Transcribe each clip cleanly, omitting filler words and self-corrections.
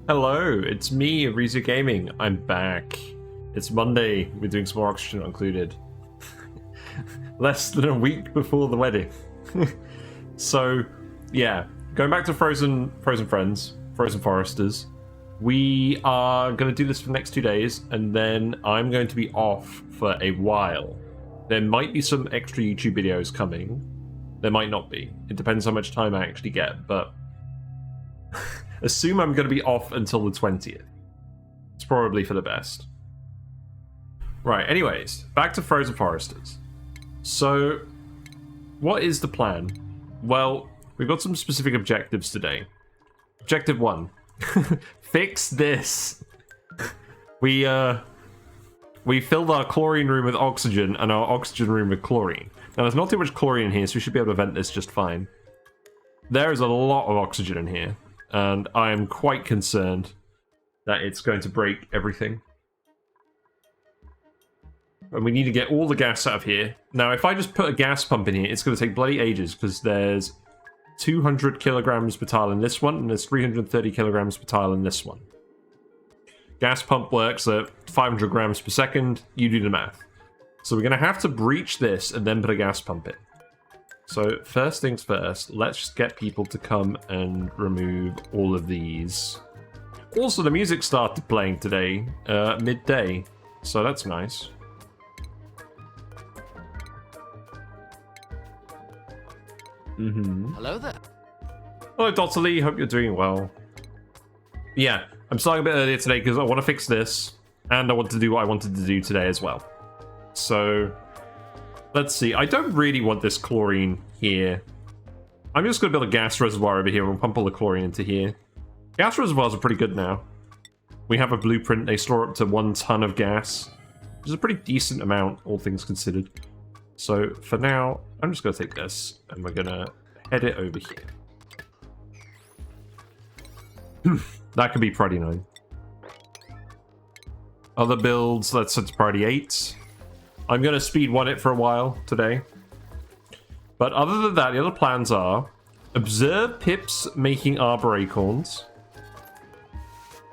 Hello, it's me, Ariza Gaming. I'm back. It's Monday. We're doing some more Oxygen Not Included. Less than a week before the wedding. So, yeah, going back to Frozen Friends, Frozen Foresters. We are going to do this for the next 2 days, and then I'm going to be off for a while. There might be some extra YouTube videos coming. There might not be. It depends how much time I actually get, but assume I'm going to be off until the 20th. It's probably for the best. Right, anyways, back to Frozen Foresters. So, what is the plan? Well, we've got some specific objectives today. Objective 1. Fix this. We filled our chlorine room with oxygen and our oxygen room with chlorine. Now, there's not too much chlorine in here, so we should be able to vent this just fine. There is a lot of oxygen in here, and I am quite concerned that it's going to break everything. And we need to get all the gas out of here. Now, if I just put a gas pump in here, it's going to take bloody ages, because there's 200 kilograms per tile in this one, and there's 330 kilograms per tile in this one. Gas pump works at 500 grams per second. You do the math. So we're going to have to breach this and then put a gas pump in. So first things first, let's just get people to come and remove all of these. Also, the music started playing today, midday, so that's nice. Hello there. Hello, Dr. Lee, hope you're doing well. Yeah, I'm starting a bit earlier today because I want to fix this, and I want to do what I wanted to do today as well. So, let's see. I don't really want this chlorine here. I'm just going to build a gas reservoir over here and pump all the chlorine into here. Gas reservoirs are pretty good now. We have a blueprint. They store up to 1 ton of gas, which is a pretty decent amount, all things considered. So, for now, I'm just going to take this, and we're going to head it over here. That could be priority 9. Other builds, let's set to priority 8. I'm going to speed 1 it for a while today. But other than that, the other plans are observe pips making arbor acorns.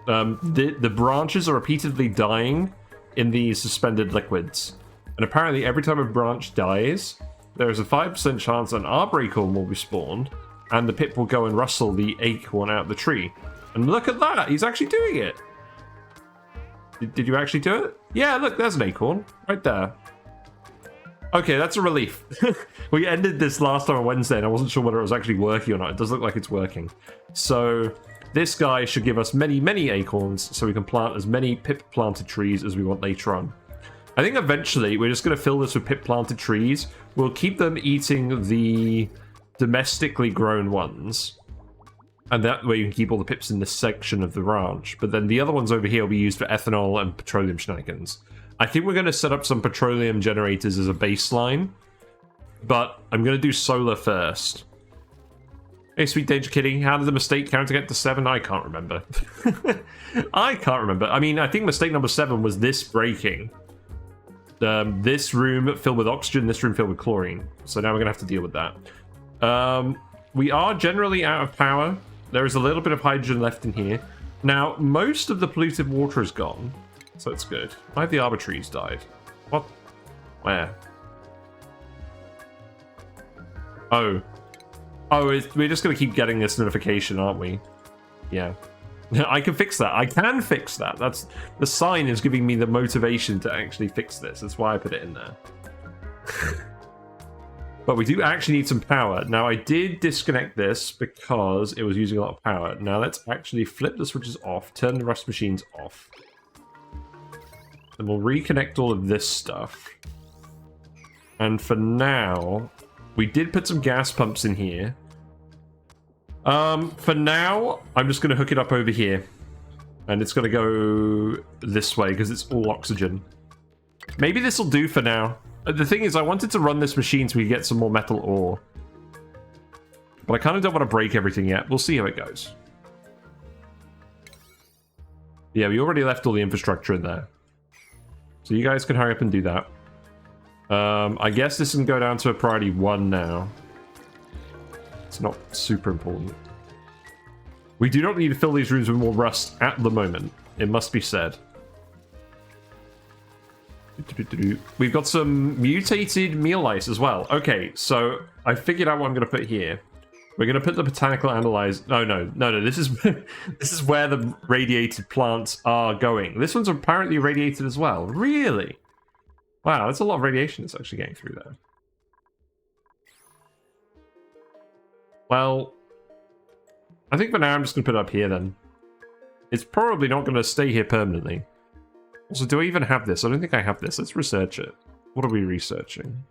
The branches are repeatedly dying in these suspended liquids. And apparently every time a branch dies, there is a 5% chance an arbor acorn will be spawned, and the pip will go and rustle the acorn out of the tree. And look at that, he's actually doing it. Did you actually do it? Yeah, look, there's an acorn right there. Okay, that's a relief. We ended this last time on Wednesday, and I wasn't sure whether it was actually working or not. It does look like it's working. So this guy should give us many, many acorns, so we can plant as many pip-planted trees as we want later on. I think eventually we're just going to fill this with pip-planted trees. We'll keep them eating the domestically grown ones, and that way you can keep all the pips in this section of the ranch. But then the other ones over here will be used for ethanol and petroleum shenanigans. I think we're going to set up some petroleum generators as a baseline, but I'm going to do solar first. Hey, Sweet Danger Kitty, how did the mistake counter get to 7? I can't remember. I can't remember. I mean, I think mistake number 7 was this breaking. This room filled with oxygen, this room filled with chlorine. So now we're going to have to deal with that. We are generally out of power. There is a little bit of hydrogen left in here. Now, most of the polluted water is gone, so it's good. Why have the arbor trees died? What? Where? Oh. Oh, we're just going to keep getting this notification, aren't we? Yeah. I can fix that. I can fix that. That's the sign is giving me the motivation to actually fix this. That's why I put it in there. But we do actually need some power. Now, I did disconnect this because it was using a lot of power. Now, let's actually flip the switches off, turn the rust machines off. And we'll reconnect all of this stuff. And for now, we did put some gas pumps in here. For now, I'm just going to hook it up over here. And it's going to go this way because it's all oxygen. Maybe this will do for now. The thing is, I wanted to run this machine so we get some more metal ore. But I kind of don't want to break everything yet. We'll see how it goes. Yeah, we already left all the infrastructure in there. So you guys can hurry up and do that. I guess this can go down to a priority 1 now. It's not super important. We do not need to fill these rooms with more rust at the moment. It must be said. We've got some mutated meal ice as well. Okay, so I figured out what I'm going to put here. We're going to put the botanical analyzer... No. This is this is where the radiated plants are going. This one's apparently radiated as well. Really? Wow, that's a lot of radiation that's actually getting through there. Well, I think for now I'm just going to put it up here then. It's probably not going to stay here permanently. Also, do I even have this? I don't think I have this. Let's research it. What are we researching?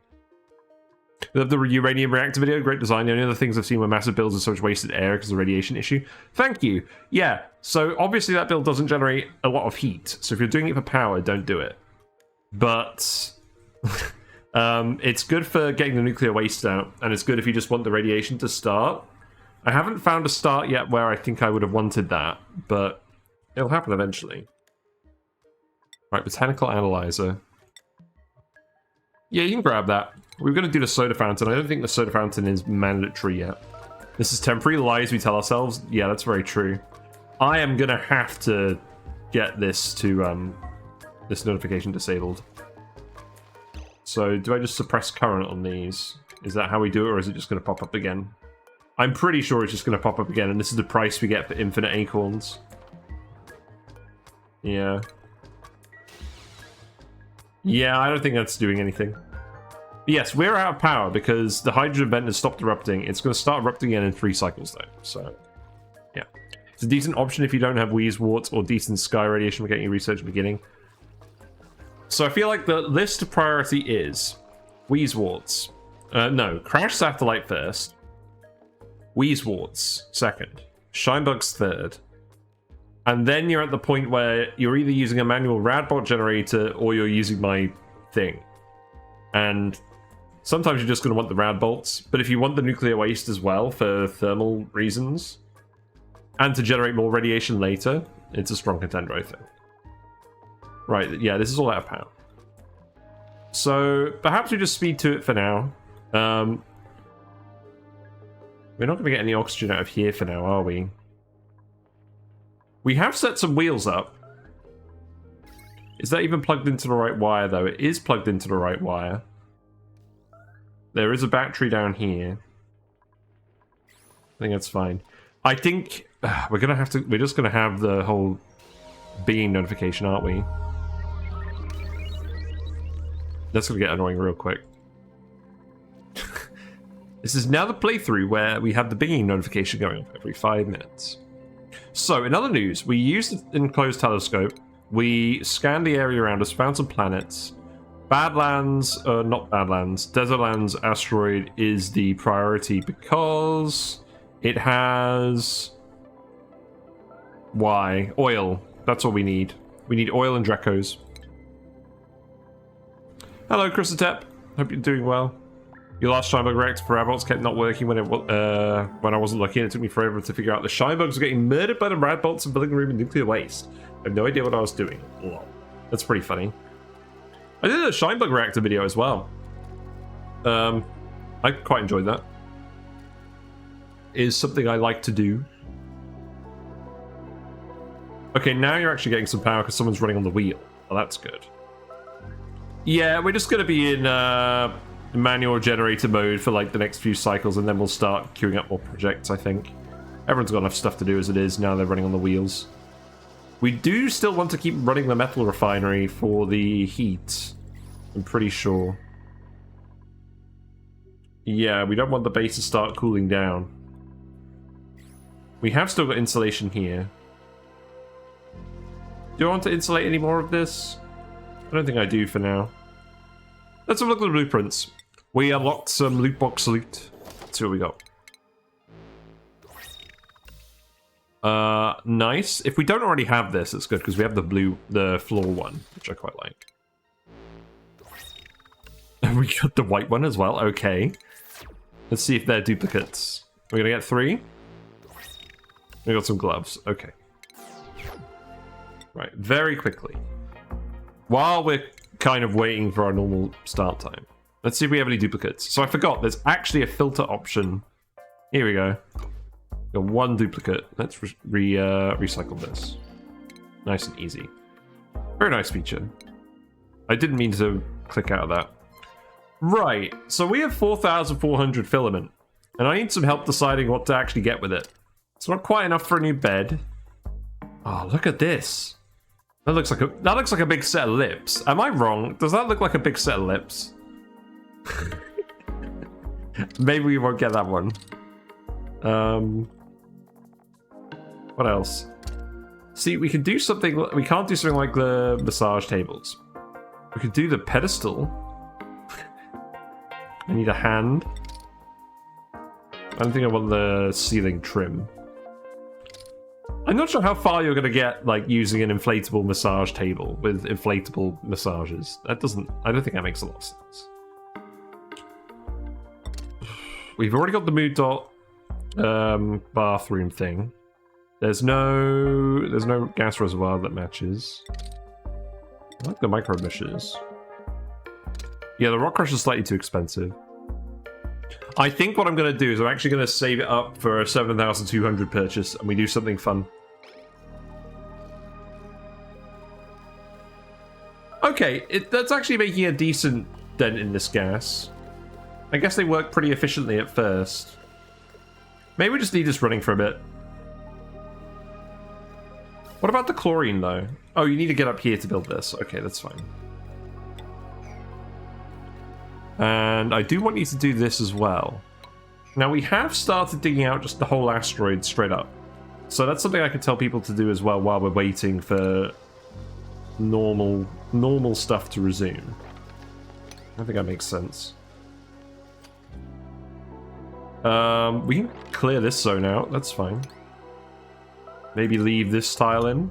We have the uranium reactor video. Great design. The only other things I've seen were massive builds of so much wasted air because of the radiation issue. Thank you. Yeah, so obviously that build doesn't generate a lot of heat. So if you're doing it for power, don't do it. But it's good for getting the nuclear waste out. And it's good if you just want the radiation to start. I haven't found a start yet where I think I would have wanted that. But it'll happen eventually. Right, botanical analyzer. Yeah, you can grab that. We're going to do the soda fountain. I don't think the soda fountain is mandatory yet. This is temporary lies we tell ourselves. Yeah, that's very true. I am going to have to get this to this notification disabled. So do I just suppress current on these? Is that how we do it, or is it just going to pop up again? I'm pretty sure it's just going to pop up again, and this is the price we get for infinite acorns. Yeah. Yeah, I don't think that's doing anything. But yes, we're out of power because the hydrogen vent has stopped erupting. It's going to start erupting again in 3 cycles, though. So, yeah. It's a decent option if you don't have wheeze warts or decent sky radiation for getting your research beginning. So I feel like the list of priority is wheeze warts. No, crash satellite first. Wheeze warts second. Shinebugs third. And then you're at the point where you're either using a manual radbot generator or you're using my thing. And sometimes you're just going to want the rad bolts. But if you want the nuclear waste as well for thermal reasons, and to generate more radiation later, it's a strong contender, I think. Right, yeah, this is all out of power. So perhaps we just speed to it for now. We're not going to get any oxygen out of here for now, are we? We have set some wheels up. Is that even plugged into the right wire, though? It is plugged into the right wire. There is a battery down here. I think that's fine. I think we're gonna have to. We're just gonna have the whole being notification, aren't we? That's gonna get annoying real quick. This is now the playthrough where we have the binging notification going off every 5 minutes. So, in other news, we used the enclosed telescope. We scanned the area around us, found some planets. Badlands, not Badlands, Desertlands asteroid is the priority because it has... Why? Oil. That's all we need. We need oil and Drecos. Hello, Chrysotep. Hope you're doing well. Your last Shinebug reactor for adults kept not working when I wasn't looking. It took me forever to figure out the Shinebugs were getting murdered by the rad bolts and filling the room with nuclear waste. I have no idea what I was doing. Lol. That's pretty funny. I did a Shinebug reactor video as well. I quite enjoyed that. It is something I like to do. Okay, now you're actually getting some power because someone's running on the wheel. Well, that's good. Yeah, we're just going to be in manual generator mode for like the next few cycles, and then we'll start queuing up more projects, I think. Everyone's got enough stuff to do as it is. Now they're running on the wheels. We do still want to keep running the Metal Refinery for the heat. I'm pretty sure. Yeah, we don't want the base to start cooling down. We have still got insulation here. Do I want to insulate any more of this? I don't think I do for now. Let's have a look at the blueprints. We unlocked some loot box loot. Let's see what we got. Nice. If we don't already have this, it's good because we have the floor one, which I quite like. And we got the white one as well. Okay. Let's see if they're duplicates. We're gonna get 3. We got some gloves. Okay. Right. Very quickly. While we're kind of waiting for our normal start time, let's see if we have any duplicates. So I forgot, there's actually a filter option. Here we go. Got one duplicate. Let's recycle this. Nice and easy. Very nice feature. I didn't mean to click out of that. Right, so we have 4,400 filament. And I need some help deciding what to actually get with it. It's not quite enough for a new bed. Oh, look at this. That looks like a big set of lips. Am I wrong? Does that look like a big set of lips? Maybe we won't get that one. What else? See, we can do something. We can't do something like the massage tables. We could do the pedestal. I need a hand. I don't think I want the ceiling trim. I'm not sure how far you're going to get, like, using an inflatable massage table with inflatable massages. That doesn't... I don't think that makes a lot of sense. We've already got the mood dot bathroom thing. There's no gas reservoir that matches. I like the micro meshes. Yeah, the rock crush is slightly too expensive. I think what I'm going to do is I'm actually going to save it up for a 7,200 purchase and we do something fun. Okay, that's actually making a decent dent in this gas. I guess they work pretty efficiently at first. Maybe we just need this running for a bit. What about the chlorine, though? Oh, you need to get up here to build this. Okay, that's fine. And I do want you to do this as well. Now, we have started digging out just the whole asteroid straight up. So that's something I could tell people to do as well while we're waiting for normal stuff to resume. I think that makes sense. We can clear this zone out. That's fine. Maybe leave this tile in.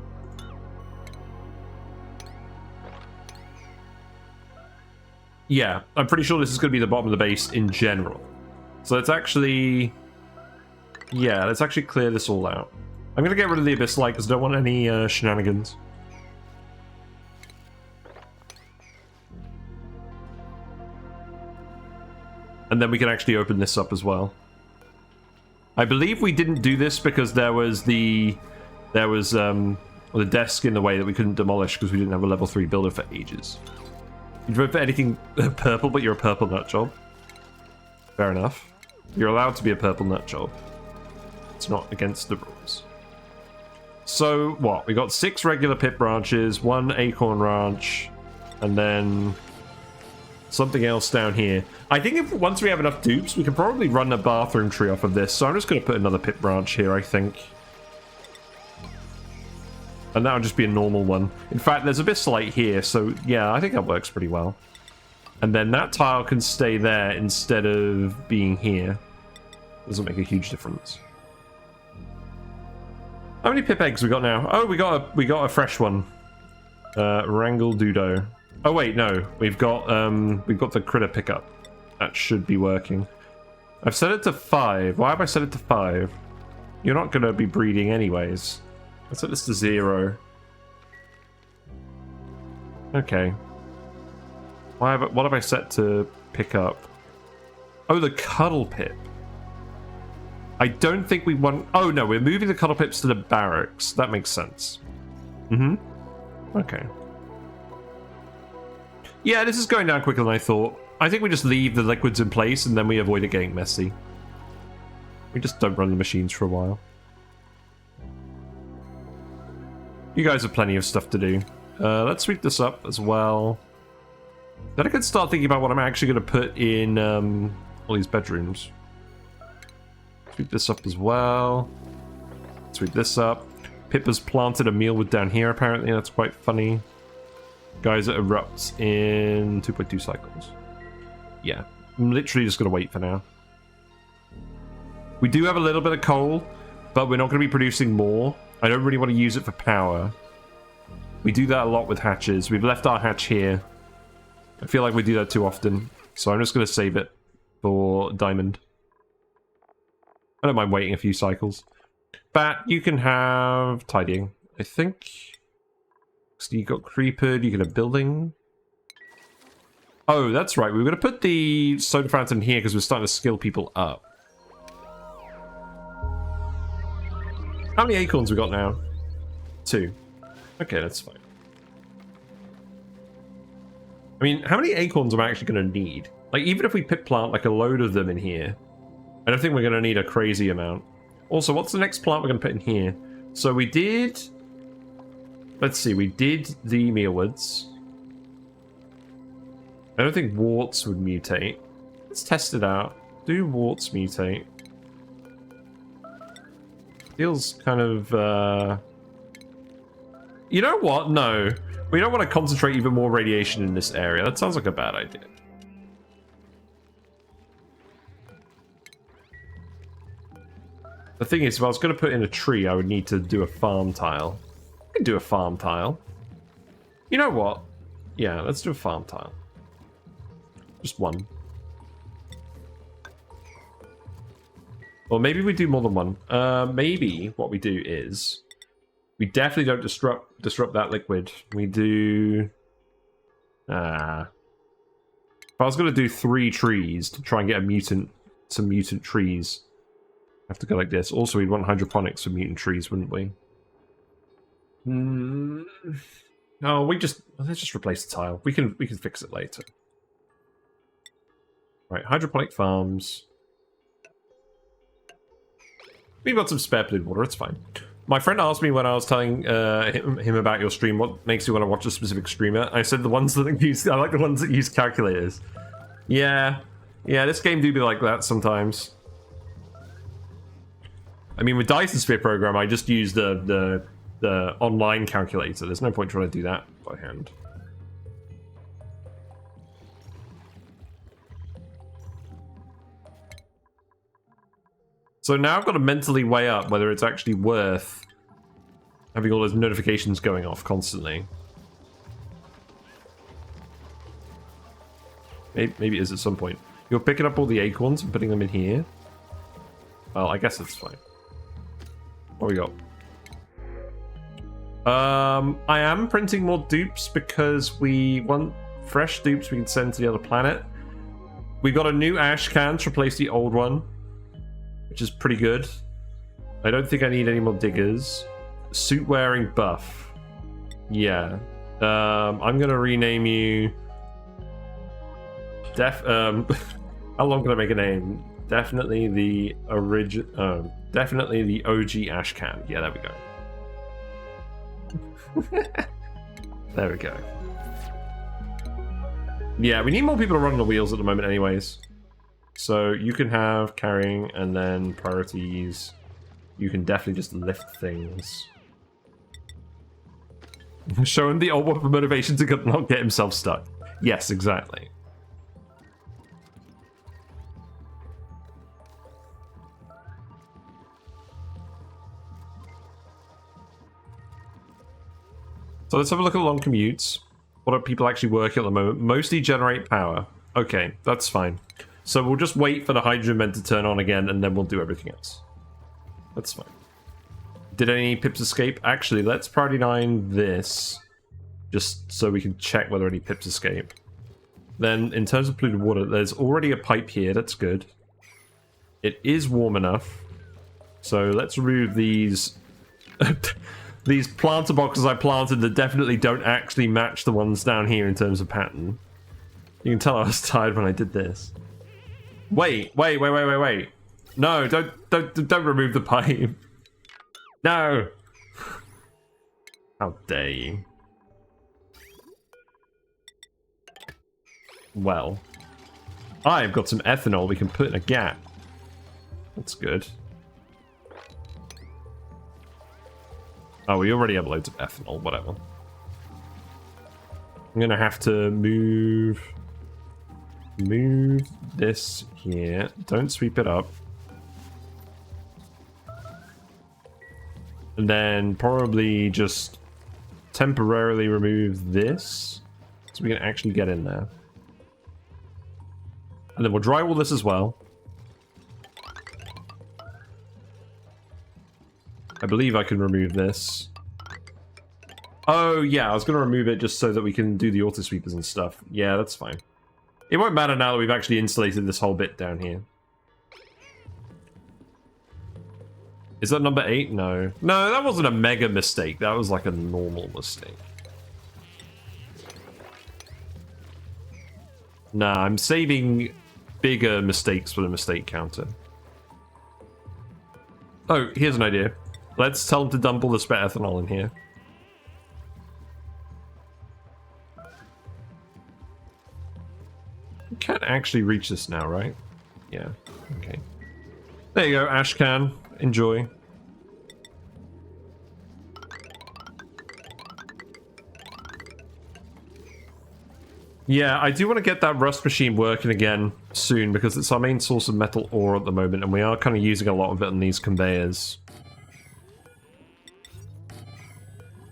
Yeah, I'm pretty sure this is going to be the bottom of the base in general. So let's actually... Yeah, let's actually clear this all out. I'm going to get rid of the Abyss Light because I don't want any shenanigans. And then we can actually open this up as well. I believe we didn't do this because there was the desk in the way that we couldn't demolish because we didn't have a level 3 builder for ages. You'd vote for anything purple, but you're a purple nut job. Fair enough. You're allowed to be a purple nut job. It's not against the rules. So, what? We got 6 regular pit branches, 1 acorn ranch, and then something else down here. I think once we have enough dupes, we can probably run a bathroom tree off of this. So I'm just going to put another pit branch here, I think. And that'll just be a normal one. In fact, there's a bit light here, so yeah, I think that works pretty well. And then that tile can stay there instead of being here. Doesn't make a huge difference. How many pip eggs we got now? Oh, we got a fresh one. Wrangle Dudo. Oh wait, no. We've got the critter pickup. That should be working. I've set it to 5. Why have I set it to 5? You're not going to be breeding anyways. Let's set this to 0. Okay. What have I set to pick up? Oh, the cuddle pip. I don't think we want... Oh, no, we're moving the cuddle pips to the barracks. That makes sense. Okay. Yeah, this is going down quicker than I thought. I think we just leave the liquids in place and then we avoid it getting messy. We just don't run the machines for a while. You guys have plenty of stuff to do. Let's sweep this up as well. Then I can start thinking about what I'm actually going to put in all these bedrooms. Sweep this up as well. Sweep this up. Pippa's planted a mealwood down here, apparently. That's quite funny. Guys, it erupts in 2.2 cycles. Yeah, I'm literally just going to wait for now. We do have a little bit of coal, but we're not going to be producing more. I don't really want to use it for power. We do that a lot with hatches. We've left our hatch here. I feel like we do that too often, so I'm just going to save it for diamond. I don't mind waiting a few cycles. Bat, you can have tidying, I think. So you got creeper, you get a building. Oh, that's right. We were going to put the soda fountain here because we're starting to skill people up. How many acorns we got now? 2. Okay, that's fine. I mean, how many acorns am I actually going to need? Like, even if we pit plant like a load of them in here, I don't think we're going to need a crazy amount. Also, what's the next plant we're going to put in here? So we did... Let's see, we did the Mealwoods. I don't think warts would mutate. Let's test it out. Do warts mutate? Feels kind of... You know what? No. We don't want to concentrate even more radiation in this area. That sounds like a bad idea. The thing is, if I was going to put in a tree, I would need to do a farm tile. I can do a farm tile. You know what? Yeah, let's do a farm tile. Just one. Or maybe we do more than one. Maybe what we do is... We definitely don't disrupt that liquid. We do... If I was going to do 3 trees to try and get some mutant trees, I have to go like this. Also, we'd want hydroponics for mutant trees, wouldn't we? No, let's just replace the tile. We can fix it later. Right, hydroponic farms. We've got some spare polluted water, it's fine. My friend asked me when I was telling him about your stream, what makes you want to watch a specific streamer. I said the ones that use, I like the ones that use calculators. Yeah, this game do be like that sometimes. I mean, with Dyson Sphere program, I just use the online calculator. There's no point trying to do that by hand. So now I've got to mentally weigh up whether it's actually worth having all those notifications going off constantly. Maybe it is at some point. You're picking up all the acorns and putting them in here? Well, I guess that's fine. What we got? I am printing more dupes because we want fresh dupes we can send to the other planet. We got a new ash can to replace the old one, which is pretty good. I don't think I need any more diggers. Suit wearing buff. Yeah. I'm gonna rename you... how long can I make a name? Definitely the definitely the OG ash can. Yeah, there we go. There we go. Yeah, we need more people to run the wheels at the moment anyways. So you can have carrying and then priorities. You can definitely just lift things. Show him the old one for motivation to not get himself stuck. Yes, exactly. So let's have a look at long commutes. What are people actually working at the moment? Mostly generate power. Okay, that's fine. So we'll just wait for the hydrogen vent to turn on again, and then we'll do everything else. That's fine. Did any pips escape? Actually, let's priority 9 this, just so we can check whether any pips escape. Then, in terms of polluted water, there's already a pipe here. That's good. It is warm enough. So let's remove these... These planter boxes I planted that definitely don't actually match the ones down here in terms of pattern. You can tell I was tired when I did this. Wait. No, don't remove the pipe. No. How dare you. Well, I've got some ethanol we can put in a gap. That's good. Oh, we already have loads of ethanol, whatever. I'm gonna have to move this here. Don't sweep it up. And then probably just temporarily remove this so we can actually get in there. And then we'll drywall this as well. I believe I can remove this. Oh, yeah, I was going to remove it just so that we can do the auto sweepers and stuff. Yeah, that's fine. It won't matter now that we've actually insulated this whole bit down here. Is that number 8? No. No, that wasn't a mega mistake. That was like a normal mistake. Nah, I'm saving bigger mistakes for the mistake counter. Oh, here's an idea. Let's tell them to dump all the spare ethanol in here. You can't actually reach this now, right? Yeah, okay. There you go, Ashcan. Enjoy. Yeah, I do want to get that rust machine working again soon because it's our main source of metal ore at the moment and we are kind of using a lot of it on these conveyors.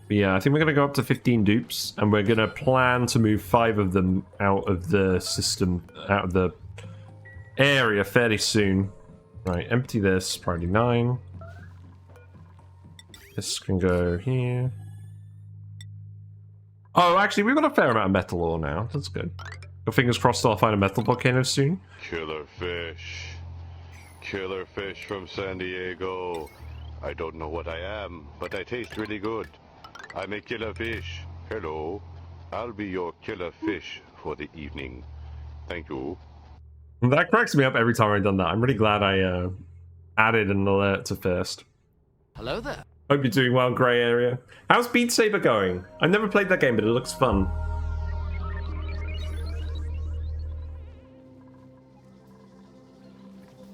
But yeah, I think we're going to go up to 15 dupes and we're going to plan to move 5 of them out of the system, out of the area fairly soon. Right, empty this, priority 9. This can go here. Oh, actually, we've got a fair amount of metal ore now. That's good. Got fingers crossed I'll find a metal volcano soon. Killer fish. Killer fish from San Diego. I don't know what I am, but I taste really good. I'm a killer fish. Hello. I'll be your killer fish for the evening. Thank you. That cracks me up every time I've done that. I'm really glad I added an alert to first. Hello there. Hope you're doing well, Grey Area. How's Beat Saber going? I've never played that game, but it looks fun.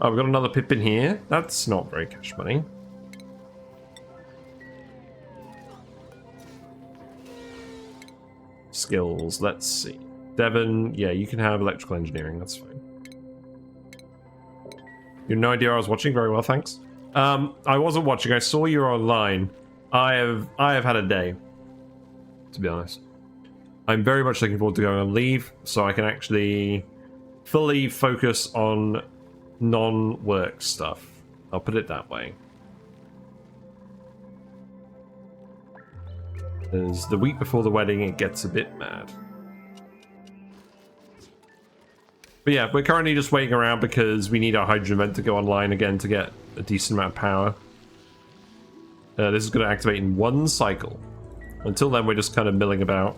Oh, we've got another pip in here. That's not very cash money. Skills, let's see. Devon, yeah, you can have electrical engineering, that's fine. You have no idea I was watching? Very well, thanks. I wasn't watching, I saw you online. I have had a day, to be honest. I'm very much looking forward to going on leave, so I can actually fully focus on non-work stuff. I'll put it that way. Because the week before the wedding, it gets a bit mad. But yeah, we're currently just waiting around because we need our hydrogen vent to go online again to get a decent amount of power. This is going to activate in 1 cycle. Until then, we're just kind of milling about.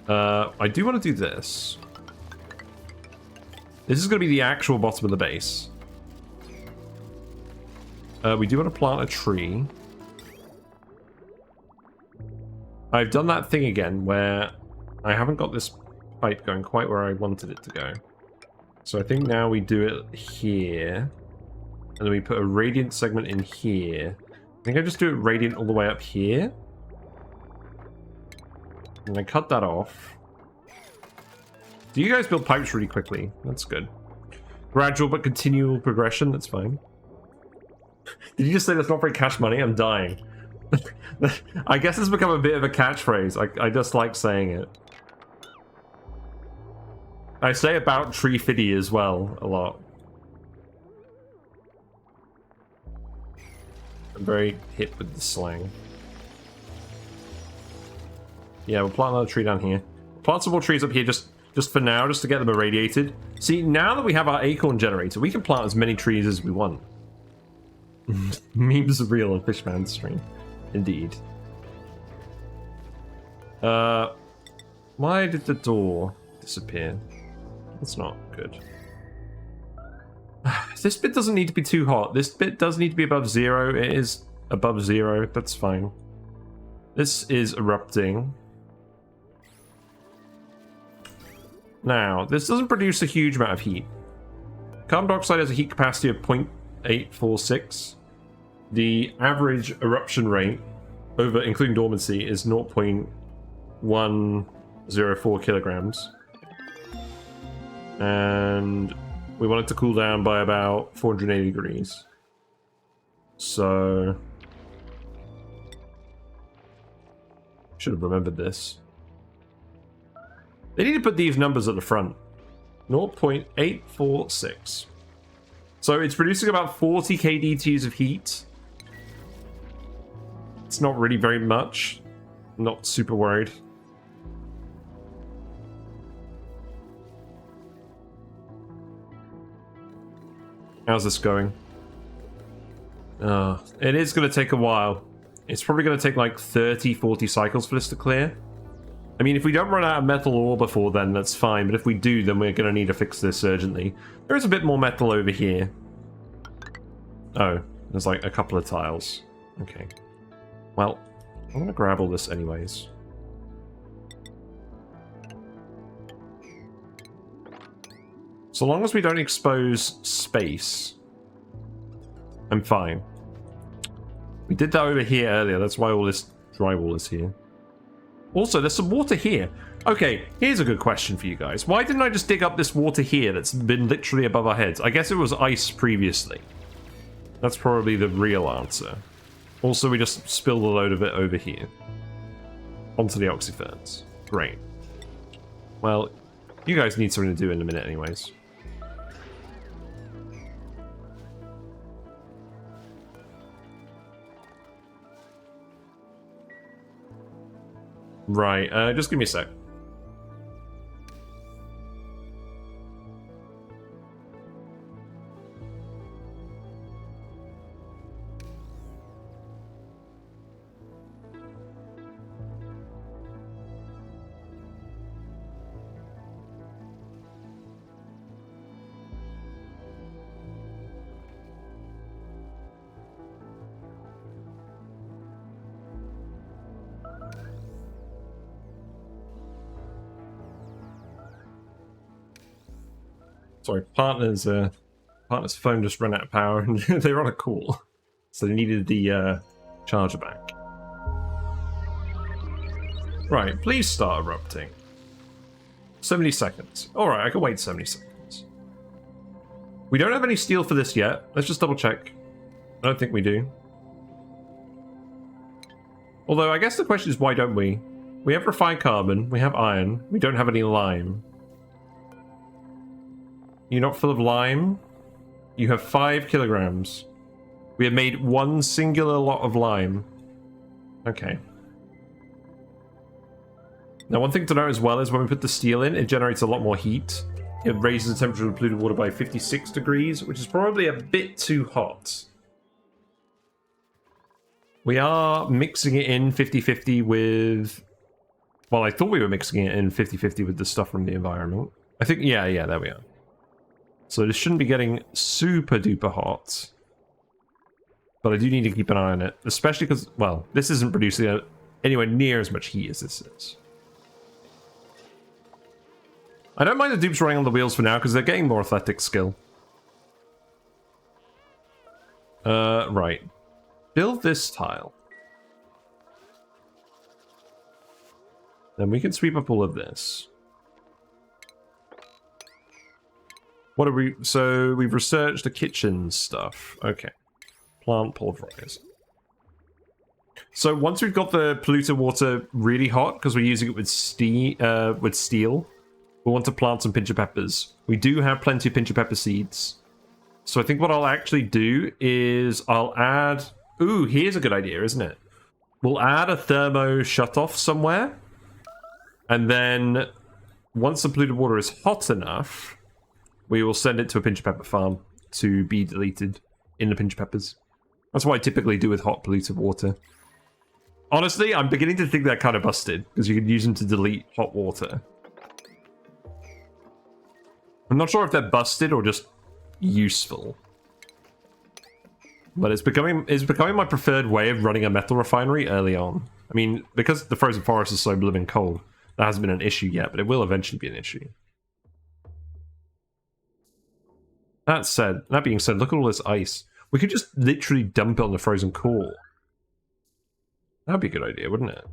I do want to do this. This is going to be the actual bottom of the base. We do want to plant a tree. I've done that thing again where I haven't got this pipe going quite where I wanted it to go. So I think now we do it here. And then we put a radiant segment in here. I think I just do it radiant all the way up here. And I cut that off. Do you guys build pipes really quickly? That's good. Gradual but continual progression, that's fine. Did you just say that's not very cash money? I'm dying. I guess it's become a bit of a catchphrase. I just like saying it. I say about Tree Fiddy as well a lot. I'm very hip with the slang. Yeah, we'll plant another tree down here. Plant some more trees up here just for now, just to get them irradiated. See, now that we have our acorn generator, we can plant as many trees as we want. Memes are real on Fishman's stream. Indeed. Why did the door disappear? That's not good. This bit doesn't need to be too hot. This bit does need to be above 0. It is above 0. That's fine. This is erupting. Now, this doesn't produce a huge amount of heat. Carbon dioxide has a heat capacity of 0.846. The average eruption rate, over including dormancy, is 0.104 kilograms. And we want it to cool down by about 480 degrees. So should have remembered this. They need to put these numbers at the front. 0.846. So it's producing about 40 kDTs of heat. It's not really very much. I'm not super worried. How's this going? It is going to take a while. It's probably going to take like 30, 40 cycles for this to clear. I mean, if we don't run out of metal ore before then, that's fine. But if we do, then we're going to need to fix this urgently. There is a bit more metal over here. Oh, there's like a couple of tiles. Okay. Well, I'm going to grab all this anyways. So long as we don't expose space, I'm fine. We did that over here earlier. That's why all this drywall is here. Also, there's some water here. Okay, here's a good question for you guys. Why didn't I just dig up this water here that's been literally above our heads? I guess it was ice previously. That's probably the real answer. Also, we just spilled a load of it over here. Onto the oxyferns. Great. Well, you guys need something to do in a minute anyways. Right, just give me a sec. Sorry, partner's phone just ran out of power and they were on a call. So they needed the charger back. Right, please start erupting. 70 seconds. Alright, I can wait 70 seconds. We don't have any steel for this yet. Let's just double check. I don't think we do. Although, I guess the question is, why don't we? We have refined carbon, we have iron, we don't have any lime. You're not full of lime? You have 5 kilograms. We have made one singular lot of lime. Okay. Now, one thing to note as well is when we put the steel in, it generates a lot more heat. It raises the temperature of polluted water by 56 degrees, which is probably a bit too hot. We are mixing it in 50-50 with... Well, I thought we were mixing it in 50-50 with the stuff from the environment. I think, yeah, there we are. So this shouldn't be getting super duper hot. But I do need to keep an eye on it. Especially because, well, this isn't producing anywhere near as much heat as this is. I don't mind the dupes running on the wheels for now because they're getting more athletic skill. Right. Build this tile. Then we can sweep up all of this. What are we... So, we've researched the kitchen stuff. Okay. Plant pulverizer. So, once we've got the polluted water really hot, because we're using it with steel, we want to plant some pincher peppers. We do have plenty of pincher pepper seeds. So, I think what I'll actually do is I'll add... Ooh, here's a good idea, isn't it? We'll add a thermo shutoff somewhere. And then, once the polluted water is hot enough... we will send it to a pincher pepper farm to be deleted in the pincher peppers. That's what I typically do with hot polluted water. Honestly, I'm beginning to think they're kind of busted, because you can use them to delete hot water. I'm not sure if they're busted or just useful. But it's becoming my preferred way of running a metal refinery early on. I mean, because the frozen forest is so blooming cold, that hasn't been an issue yet, but it will eventually be an issue. That being said, look at all this ice. We could just literally dump it on the frozen core. That'd be a good idea, wouldn't it?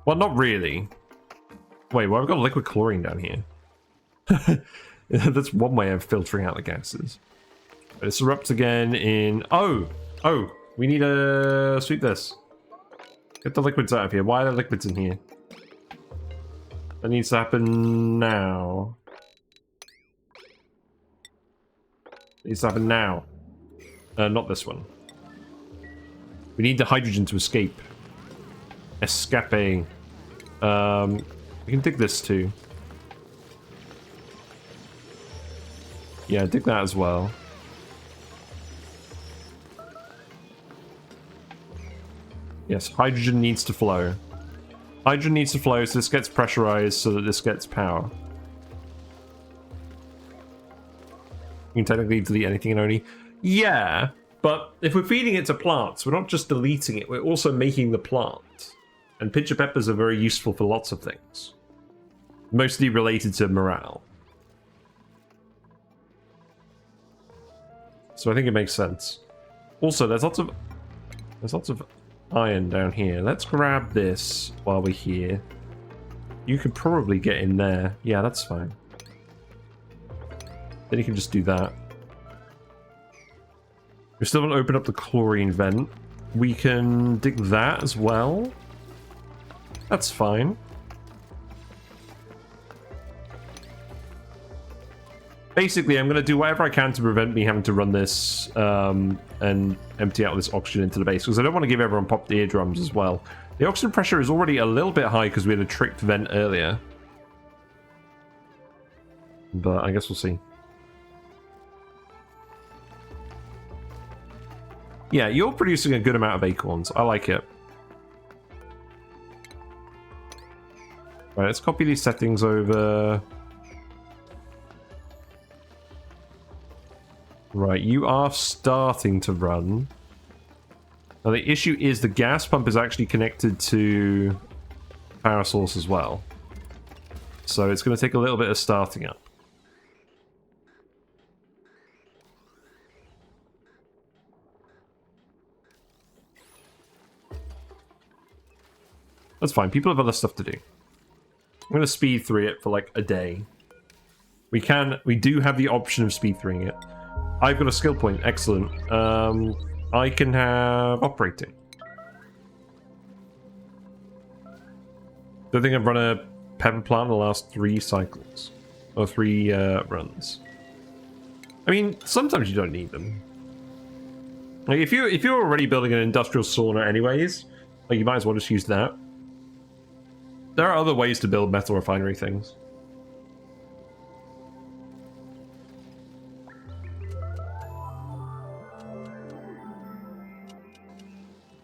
Well, not really. Wait, well, I've got liquid chlorine down here. That's one way of filtering out the gases. But it erupts again in... Oh, we need to sweep this. Get the liquids out of here. Why are there liquids in here? That needs to happen now. Needs to happen now. Not this one. We need the hydrogen to escape. Escaping. We can dig this too. Yeah, dig that as well. Yes, hydrogen needs to flow. Hydrogen needs to flow so this gets pressurized so that this gets power. You can technically delete anything in ONI. Yeah, but if we're feeding it to plants, we're not just deleting it, we're also making the plant. And pincher peppers are very useful for lots of things. Mostly related to morale. So I think it makes sense. Also, there's lots of iron down here. Let's grab this while we're here. You could probably get in there. Yeah, that's fine. Then you can just do that. We still want to open up the chlorine vent. We can dig that as well. That's fine. Basically, I'm going to do whatever I can to prevent me having to run this and empty out this oxygen into the base, because I don't want to give everyone popped eardrums as well. The oxygen pressure is already a little bit high because we had a tricked vent earlier. But I guess we'll see. Yeah, you're producing a good amount of acorns. I like it. Right, let's copy these settings over. Right, you are starting to run. Now the issue is the gas pump is actually connected to power source as well. So it's going to take a little bit of starting up. That's fine. People have other stuff to do. I'm going to speed through it for like a day. We do have the option of speed throughing it. I've got a skill point. Excellent. I can have operating. Don't think I've run a pepper plant in the last 3 cycles. Or 3 runs. I mean, sometimes you don't need them. Like if you're already building an industrial sauna anyways, like you might as well just use that. There are other ways to build metal refinery things.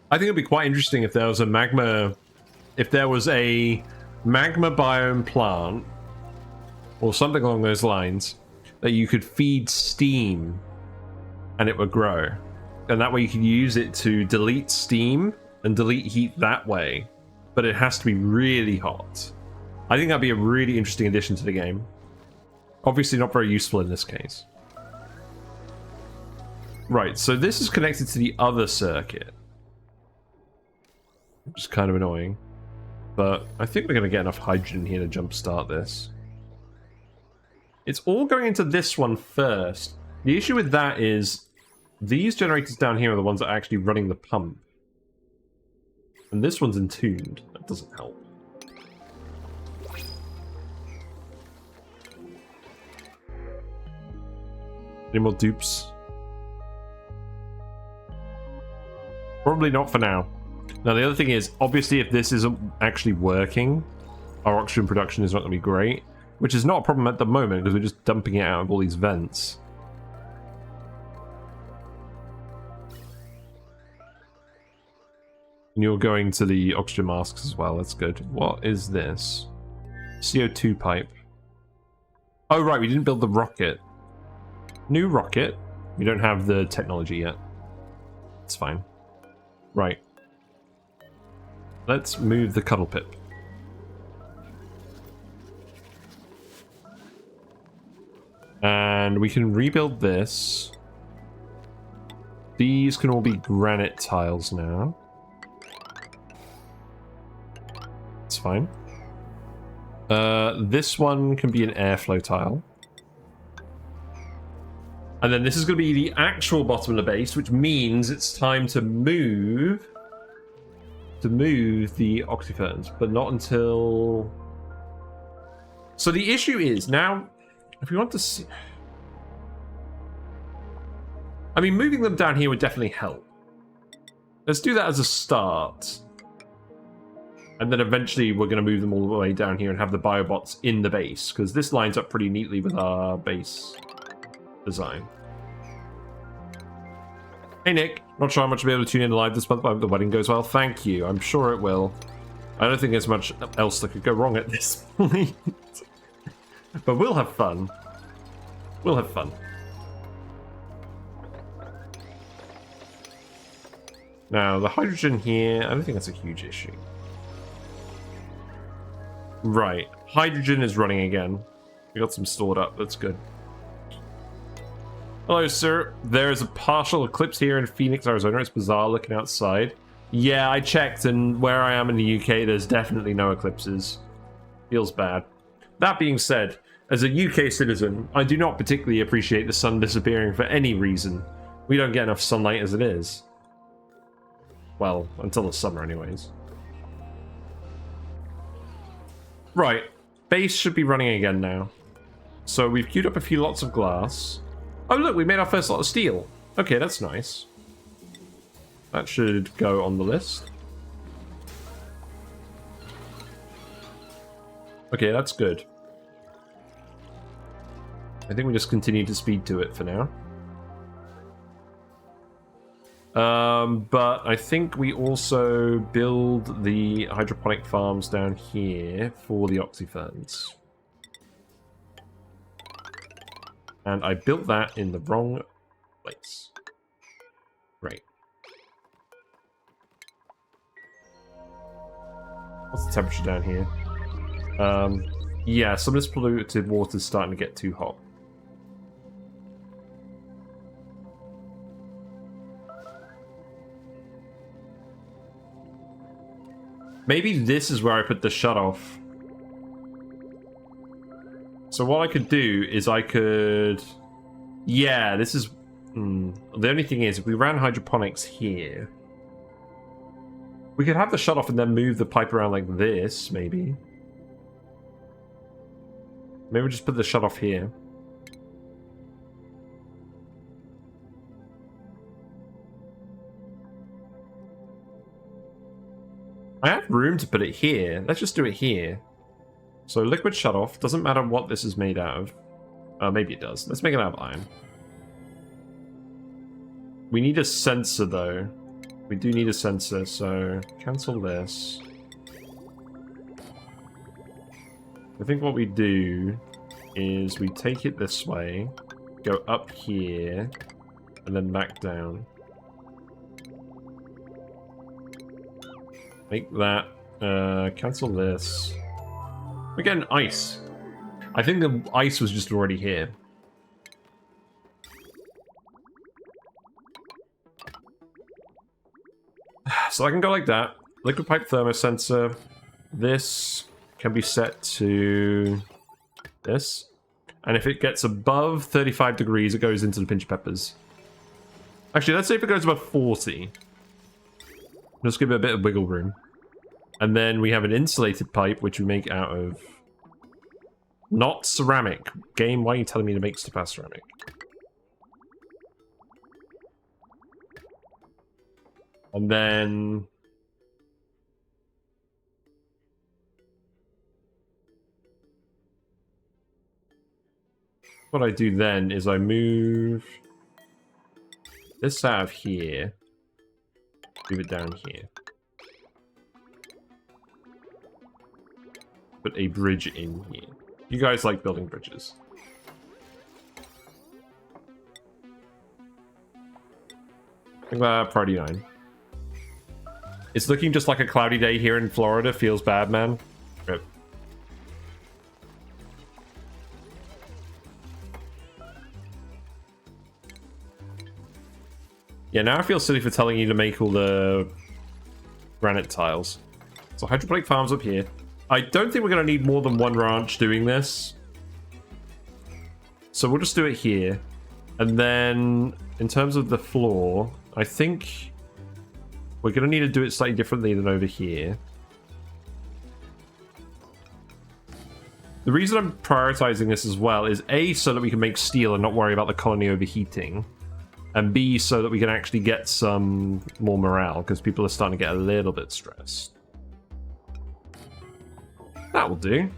I think it'd be quite interesting if there was a magma biome plant or something along those lines that you could feed steam and it would grow. And that way you could use it to delete steam and delete heat that way. But it has to be really hot. I think that'd be a really interesting addition to the game. Obviously not very useful in this case. Right, so this is connected to the other circuit. Which is kind of annoying. But I think we're going to get enough hydrogen here to jumpstart this. It's all going into this one first. The issue with that is these generators down here are the ones that are actually running the pump. And this one's entombed. That doesn't help. Any more dupes? Probably not for now. Now, the other thing is, obviously, if this isn't actually working, our oxygen production is not going to be great, which is not a problem at the moment because we're just dumping it out of all these vents. And you're going to the oxygen masks as well. That's good. What is this? CO2 pipe. Oh, right. We didn't build the rocket. New rocket. We don't have the technology yet. It's fine. Right. Let's move the cuddle pip. And we can rebuild this. These can all be granite tiles now. It's fine. This one can be an airflow tile. And then this is going to be the actual bottom of the base, which means it's time to move the oxyferns, but not until... So the issue is, now, if we want to see... I mean, moving them down here would definitely help. Let's do that as a start. And then eventually we're going to move them all the way down here and have the biobots in the base, because this lines up pretty neatly with our base design. Hey Nick, not sure how much I'll be able to tune in live this month, but I hope the wedding goes well. Thank you. I'm sure it will. I don't think there's much else that could go wrong at this point. But we'll have fun. We'll have fun. Now, the hydrogen here, I don't think that's a huge issue. Right. Hydrogen is running again. We got some stored up. That's good. Hello, sir. There's a partial eclipse here in Phoenix, Arizona. It's bizarre looking outside. Yeah, I checked, and where I am in the UK, there's definitely no eclipses. Feels bad. That being said, as a UK citizen, I do not particularly appreciate the sun disappearing for any reason. We don't get enough sunlight as it is. Well, until the summer anyways. Right. Base should be running again now. So we've queued up a few lots of glass. Oh look, we made our first lot of steel. Okay, that's nice. That should go on the list. Okay, that's good. I think we just continue to speed to it for now. But I think we also build the hydroponic farms down here for the oxyferns. And I built that in the wrong place. Great. What's the temperature down here? Yeah, some of this polluted water is starting to get too hot. Maybe this is where I put the shut-off. So what I could do is I could... Yeah, this is... The only thing is, if we ran hydroponics here... We could have the shut-off and then move the pipe around like this, maybe. Maybe we'll just put the shut-off here. I have room to put it here. Let's just do it here. So liquid shut-off. Doesn't matter what this is made out of. Maybe it does. Let's make it out of iron. We need a sensor, though. We do need a sensor, so cancel this. I think what we do is we take it this way, go up here, and then back down. Make that, cancel this. We're getting ice. I think the ice was just already here. So I can go like that. Liquid pipe thermosensor. This can be set to this. And if it gets above 35 degrees, it goes into the pinch peppers. Actually, let's say if it goes above 40. Just give it a bit of wiggle room. And then we have an insulated pipe, which we make out of... Not ceramic. Game, why are you telling me to make stuff out of ceramic? And then... What I do then is I move this out of here, move it down here. Put a bridge in here. You guys like building bridges. I think that priority 9. It's looking just like a cloudy day here in Florida. Feels bad, man. Rip. Yeah, now I feel silly for telling you to make all the granite tiles. So hydroponic farms up here. I don't think we're going to need more than one ranch doing this. So we'll just do it here. And then, in terms of the floor, I think we're going to need to do it slightly differently than over here. The reason I'm prioritizing this as well is A, so that we can make steel and not worry about the colony overheating. And B, so that we can actually get some more morale, because people are starting to get a little bit stressed. That will do.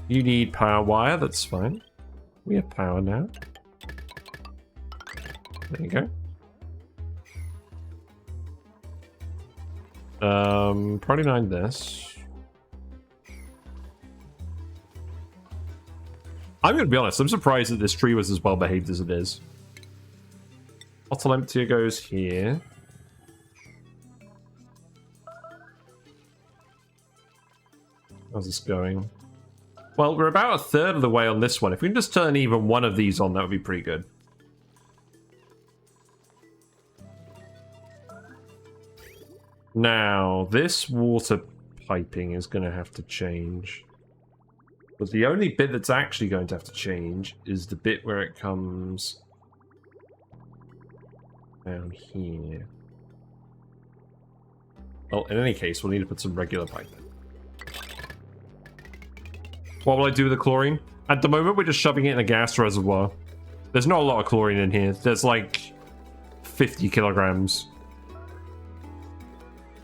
You need power wire, that's fine. We have power now. There you go. Priority 9 this. I'm going to be honest, I'm surprised that this tree was as well behaved as it is. Bottle emptier goes here. How's this going? Well, we're about a third of the way on this one. If we can just turn even one of these on, that would be pretty good. Now, this water piping is going to have to change. But the only bit that's actually going to have to change is the bit where it comes down here. Well, in any case, we'll need to put some regular piping. What will I do with the chlorine? At the moment, we're just shoving it in a gas reservoir. There's not a lot of chlorine in here. There's like 50 kilograms.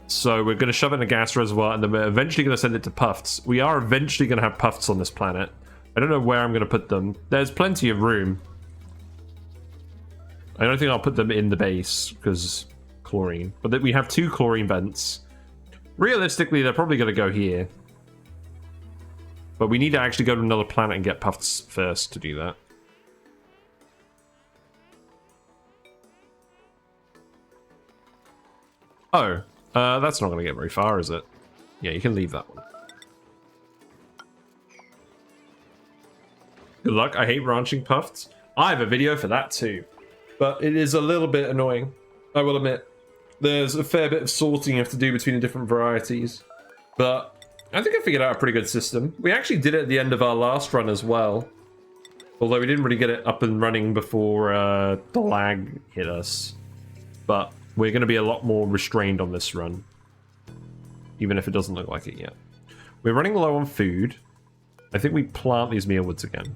So we're going to shove it in a gas reservoir, and then we're eventually going to send it to Puffs. We are eventually going to have Puffs on this planet. I don't know where I'm going to put them. There's plenty of room. I don't think I'll put them in the base, because chlorine. But we have 2 chlorine vents. Realistically, they're probably going to go here. But we need to actually go to another planet and get Puffs first to do that. Oh. That's not going to get very far, is it? Yeah, you can leave that one. Good luck. I hate ranching Puffs. I have a video for that too. But it is a little bit annoying, I will admit. There's a fair bit of sorting you have to do between the different varieties. But I think I figured out a pretty good system. We actually did it at the end of our last run as well. Although we didn't really get it up and running before the lag hit us. But we're going to be a lot more restrained on this run. Even if it doesn't look like it yet. We're running low on food. I think we plant these mealwoods again.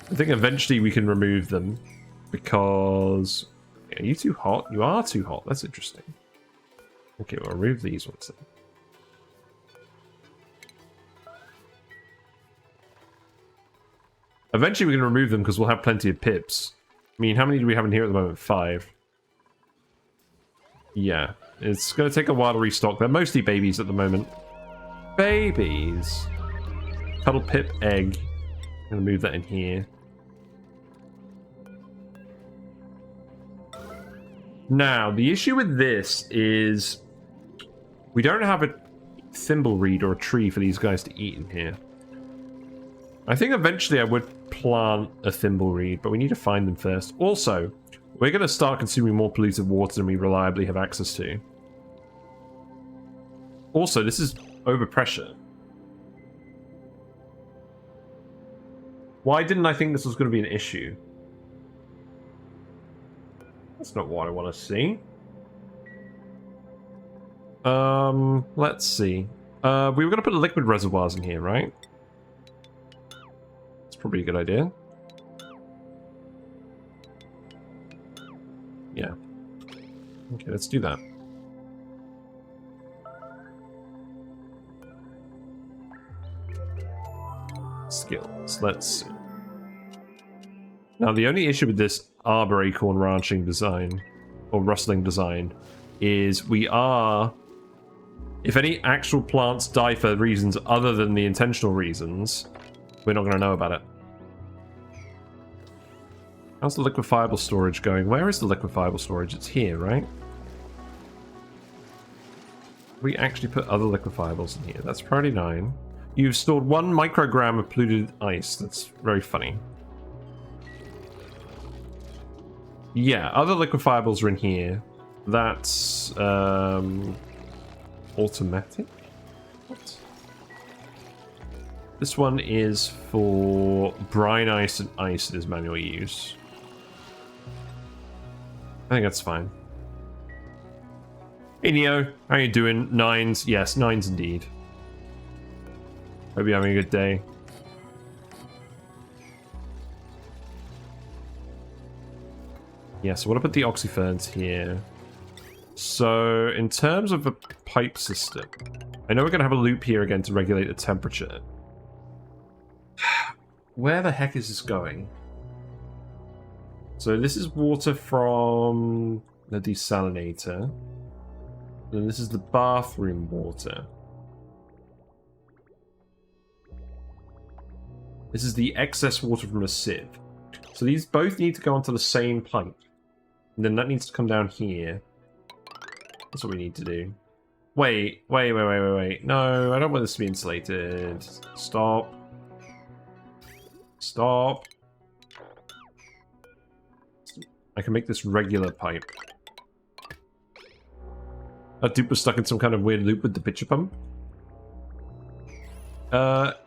I think eventually we can remove them. Because... Are you too hot? You are too hot. That's interesting. Okay, we'll remove these ones then. Eventually we can remove them because we'll have plenty of pips. I mean, how many do we have in here at the moment? 5. Yeah, it's going to take a while to restock. They're mostly babies at the moment. Babies! Cuddle pip egg. I'm going to move that in here. Now, the issue with this is we don't have a thimble reed or a tree for these guys to eat in here. I think eventually I would plant a thimble reed, but we need to find them first. Also, we're going to start consuming more polluted water than we reliably have access to. Also, this is overpressure. Why didn't I think this was going to be an issue? That's not what I want to see. Let's see. We were going to put liquid reservoirs in here, right? It's probably a good idea. Yeah. Okay, let's do that. Skills. Let's see. Now, the only issue with this Arbor Acorn ranching design, or rustling design, is we are... If any actual plants die for reasons other than the intentional reasons, we're not going to know about it. How's the liquefiable storage going? Where is the liquefiable storage? It's here, right? We actually put other liquefiables in here. That's priority 9. You've stored 1 microgram of polluted ice. That's very funny. Yeah, other liquefiables are in here. That's automatic? What? This one is for brine ice and ice. It is manual use. I think that's fine. Hey Neo, how you doing? 9s? Yes, 9s indeed. Hope you're having a good day. Yeah, so what about the oxyferns here? So, in terms of a pipe system, I know we're going to have a loop here again to regulate the temperature. Where the heck is this going? So this is water from the desalinator. And this is the bathroom water. This is the excess water from a sieve. So these both need to go onto the same pipe. And then that needs to come down here. That's what we need to do. Wait. No, I don't want this to be insulated. Stop. Stop. I can make this regular pipe. That dupe was stuck in some kind of weird loop with the pitcher pump.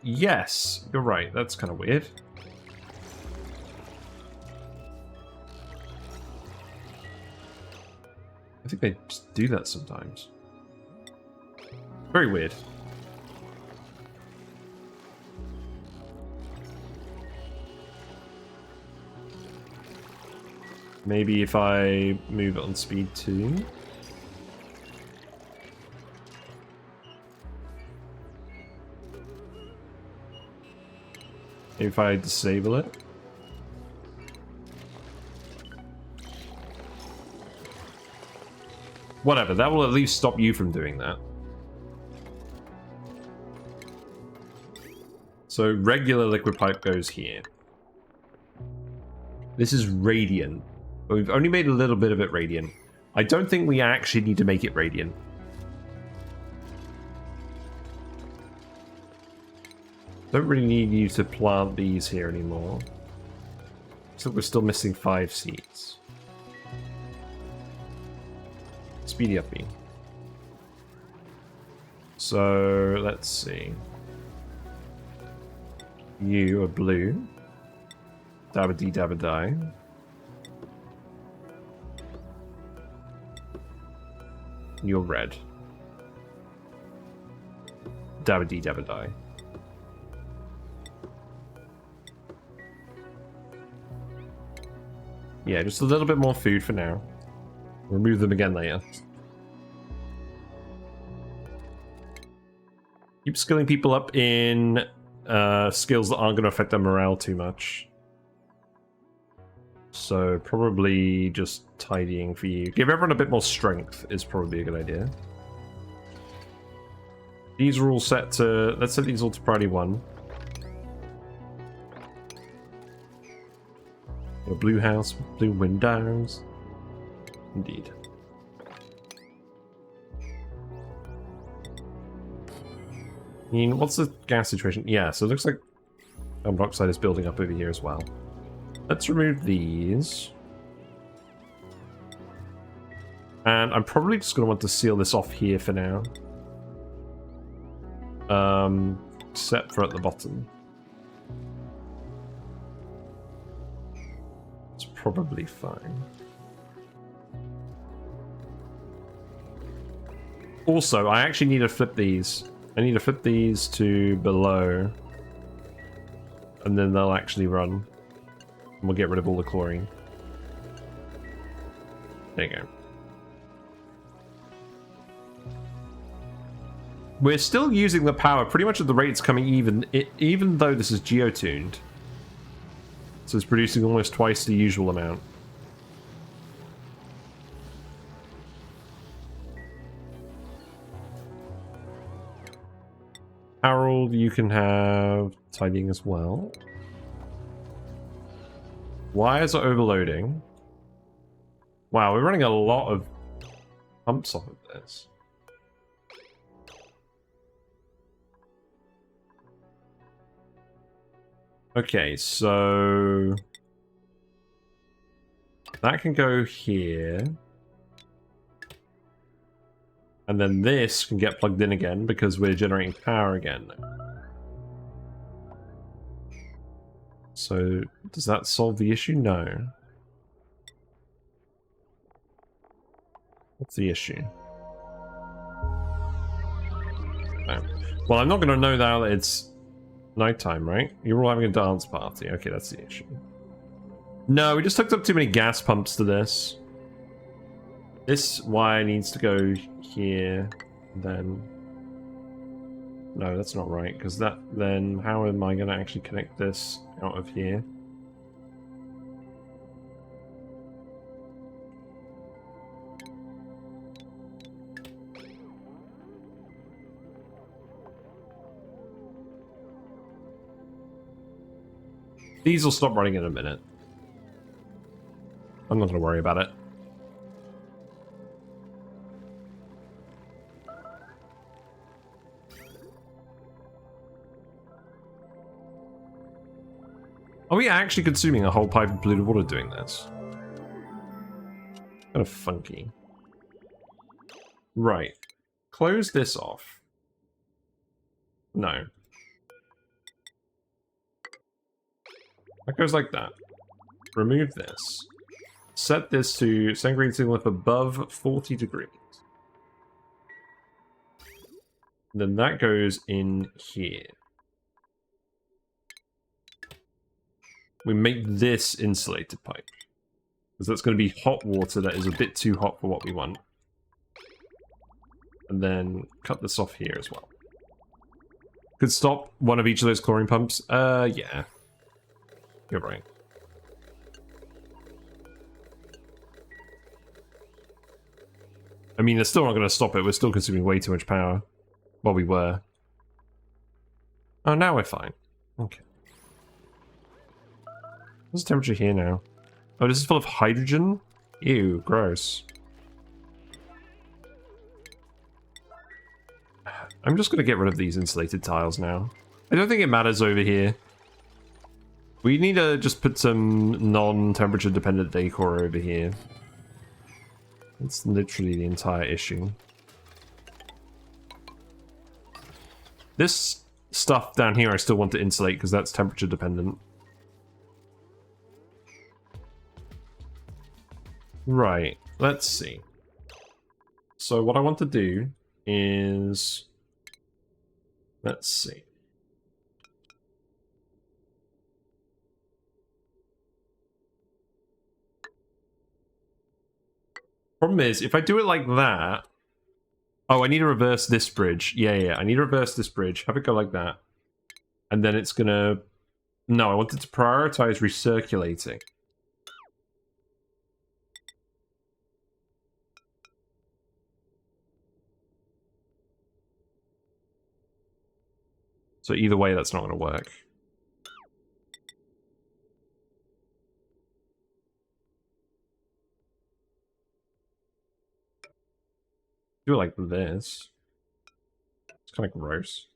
Yes, you're right. That's kind of weird. I think they just do that sometimes. Very weird. Maybe if I move it on speed 2. Maybe if I disable it. Whatever, that will at least stop you from doing that. So regular liquid pipe goes here. This is radiant. But we've only made a little bit of it radiant. I don't think we actually need to make it radiant. Don't really need you to plant these here anymore. So we're still missing 5 seeds. Speedy up me. So let's see. You are blue. Dabba dee dabba die. You're red. Dabba dee dabba die. Yeah, just a little bit more food for now. Remove them again later. Keep skilling people up in skills that aren't going to affect their morale too much. So probably just tidying for you. Give everyone a bit more strength is probably a good idea. These are all set to... Let's set these all to priority 1. A blue house, blue windows. Indeed. I mean, what's the gas situation? Yeah, so it looks like carbon dioxide is building up over here as well. Let's remove these. And I'm probably just going to want to seal this off here for now. Except for at the bottom. It's probably fine. Also, I actually need to flip these. I need to flip these to below. And then they'll actually run. And we'll get rid of all the chlorine. There you go. We're still using the power pretty much at the rate it's coming even though this is geotuned. So it's producing almost twice the usual amount. Harold, you can have tidying as well. Wires are overloading. Wow, we're running a lot of pumps off of this. Okay, so that can go here. And then this can get plugged in again because we're generating power again. So, does that solve the issue? No. What's the issue? No. Well, I'm not going to know now that it's nighttime, right? You're all having a dance party. Okay, that's the issue. No, we just hooked up too many gas pumps to this. This wire needs to go here, then... No, that's not right, because that... Then how am I going to actually connect this out of here? These will stop running in a minute. I'm not going to worry about it. Are we actually consuming a whole pipe of polluted water doing this? Kind of funky. Right. Close this off. No. That goes like that. Remove this. Set this to centigrade signal if above 40 degrees. Then that goes in here. We make this insulated pipe. Because that's going to be hot water that is a bit too hot for what we want. And then cut this off here as well. Could stop one of each of those chlorine pumps? Yeah. You're right. I mean, they're still not going to stop it. We're still consuming way too much power. Well, we were. Oh, now we're fine. Okay. What's the temperature here now? Oh, this is full of hydrogen? Ew, gross. I'm just going to get rid of these insulated tiles now. I don't think it matters over here. We need to just put some non-temperature dependent decor over here. That's literally the entire issue. This stuff down here I still want to insulate because that's temperature dependent. Right, let's see. So what I want to do is... Let's see. Problem is, if I do it like that... Oh, I need to reverse this bridge. Yeah, I need to reverse this bridge. Have it go like that. And then it's gonna... No, I wanted to prioritize recirculating. So either way, that's not going to work. Do it like this. It's kind of gross.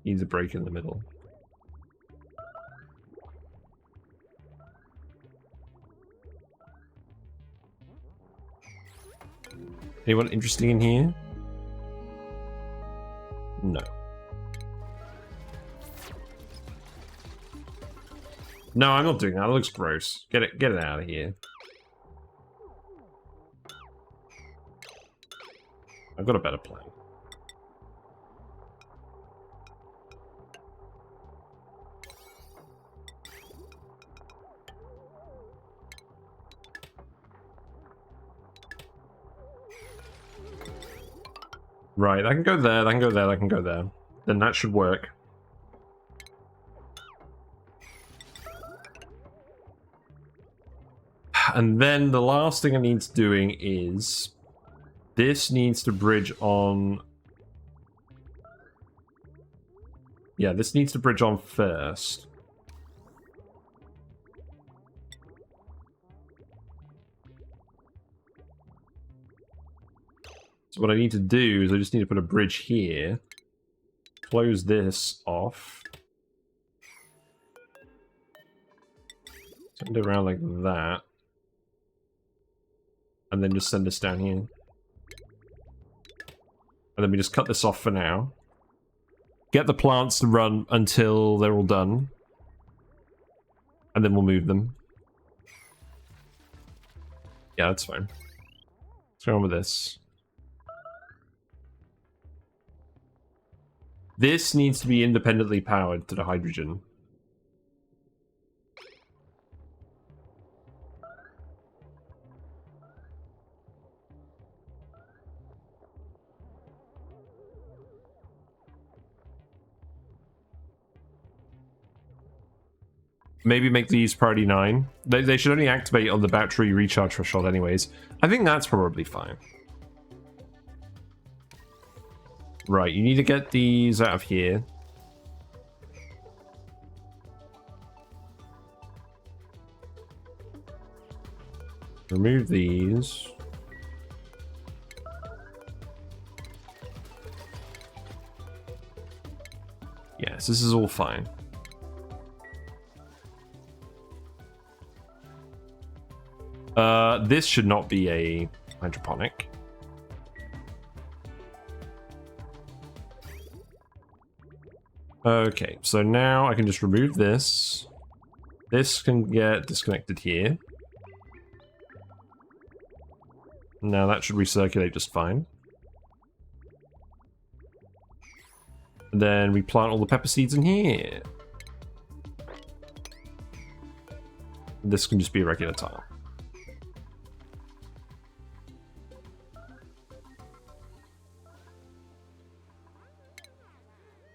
Needs a break in the middle. Anyone interesting in here? No. No, I'm not doing that. It looks gross. Get it out of here. I've got a better plan. Right, I can go there, I can go there, I can go there. Then that should work. And then the last thing I need to doing is... This needs to bridge on... Yeah, this needs to bridge on first. So what I need to do is I just need to put a bridge here. Close this off. Send it around like that. And then just send this down here. And then we just cut this off for now. Get the plants to run until they're all done. And then we'll move them. Yeah, that's fine. What's going on with this? This needs to be independently powered to the hydrogen. Maybe make these priority 9. They should only activate on the battery recharge threshold anyways. I think that's probably fine. Right, you need to get these out of here. Remove these. Yes, this is all fine. This should not be a hydroponic. Okay, so now I can just remove this. This can get disconnected here. Now that should recirculate just fine. And then we plant all the pepper seeds in here. This can just be a regular tile.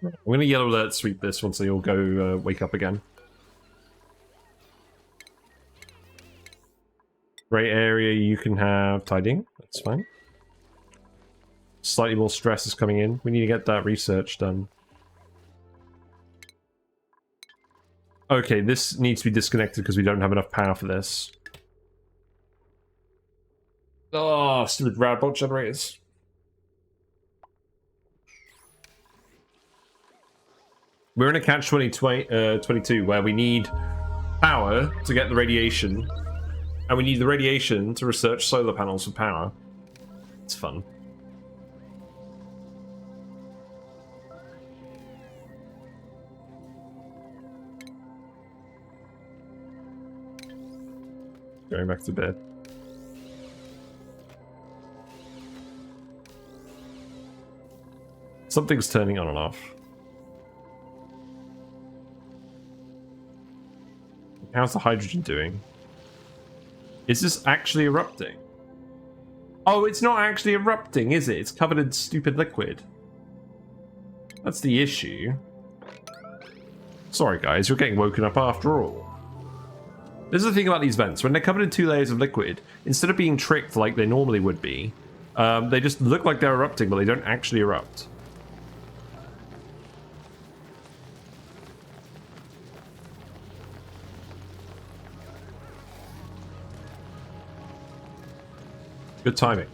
I'm going to yellow alert sweep this once they all go wake up again. Gray area you can have tidying, that's fine. Slightly more stress is coming in. We need to get that research done. Okay, this needs to be disconnected because we don't have enough power for this. Oh, stupid radbot generators. We're in a catch-22 where we need power to get the radiation, and we need the radiation to research solar panels for power. It's fun. Going back to bed. Something's turning on and off. How's the hydrogen doing? Is this actually erupting? Oh, it's not actually erupting, is it? It's covered in stupid liquid. That's the issue. Sorry guys, you're getting woken up after all. This is the thing about these vents. When they're covered in 2 layers of liquid, instead of being tricked like they normally would be, they just look like they're erupting, but they don't actually erupt. Good timing.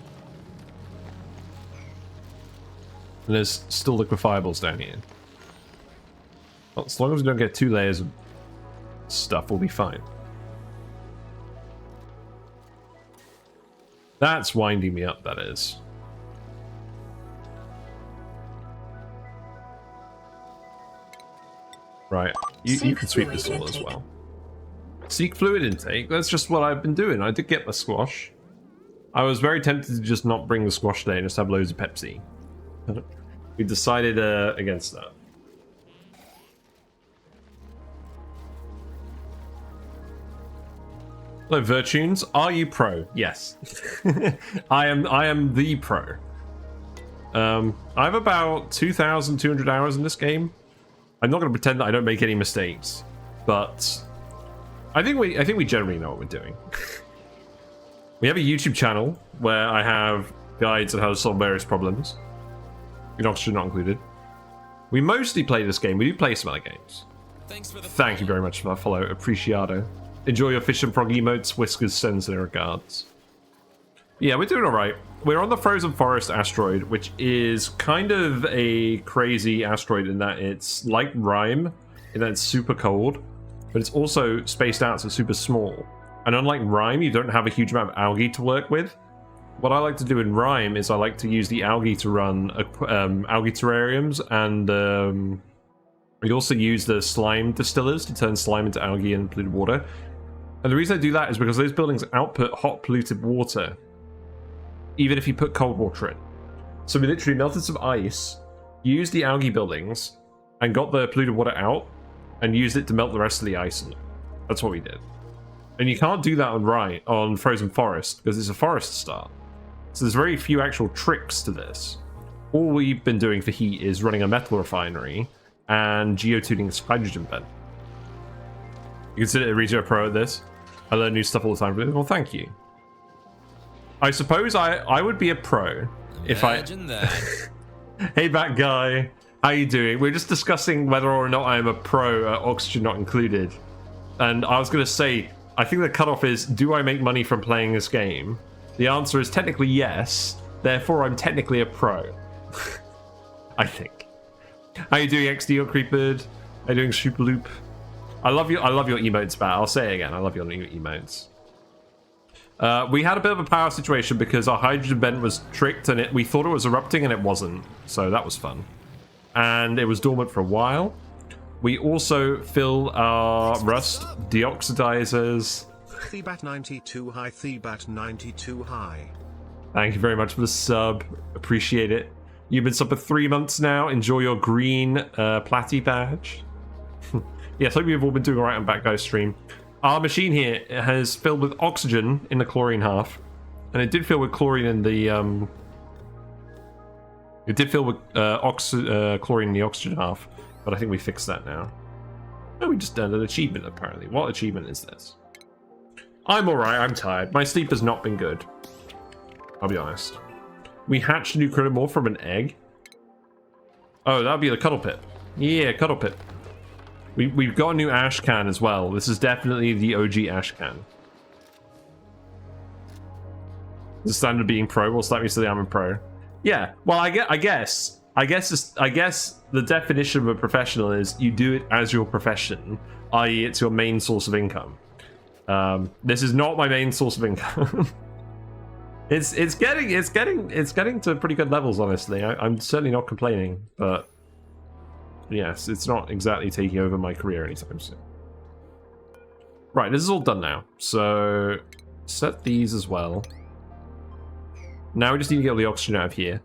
And there's still liquefiables down here. Well, as long as we don't get 2 layers of stuff, we'll be fine. That's winding me up, that is. Right, you can sweep this all as well. Seek fluid intake, that's just what I've been doing. I did get my squash. I was very tempted to just not bring the squash today and just have loads of Pepsi. We decided against that. Hello, Virtunes. Are you pro? Yes. I am the pro. I have about 2,200 hours in this game. I'm not going to pretend that I don't make any mistakes, but I think we generally know what we're doing. We have a YouTube channel where I have guides on how to solve various problems. Oxygen not included. We mostly play this game. We do play some other games. Thank you very much for that follow. Appreciado. Enjoy your fish and frog emotes. Whiskers sends their regards. Yeah, we're doing alright. We're on the Frozen Forest asteroid, which is kind of a crazy asteroid in that it's like Rime, in that it's super cold, but it's also spaced out, so it's super small. And unlike Rime, you don't have a huge amount of algae to work with. What I like to do in Rime is I like to use the algae to run algae terrariums, and we also use the slime distillers to turn slime into algae and polluted water. And the reason I do that is because those buildings output hot polluted water, even if you put cold water in. So we literally melted some ice, used the algae buildings, and got the polluted water out, and used it to melt the rest of the ice in them. That's what we did. And you can't do that on Frozen Forest, because it's a forest start. So there's very few actual tricks to this. All we've been doing for heat is running a metal refinery and geotuning this hydrogen vent. You consider Regio a pro at this? I learn new stuff all the time. Well, thank you. I suppose I would be a pro if Imagine that. Hey, Bat Guy. How you doing? We're just discussing whether or not I'm a pro at Oxygen Not Included. And I was going to say, I think the cutoff is, do I make money from playing this game? The answer is technically yes. Therefore, I'm technically a pro. I think. How you doing, XD or Creeped? How you doing, Super Loop? I love your emotes, Bat. I'll say it again. I love your new emotes. We had a bit of a power situation because our hydrogen vent was tricked and we thought it was erupting and it wasn't. So that was fun. And it was dormant for a while. We also filled our rust deoxidizers. Thebat92 high, Thebat92 high. Thank you very much for the sub. Appreciate it. You've been sub for 3 months now. Enjoy your green platy badge. Yes, hope you've all been doing alright on Bat Guy's stream. Our machine here has filled with oxygen in the chlorine half. And it did fill with chlorine in the... It did fill with chlorine in the oxygen half. But I think we fixed that now. Oh, we just done an achievement, apparently. What achievement is this? I'm alright, I'm tired. My sleep has not been good. I'll be honest. We hatched a new critter more from an egg. Oh, that'll be the Cuddle Pip. Yeah, Cuddle Pip. We've got a new ash can as well. This is definitely the OG ash can. The standard being pro will slap me so I'm a pro. Yeah, well, I guess the definition of a professional is you do it as your profession, i.e., it's your main source of income. This is not my main source of income. it's getting to pretty good levels, honestly. I'm certainly not complaining, but yes, it's not exactly taking over my career anytime soon. Right, this is all done now. So set these as well. Now we just need to get all the oxygen out of here.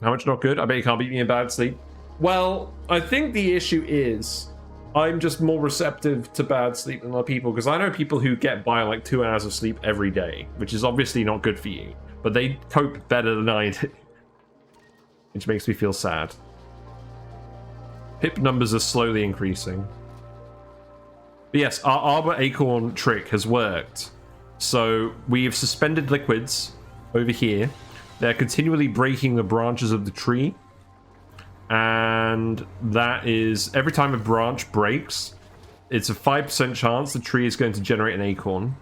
How much not good? I bet you can't beat me in bad sleep. Well, I think the issue is I'm just more receptive to bad sleep than other people, because I know people who get by like 2 hours of sleep every day, which is obviously not good for you, but they cope better than I do, which makes me feel sad. Pip numbers are slowly increasing. But yes, our Arbor Acorn trick has worked. So we have suspended liquids over here. They're continually breaking the branches of the tree. And that is, every time a branch breaks, it's a 5% chance the tree is going to generate an acorn.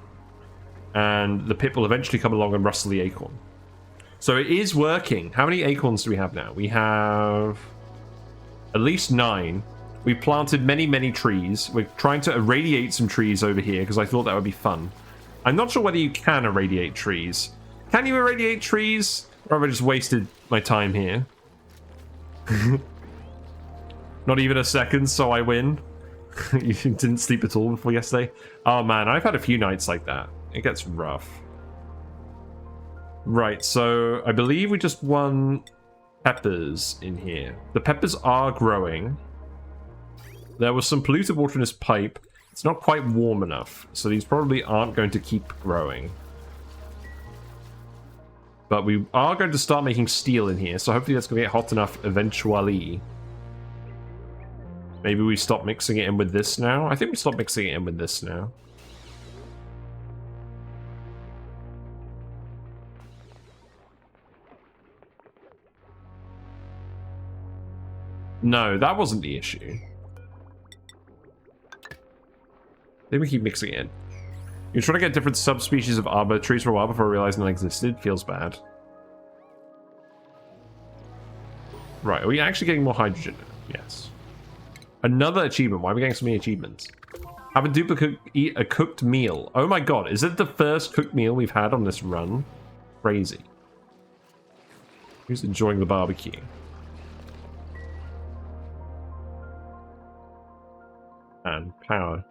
And the pip will eventually come along and rustle the acorn. So it is working. How many acorns do we have now? We have at least 9. We've planted many, many trees. We're trying to irradiate some trees over here because I thought that would be fun. I'm not sure whether you can irradiate trees. Can you irradiate trees? Or have I just wasted my time here? Not even a second, so I win. You didn't sleep at all before yesterday? Oh man, I've had a few nights like that. It gets rough. Right, so I believe we just won peppers in here. The peppers are growing. There was some polluted water in this pipe. It's not quite warm enough, so these probably aren't going to keep growing. But we are going to start making steel in here, so hopefully that's going to get hot enough eventually. Maybe we stop mixing it in with this now? I think we stop mixing it in with this now. No, that wasn't the issue. Then we keep mixing it in. You're trying to get different subspecies of arbor trees for a while before realizing they existed. Feels bad. Right, are we actually getting more hydrogen? Yes. Another achievement. Why are we getting so many achievements? Have a duplicate eat a cooked meal. Oh my god, is it the first cooked meal we've had on this run? Crazy. Who's enjoying the barbecue? And power.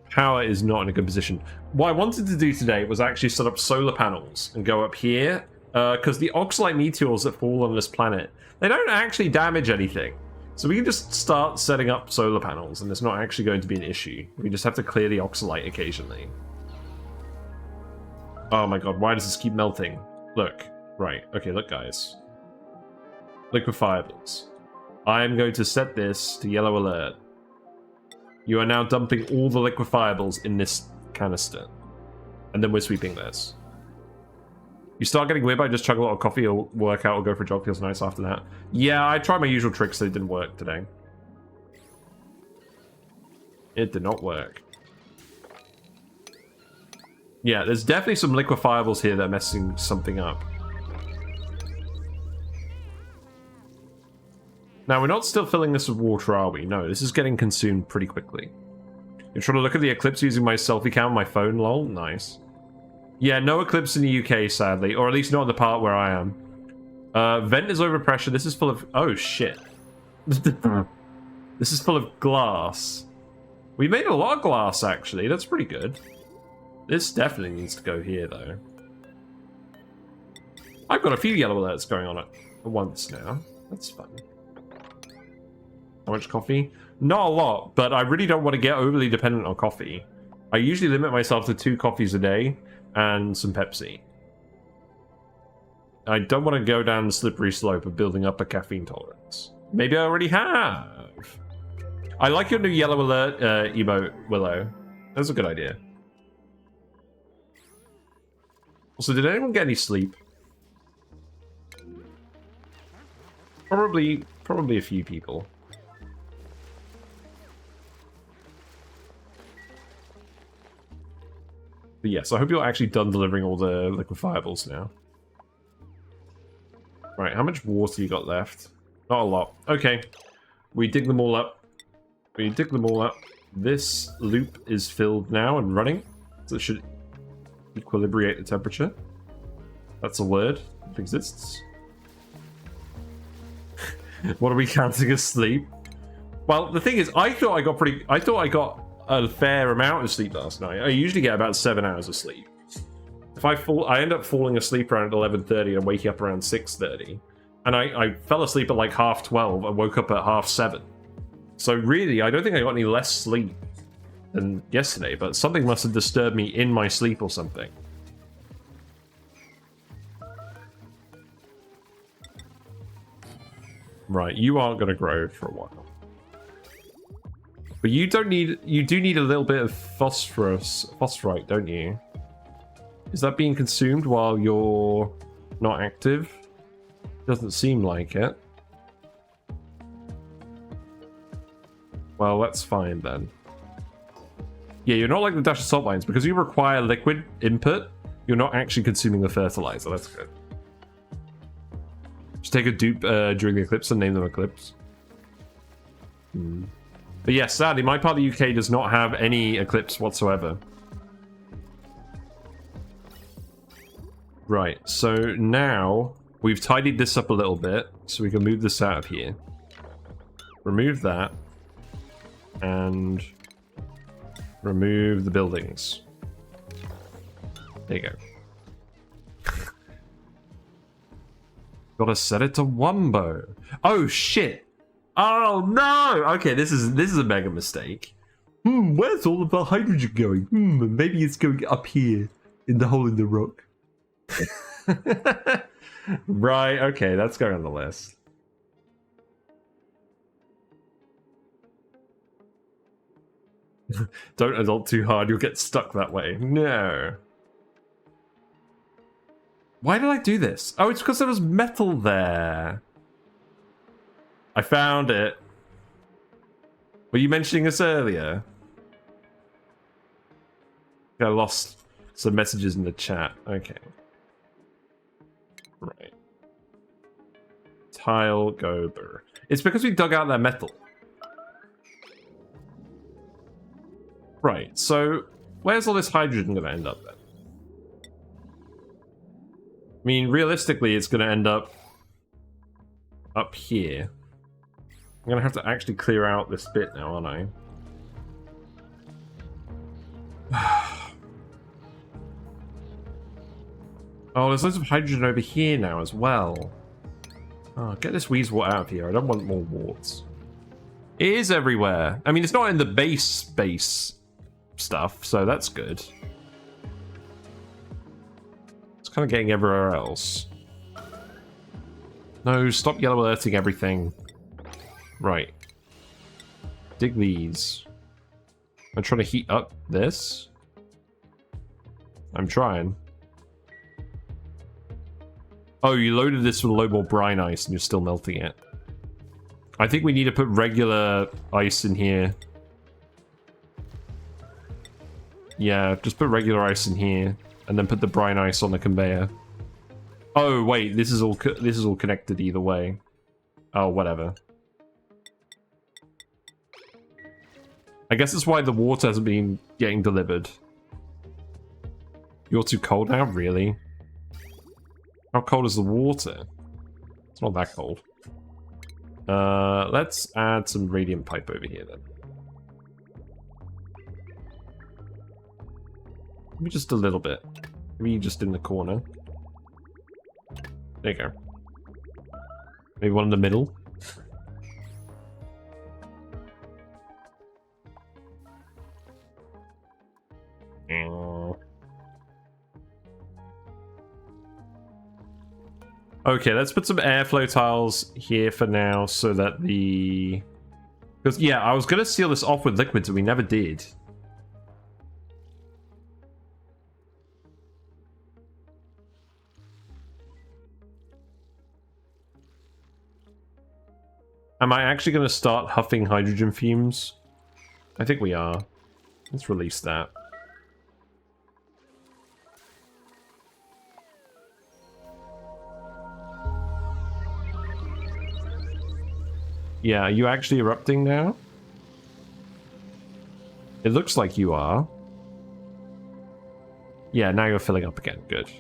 Power is not in a good position. What I wanted to do today was actually set up solar panels and go up here, because the oxalite meteors that fall on this planet, they don't actually damage anything. So we can just start setting up solar panels, and it's not actually going to be an issue. We just have to clear the oxalite occasionally. Oh my god, why does this keep melting? Look. Right, okay, look guys. Liquefiables. I am going to set this to yellow alert. You are now dumping all the liquefiables in this canister. And then we're sweeping this. You start getting weird by just chug a lot of coffee or work out or go for a jog. Feels nice after that. Yeah, I tried my usual tricks. They didn't work today. It did not work. Yeah, there's definitely some liquefiables here that are messing something up. Now, we're not still filling this with water, are we? No, this is getting consumed pretty quickly. You're trying to look at the eclipse using my selfie cam on my phone, lol. Nice. Yeah, no eclipse in the UK, sadly. Or at least not in the part where I am. Vent is over pressure. This is full of... Oh, shit. This is full of glass. We made a lot of glass, actually. That's pretty good. This definitely needs to go here, though. I've got a few yellow alerts going on at once now. That's fun. How much coffee? Not a lot, but I really don't want to get overly dependent on coffee. I usually limit myself to 2 coffees a day and some Pepsi. I don't want to go down the slippery slope of building up a caffeine tolerance. Maybe I already have. I like your new yellow alert emote, Willow. That's a good idea. Also, did anyone get any sleep? Probably a few people. But yes, I hope you're actually done delivering all the liquefiables now. Right, how much water you got left? Not a lot. Okay. We dig them all up. We dig them all up. This loop is filled now and running. So it should equilibrate the temperature. That's a word. It exists. What are we counting as sleep? Well, the thing is, I thought I got a fair amount of sleep last night. I usually get about 7 hours of sleep. If I end up falling asleep around 11:30 and waking up around 6:30. And I fell asleep at like 12:30 and woke up at 7:30. So really, I don't think I got any less sleep than yesterday, but something must have disturbed me in my sleep or something. Right, you aren't going to grow for a while. But you do need a little bit of phosphorite, don't you? Is that being consumed while you're not active? Doesn't seem like it. Well, that's fine then. Yeah, you're not like the dash of salt mines. Because you require liquid input, you're not actually consuming the fertilizer. That's good. Just take a dupe during the eclipse and name them Eclipse. But yeah, sadly, my part of the UK does not have any eclipse whatsoever. Right, so now we've tidied this up a little bit, so we can move this out of here. Remove that. And remove the buildings. There you go. Gotta set it to Wumbo. Oh shit! Oh no! Okay, this is a mega mistake. Where's all of the hydrogen going? Maybe it's going up here in the hole in the rock. Right, okay, that's going on the list. Don't adult too hard, you'll get stuck that way. No. Why did I do this? Oh, it's because there was metal there. I found it. Were you mentioning this earlier? I lost some messages in the chat. Okay. Right. Tile gober. It's because we dug out that metal. Right, so where's all this hydrogen going to end up then? I mean, realistically, it's going to end up here. I'm going to have to actually clear out this bit now, aren't I? Oh, there's loads of hydrogen over here now as well. Oh, get this Weezewort out of here. I don't want more warts. It is everywhere. I mean, it's not in the base stuff, so that's good. It's kind of getting everywhere else. No, stop yellow alerting everything. Right. Dig these. I'm trying to heat up this. I'm trying. Oh, you loaded this with a load more brine ice and you're still melting it. I think we need to put regular ice in here. Yeah, just put regular ice in here and then put the brine ice on the conveyor. Oh, wait, this is all connected either way. Oh, whatever. I guess that's why the water hasn't been getting delivered. You're too cold now? Really? How cold is the water? It's not that cold. Let's add some radiant pipe over here then. Maybe just a little bit. Maybe just in the corner. There you go. Maybe one in the middle. Okay, let's put some airflow tiles here for now so that the... Because, yeah, I was going to seal this off with liquids and we never did. Am I actually going to start huffing hydrogen fumes? I think we are. Let's release that. Yeah, are you actually erupting now? It looks like you are. Yeah, now you're filling up again. Good.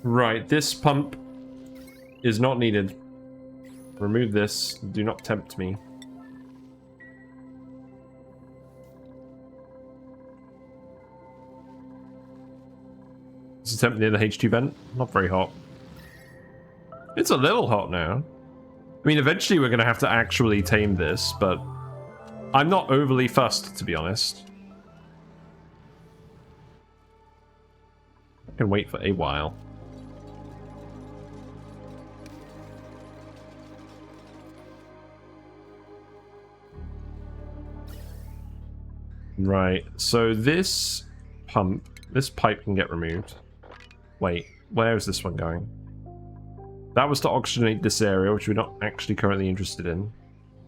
Right, this pump is not needed. Remove this. Do not tempt me. Is the temp near the H2 vent? Not very hot. It's a little hot now. I mean, eventually we're going to have to actually tame this, but I'm not overly fussed, to be honest. I can wait for a while. Right, so this pump, this pipe can get removed. Wait, where is this one going? That was to oxygenate this area, which we're not actually currently interested in.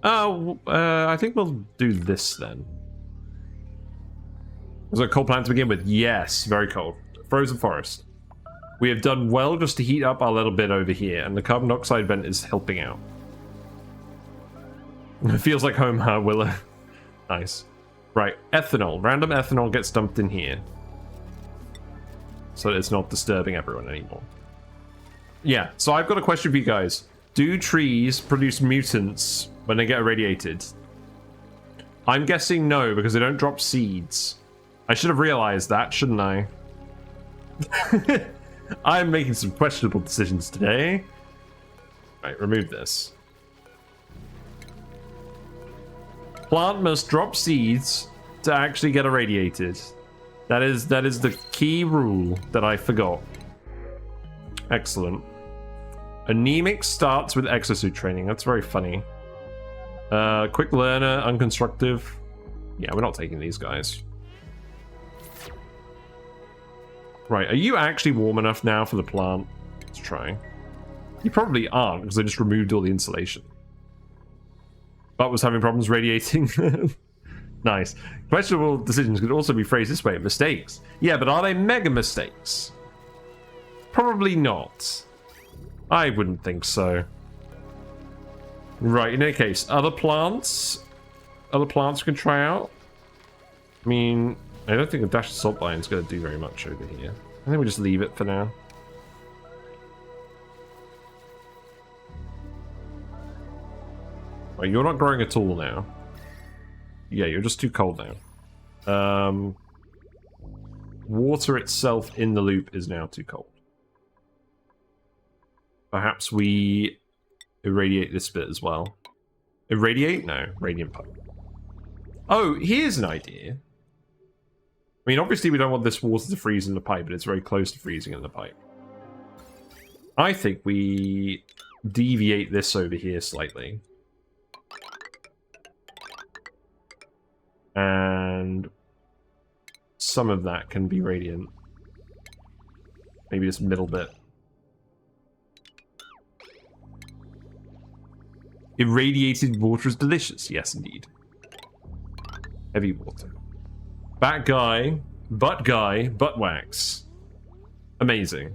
Oh, I think we'll do this then. Was it a cold planet to begin with? Yes, very cold. Frozen forest. We have done well just to heat up our little bit over here, and the carbon dioxide vent is helping out. It feels like home, huh, Willow? Nice. Right, ethanol. Random ethanol gets dumped in here. So it's not disturbing everyone anymore. Yeah, so I've got a question for you guys. Do trees produce mutants when they get irradiated? I'm guessing no, because they don't drop seeds. I should have realized that, shouldn't I? I'm making some questionable decisions today. Right, remove this. Plant must drop seeds to actually get irradiated. That is the key rule that I forgot. Excellent. Anemic starts with exosuit training. That's very funny. Quick learner, unconstructive. Yeah, we're not taking these guys. Right, are you actually warm enough now for the plant? Let's try. You probably aren't, because I just removed all the insulation. But was having problems radiating. Nice. Questionable decisions could also be phrased this way: mistakes. Yeah, but are they mega mistakes? Probably not. I wouldn't think so. Right, in any case, other plants we can try out. I mean, I don't think a dash of salt line is going to do very much over here. I think we just leave it for now. Right, you're not growing at all now. Yeah, you're just too cold now. Water itself in the loop is now too cold. Perhaps we irradiate this bit as well. Irradiate? No, radiant pipe. Oh, here's an idea. I mean, obviously we don't want this water to freeze in the pipe, but it's very close to freezing in the pipe. I think we deviate this over here slightly. And some of that can be radiant. Maybe this middle bit. Irradiated water is delicious. Yes, indeed. Heavy water. Butt guy, butt wax. Amazing.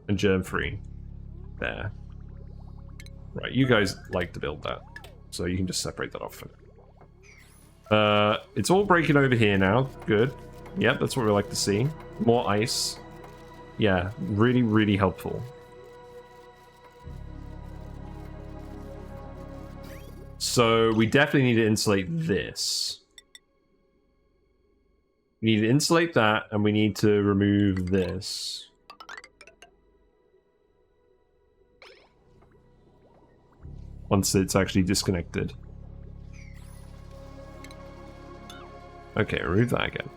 And germ-free. There. Right, you guys like to build that. So you can just separate that off. It's all breaking over here now. Good. Yep, that's what we like to see. More ice. Yeah, really, really helpful. So we definitely need to insulate this. We need to insulate that, and we need to remove this. Once it's actually disconnected. Okay, remove that again.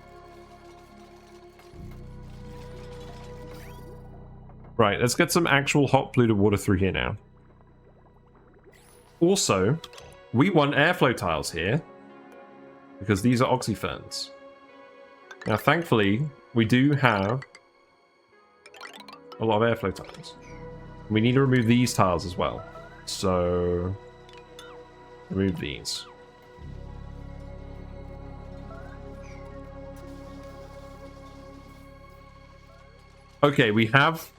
Right, let's get some actual hot polluted water through here now. Also, we want airflow tiles here, because these are oxyferns. Now, thankfully, we do have a lot of airflow tiles. We need to remove these tiles as well. So, remove these. Okay, we have...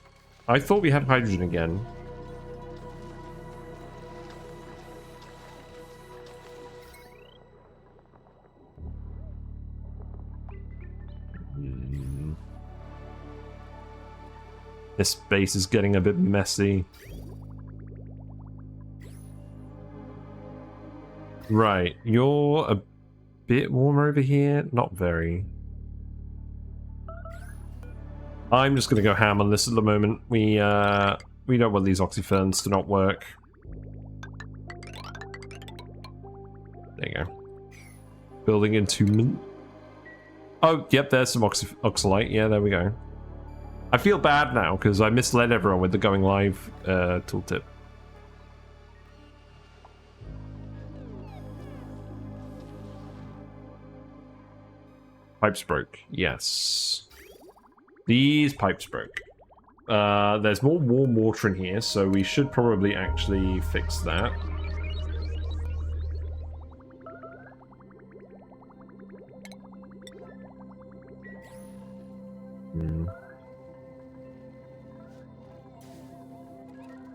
I thought we had hydrogen again. This space is getting a bit messy. Right, you're a bit warmer over here. Not very. I'm just gonna go ham on this at the moment. We don't want these oxyferns to not work. There you go. Building entombment. Oh, yep, there's some oxalite. Yeah, there we go. I feel bad now because I misled everyone with the going live tooltip. Pipes broke. Yes. These pipes broke. There's more warm water in here, so we should probably actually fix that.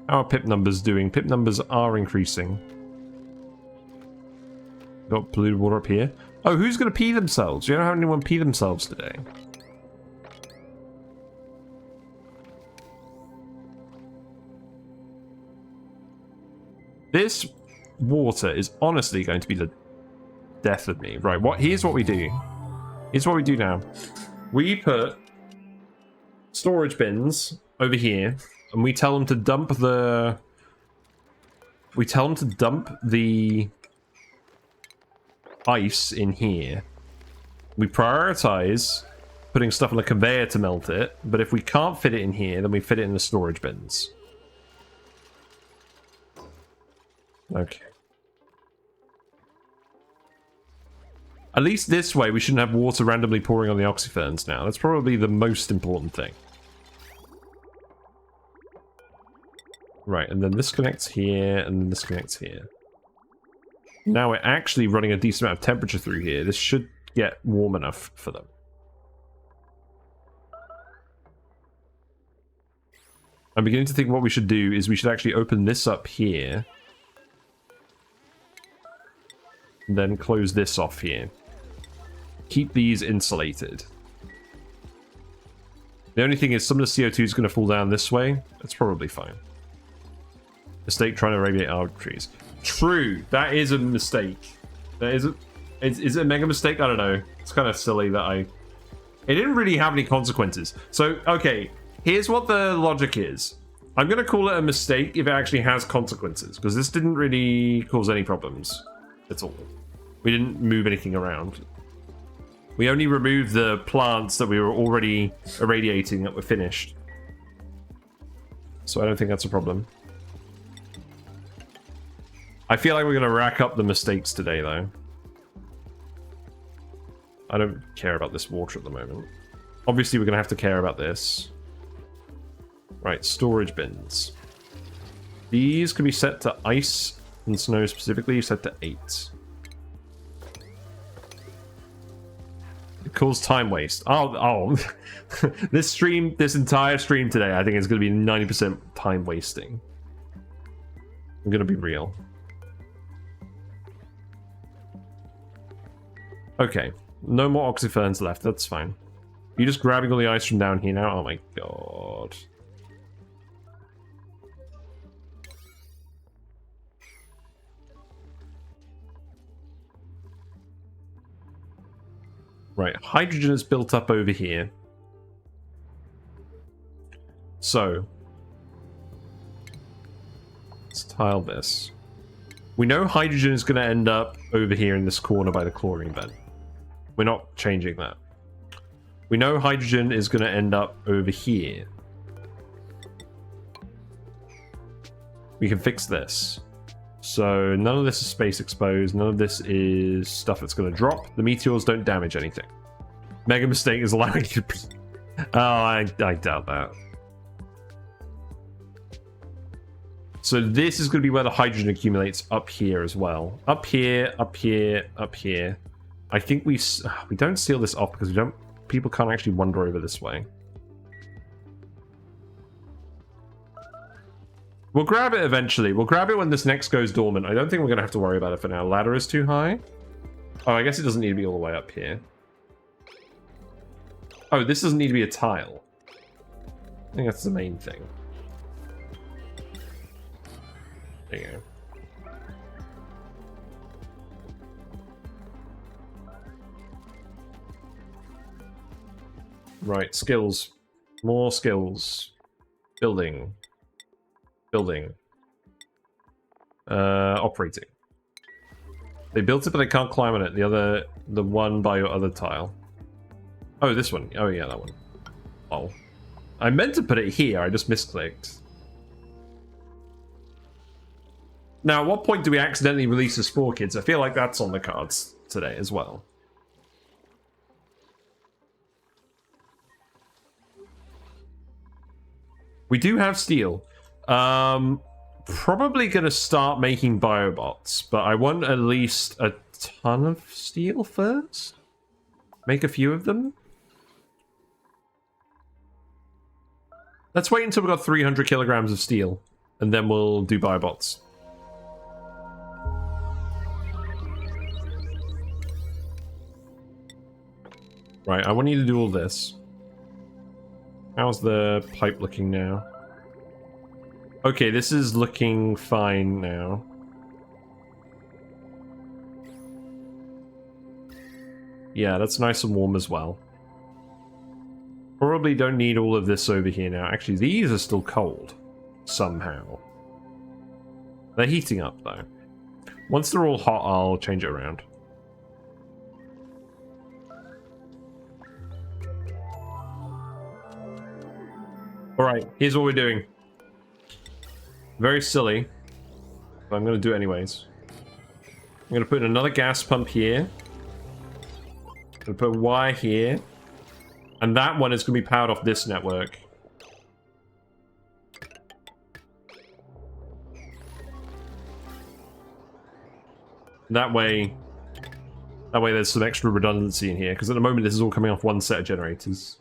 How are pip numbers doing? Pip numbers are increasing. Got polluted water up here. Oh, who's going to pee themselves? Do you know how anyone pee themselves today? This water is honestly going to be the death of me. Right, here's what we do. Here's what we do now. We put storage bins over here, and we tell them to dump the... We tell them to dump the ice in here. We prioritize putting stuff on the conveyor to melt it, but if we can't fit it in here, then we fit it in the storage bins. Okay. At least this way, we shouldn't have water randomly pouring on the oxyferns now. That's probably the most important thing. Right, and then this connects here, and then this connects here. Now we're actually running a decent amount of temperature through here. This should get warm enough for them. I'm beginning to think what we should do is we should actually open this up here. And then close this off here. Keep these insulated. The only thing is some of the CO2 is going to fall down this way. That's probably fine. Mistake trying to irradiate our trees. True, that is a mistake. That is it a mega mistake? I don't know. It's kind of silly that It didn't really have any consequences. So, okay, here's what the logic is. I'm going to call it a mistake if it actually has consequences, because this didn't really cause any problems at all. We didn't move anything around. We only removed the plants that we were already irradiating that were finished. So I don't think that's a problem. I feel like we're going to rack up the mistakes today, though. I don't care about this water at the moment. Obviously, we're going to have to care about this. Right, storage bins. These can be set to ice and snow specifically, set to 8. It causes time waste. Oh. This entire stream today, I think it's going to be 90% time wasting. I'm going to be real. Okay, no more oxyferns left, that's fine. You're just grabbing all the ice from down here now? Oh my god. Right, hydrogen is built up over here. So, let's tile this. We know hydrogen is going to end up over here in this corner by the chlorine vent. We're not changing that. We know hydrogen is going to end up over here. We can fix this. So none of this is space exposed. None of this is stuff that's going to drop. The meteors don't damage anything. Mega mistake is allowing you to... Oh, I doubt that. So this is going to be where the hydrogen accumulates up here as well. Up here, up here, up here. I think we don't seal this off because people can't actually wander over this way. We'll grab it eventually. We'll grab it when this next goes dormant. I don't think we're going to have to worry about it for now. Ladder is too high. Oh, I guess it doesn't need to be all the way up here. Oh, this doesn't need to be a tile. I think that's the main thing. There you go. Right, skills. More skills. Building. Building. Operating. They built it, but they can't climb on it. The one by your other tile. Oh, this one. Oh, yeah, that one. Oh. I meant to put it here. I just misclicked. Now, at what point do we accidentally release the Spore Kids? I feel like that's on the cards today as well. We do have steel. Probably going to start making biobots, but I want at least a ton of steel first. Make a few of them. Let's wait until we've got 300 kilograms of steel, and then we'll do biobots. Right, I want you to do all this. How's the pipe looking now? Okay, this is looking fine now. Yeah, that's nice and warm as well. Probably don't need all of this over here now. Actually, these are still cold. Somehow. They're heating up, though. Once they're all hot, I'll change it around. Alright, here's what we're doing. Very silly, but I'm going to do it anyways. I'm going to put another gas pump here. I'm going to put a wire here. And that one is going to be powered off this network. That way there's some extra redundancy in here, because at the moment this is all coming off one set of generators.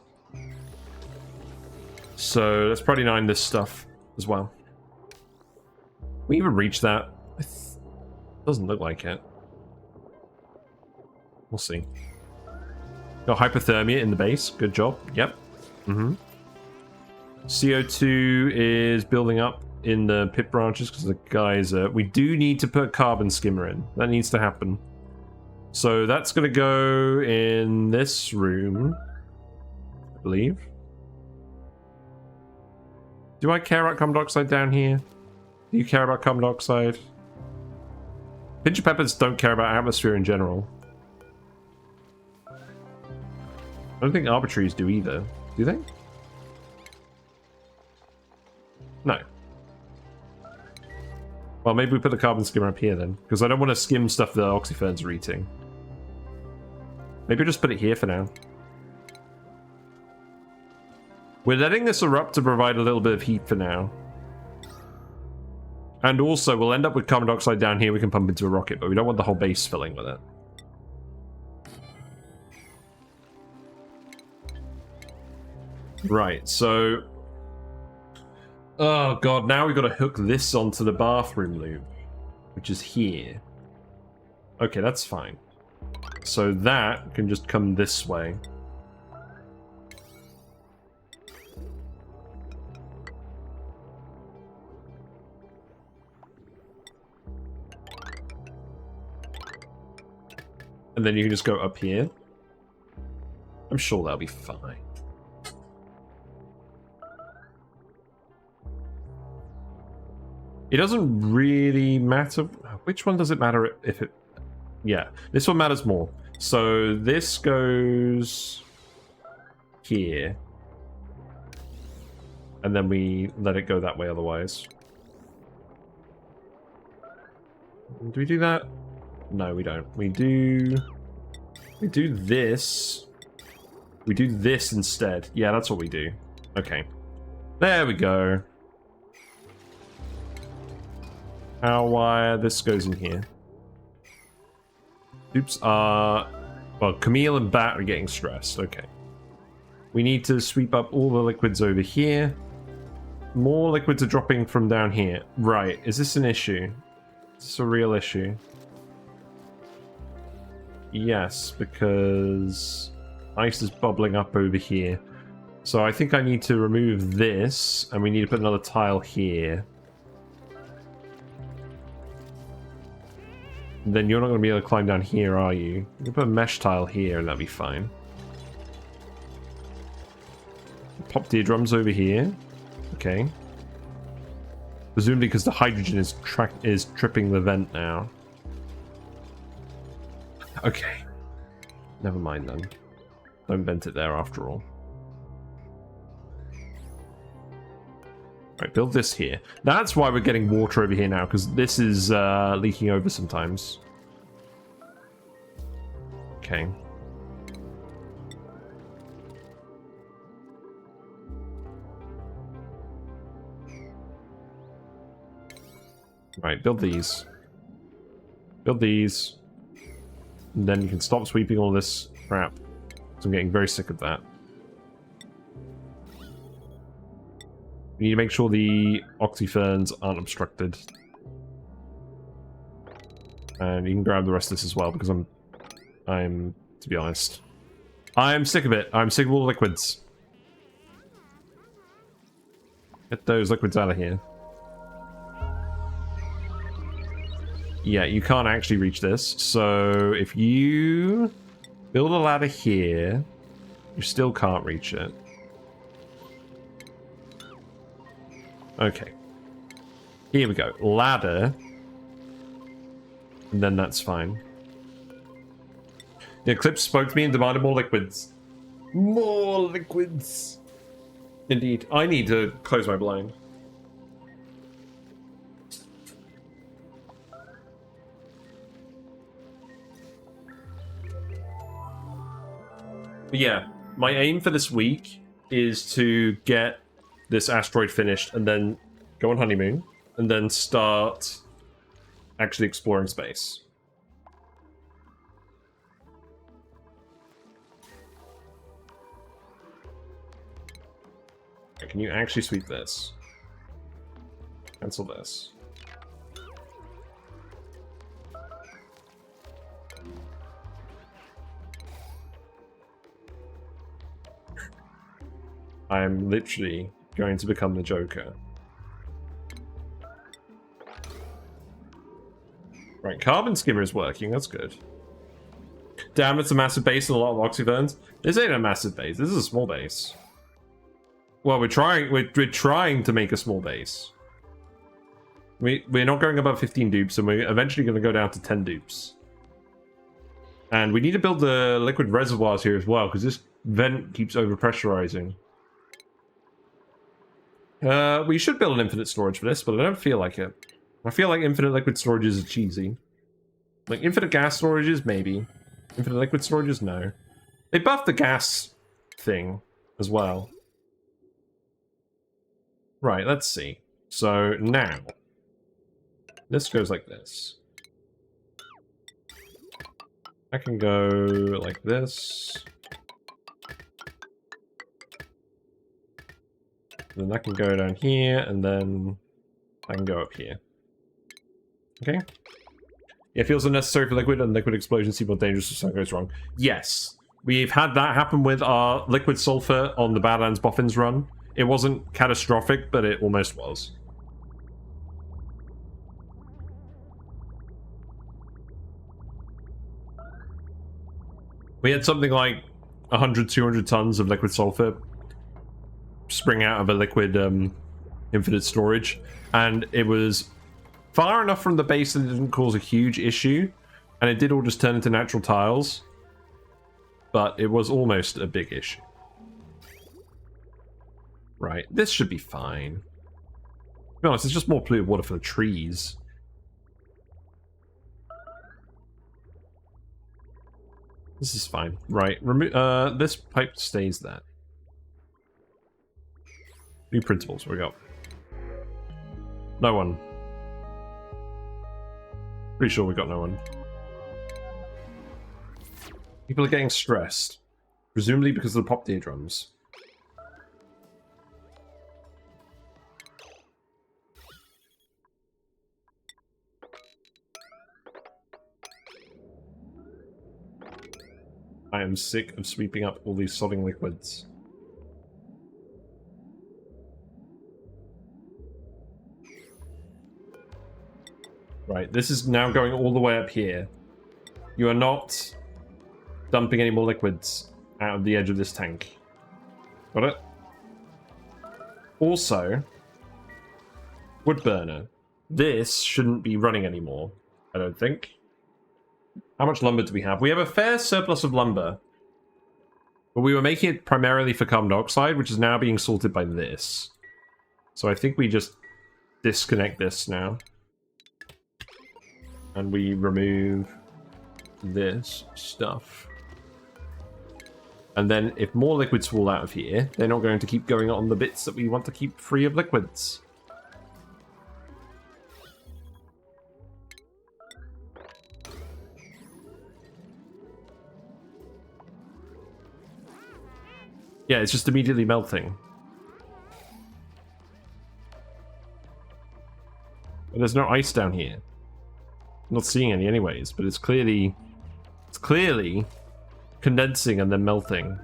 So let's probably 9 this stuff as well. We even reach that? Doesn't look like it. We'll see. Got hypothermia in the base. Good job. Yep. CO2 is building up in the pit branches because the guys we do need to put carbon skimmer in. That needs to happen. So that's going to go in this room, I believe. Do I care about carbon dioxide down here? Do you care about carbon dioxide? Pinch peppers don't care about atmosphere in general. I don't think arbitraries do either. Do they? No. Well, maybe we put the carbon skimmer up here then, because I don't want to skim stuff the oxyferns are eating. Maybe just put it here for now. We're letting this erupt to provide a little bit of heat for now. And also, we'll end up with carbon dioxide down here we can pump into a rocket, but we don't want the whole base filling with it. Right, so... Oh god, now we've got to hook this onto the bathroom loop, which is here. Okay, that's fine. So that can just come this way. And then you can just go up here. I'm sure that'll be fine. It doesn't really matter. Which one does it matter if it... Yeah, this one matters more. So this goes here. And then we let it go that way otherwise. Do we do that? No, we don't. We do this. We do this instead. Yeah, that's what we do. Okay. There we go. Power wire. This goes in here. Oops. Well, Camille and Bat are getting stressed. Okay. We need to sweep up all the liquids over here. More liquids are dropping from down here. Right. Is this an issue? Is this a real issue? Yes, because ice is bubbling up over here. So I think I need to remove this, and we need to put another tile here. Then you're not going to be able to climb down here, are you? You can put a mesh tile here, and that'll be fine. Pop the drums over here. Okay. Presumably because the hydrogen is tripping the vent now. Okay. Never mind then. Don't vent it there after all. Right, build this here. That's why we're getting water over here now, because this is leaking over sometimes. Okay. Right, build these. Build these. And then you can stop sweeping all this crap. So I'm getting very sick of that. We need to make sure the oxyferns aren't obstructed. And you can grab the rest of this as well, because I'm, to be honest, I'm sick of it. I'm sick of all the liquids. Get those liquids out of here. Yeah, you can't actually reach this. So if you build a ladder here, you still can't reach it. Okay. Here we go. Ladder. And then that's fine. The Eclipse spoke to me and demanded more liquids. More liquids. Indeed. I need to close my blind. But yeah, my aim for this week is to get this asteroid finished and then go on honeymoon and then start actually exploring space. Okay, can you actually sweep this? Cancel this. I'm literally going to become the Joker. Right, carbon skimmer is working, that's good. Damn, it's a massive base and a lot of oxyferns. This ain't a massive base, this is a small base. Well, we're trying to make a small base. We're not going above 15 dupes, and we're eventually going to go down to 10 dupes. And we need to build the liquid reservoirs here as well, because this vent keeps overpressurizing. We should build an infinite storage for this, but I don't feel like it. I feel like infinite liquid storages are cheesy. Like, infinite gas storages, maybe. Infinite liquid storages, no. They buffed the gas thing as well. Right, let's see. So now, this goes like this. I can go like this. Then that can go down here, and then I can go up here. Okay. Yeah, it feels unnecessary for liquid, and liquid explosions seem more dangerous if something goes wrong. Yes. We've had that happen with our liquid sulfur on the Badlands Boffins run. It wasn't catastrophic, but it almost was. We had something like 100, 200 tons of liquid sulfur spring out of a liquid infinite storage, and it was far enough from the base that it didn't cause a huge issue, and it did all just turn into natural tiles, but it was almost a big issue. Right, this should be fine. To be honest, it's just more polluted water for the trees. This is fine. Right, remove this pipe stays there. New principles, we go. No one. Pretty sure we got no one. People are getting stressed. Presumably because of the pop eardrums. I am sick of sweeping up all these sodding liquids. Right, this is now going all the way up here. You are not dumping any more liquids out of the edge of this tank. Got it? Also, wood burner. This shouldn't be running anymore, I don't think. How much lumber do we have? We have a fair surplus of lumber. But we were making it primarily for carbon dioxide, which is now being sorted by this. So I think we just disconnect this now. And we remove this stuff. And then if more liquids fall out of here, they're not going to keep going on the bits that we want to keep free of liquids. Yeah, it's just immediately melting. And there's no ice down here. I'm not seeing any anyways, but it's clearly condensing and then melting.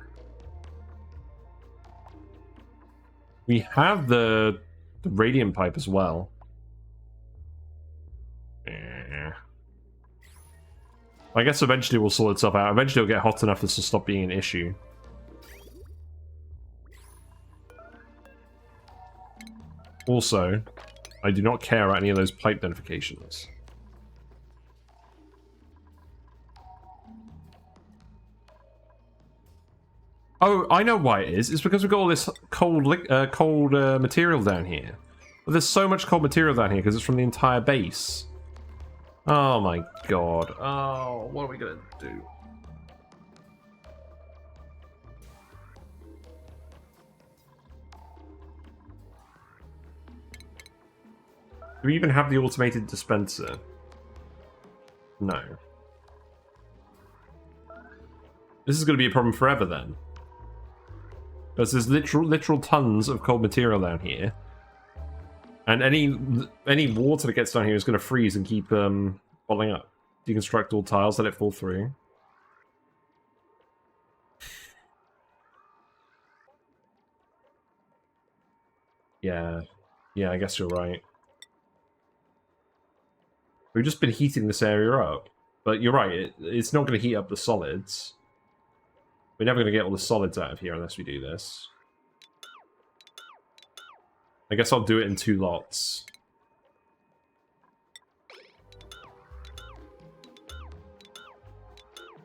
We have the radiant pipe as well. I guess eventually we'll sort itself out. Eventually it'll get hot enough for this to stop being an issue. Also, I do not care about any of those pipe notifications. Oh, I know why it is. It's because we've got all this cold material down here. But there's so much cold material down here because it's from the entire base. Oh my god. Oh, what are we going to do? Do we even have the automated dispenser? No. This is going to be a problem forever then. Because there's literal tons of cold material down here. And any water that gets down here is going to freeze and keep bottling up. Deconstruct all tiles, let it fall through. Yeah. Yeah, I guess you're right. We've just been heating this area up. But you're right, it's not going to heat up the solids. We're never going to get all the solids out of here unless we do this. I guess I'll do it in 2 lots.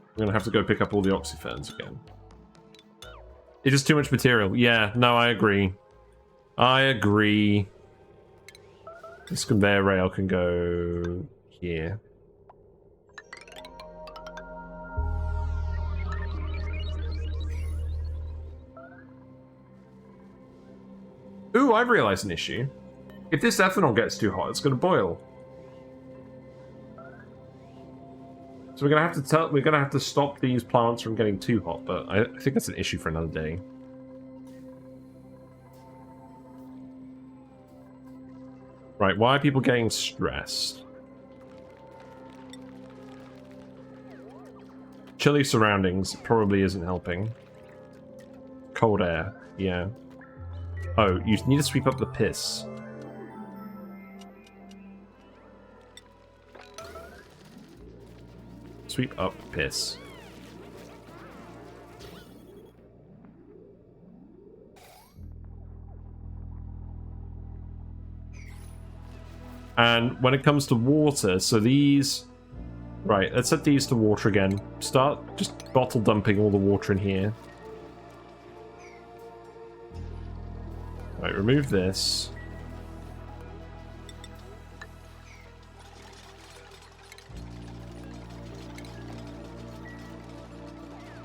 I'm going to have to go pick up all the oxyferns again. It's just too much material. Yeah, no, I agree. I agree. This conveyor rail can go here. what I've realized an issue. If this ethanol gets too hot, it's going to boil. So we're gonna have to stop these plants from getting too hot, but I think that's an issue for another day. Right, why are people getting stressed? Chilly surroundings probably isn't helping. Cold air, yeah. Oh, you need to sweep up the piss. Sweep up piss. And when it comes to water, so these... Right, let's set these to water again. Start just bottle dumping all the water in here. Right, remove this.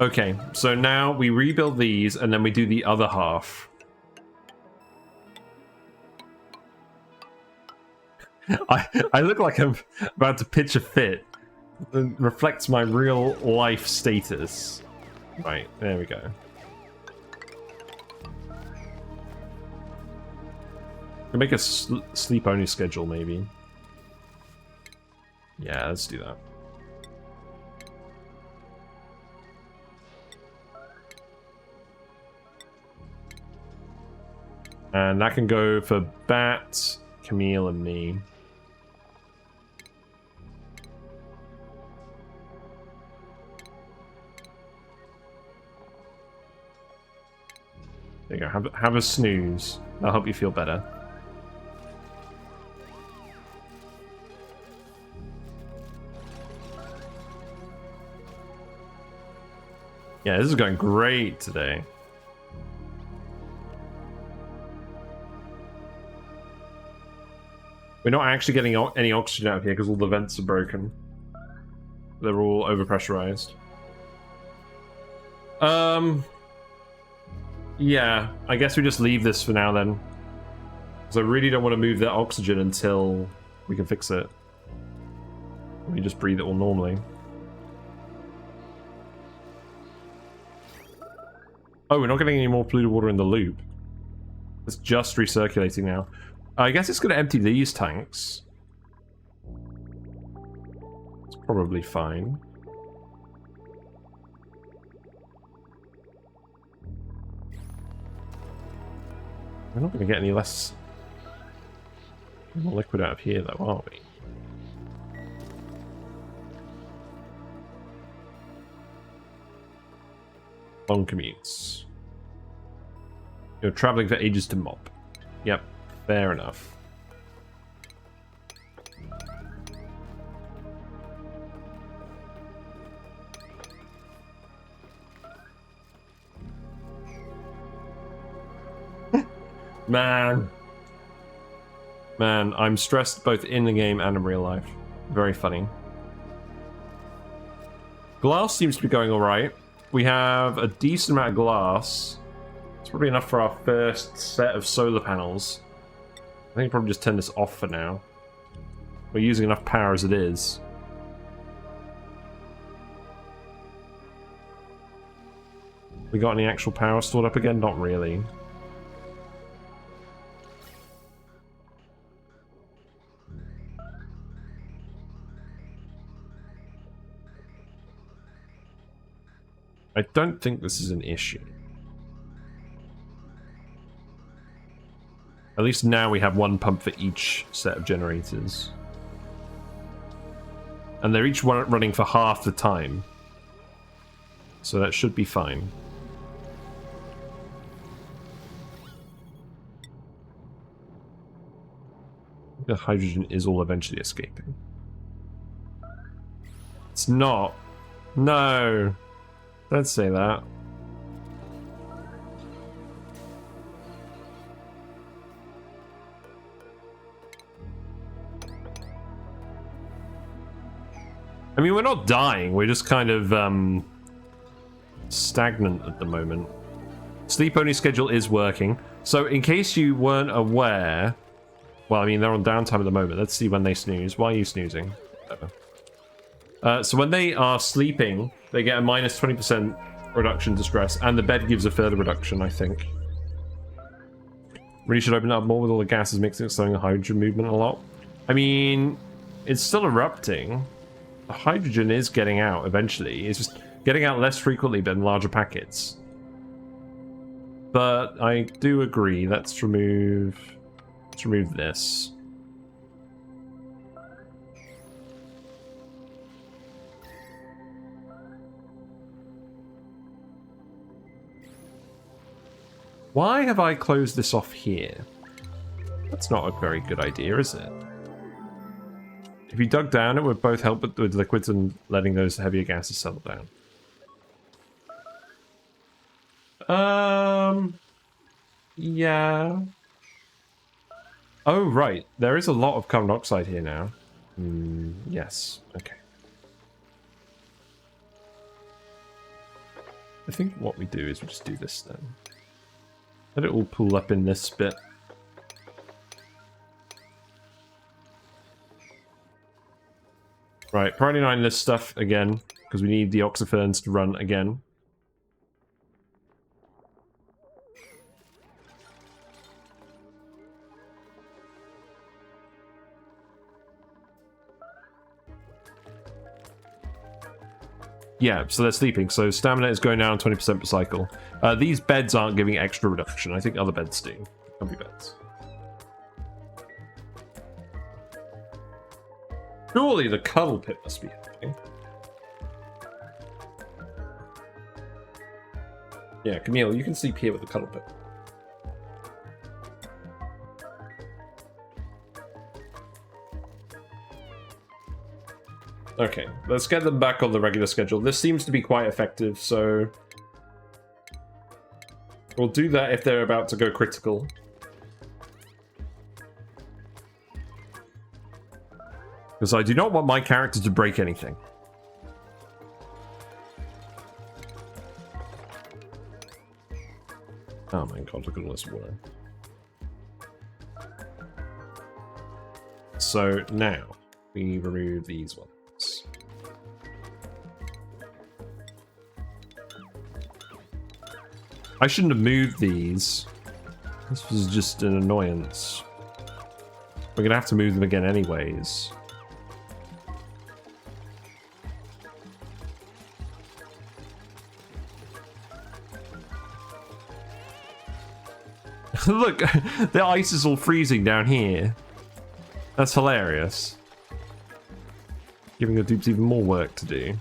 Okay, so now we rebuild these and then we do the other half. I look like I'm about to pitch a fit. It reflects my real life status. Right, there we go. Can make a sleep only schedule maybe. Yeah, let's do that. And that can go for Bat, Camille, and me. There you go. Have a snooze. That'll help you feel better. Yeah, this is going great today. We're not actually getting any oxygen out here because all the vents are broken. They're all overpressurized. Yeah, I guess we just leave this for now then. Because I really don't want to move that oxygen until we can fix it. We just breathe it all normally. Oh, we're not getting any more polluted water in the loop. It's just recirculating now. I guess it's going to empty these tanks. It's probably fine. We're not going to get any less more liquid out of here, though, are we? Long commutes. You're traveling for ages to mop. Yep. Fair enough. Man, I'm stressed both in the game and in real life. Very funny. Glass seems to be going alright. We have a decent amount of glass. It's probably enough for our first set of solar panels. I think probably just turn this off for now. We're using enough power as it is. We got any actual power stored up again? Not really. I don't think this is an issue. At least now we have one pump for each set of generators. And they're each running for half the time. So that should be fine. The hydrogen is all eventually escaping. It's not. No. Don't say that. I mean, we're not dying, we're just kind of stagnant at the moment. Sleep only schedule is working. So in case you weren't aware, well, I mean, they're on downtime at the moment. Let's see when they snooze. Why are you snoozing? So when they are sleeping, they get a minus 20% reduction to stress, and the bed gives a further reduction, I think. Really should open up more with all the gases mixing, slowing the hydrogen movement a lot. I mean, it's still erupting. The hydrogen is getting out eventually. It's just getting out less frequently but in larger packets. But I do agree. Let's remove this. Why have I closed this off here? That's not a very good idea, is it? If you dug down, it would both help with liquids and letting those heavier gases settle down. Yeah. Oh, right. There is a lot of carbon dioxide here now. Yes. Okay. I think what we do is we just do this then. Let it all pool up in this bit. Right, priority 9 this stuff again, because we need the oxyferns to run again. Yeah, so they're sleeping, so stamina is going down 20% per cycle. These beds aren't giving extra reduction. I think other beds do. Comfy beds. Surely the cuddle pit must be happening. Yeah, Camille, you can sleep here with the cuddle pit. Okay, let's get them back on the regular schedule. This seems to be quite effective, so we'll do that if they're about to go critical. Because I do not want my character to break anything. Oh my god, look at all this water. So now, we remove these ones. I shouldn't have moved these. This was just an annoyance. We're gonna have to move them again anyways. Look, the ice is all freezing down here. That's hilarious. Giving the dupes even more work to do.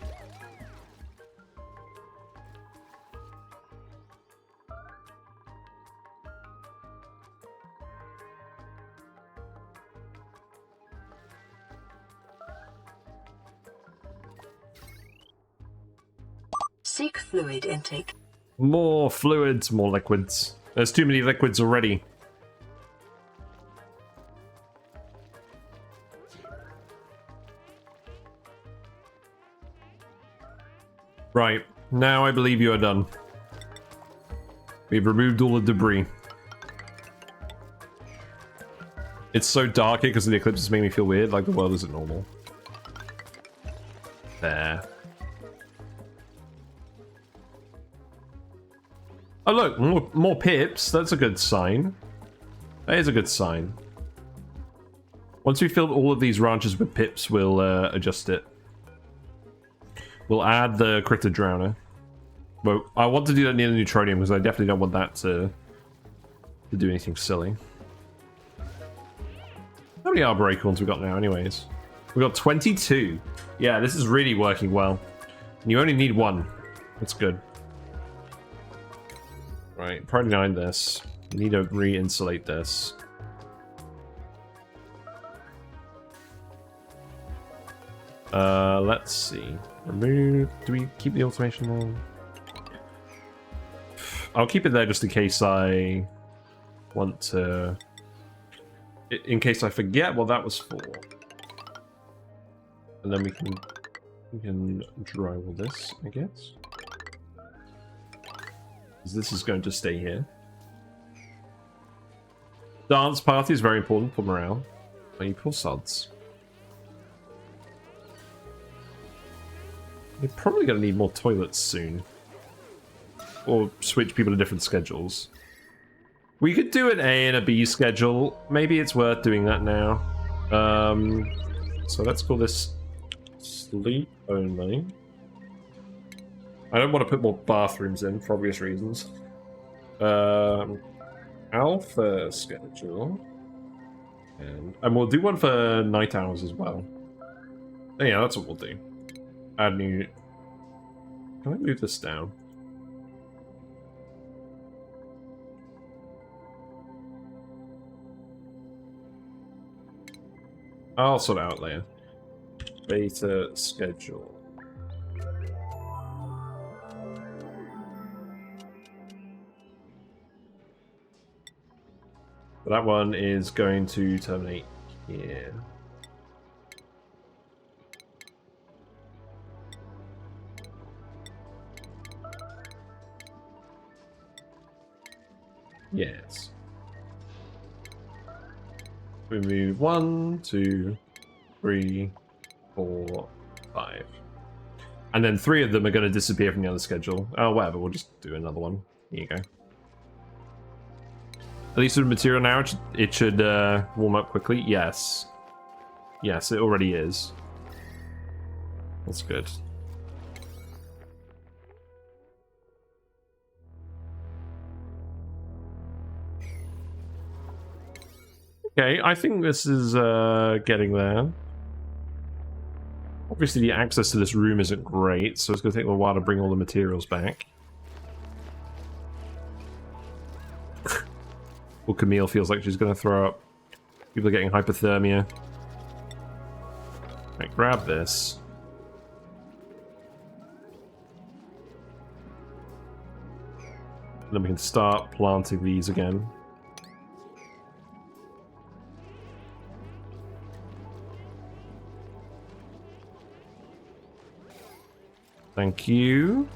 Seek fluid intake. More fluids, more liquids. There's too many liquids already. Right, now I believe you are done. We've removed all the debris. It's so dark here because of the eclipse, it's making me feel weird, like the world isn't normal. There. Oh look, more pips. That's a good sign. That is a good sign. Once we fill all of these ranches with pips, we'll adjust it. We'll add the critter drowner. Well, I want to do that near the neutronium because I definitely don't want that to do anything silly. How many Arbor Acorns we got now anyways? We got 22. Yeah, this is really working well. And you only need one. That's good. Right, priority 9 this. We need to re-insulate this. Let's see. Remove. Do we keep the automation on? I'll keep it there just in case I want to. In case I forget what that was for. And then we can drywall this, I guess. This is going to stay here. Dance party is very important for morale. Oh, you poor sods. You're probably going to need more toilets soon. Or switch people to different schedules. We could do an A and a B schedule. Maybe it's worth doing that now. So let's call this sleep only. I don't want to put more bathrooms in for obvious reasons. Alpha schedule. And we'll do one for night hours as well. Oh, yeah, that's what we'll do. Add new... Can I move this down? I'll sort it out later. Beta schedule. So that one is going to terminate here. Yes. We move 1, 2, 3, 4, 5. And then 3 of them are going to disappear from the other schedule. Oh, whatever, we'll just do another one. Here you go. At least with the material now, it should warm up quickly. Yes. Yes, it already is. That's good. Okay, I think this is getting there. Obviously, the access to this room isn't great, so it's going to take a while to bring all the materials back. Well, Camille feels like she's going to throw up. People are getting hypothermia. Right, grab this. And then we can start planting these again. Thank you.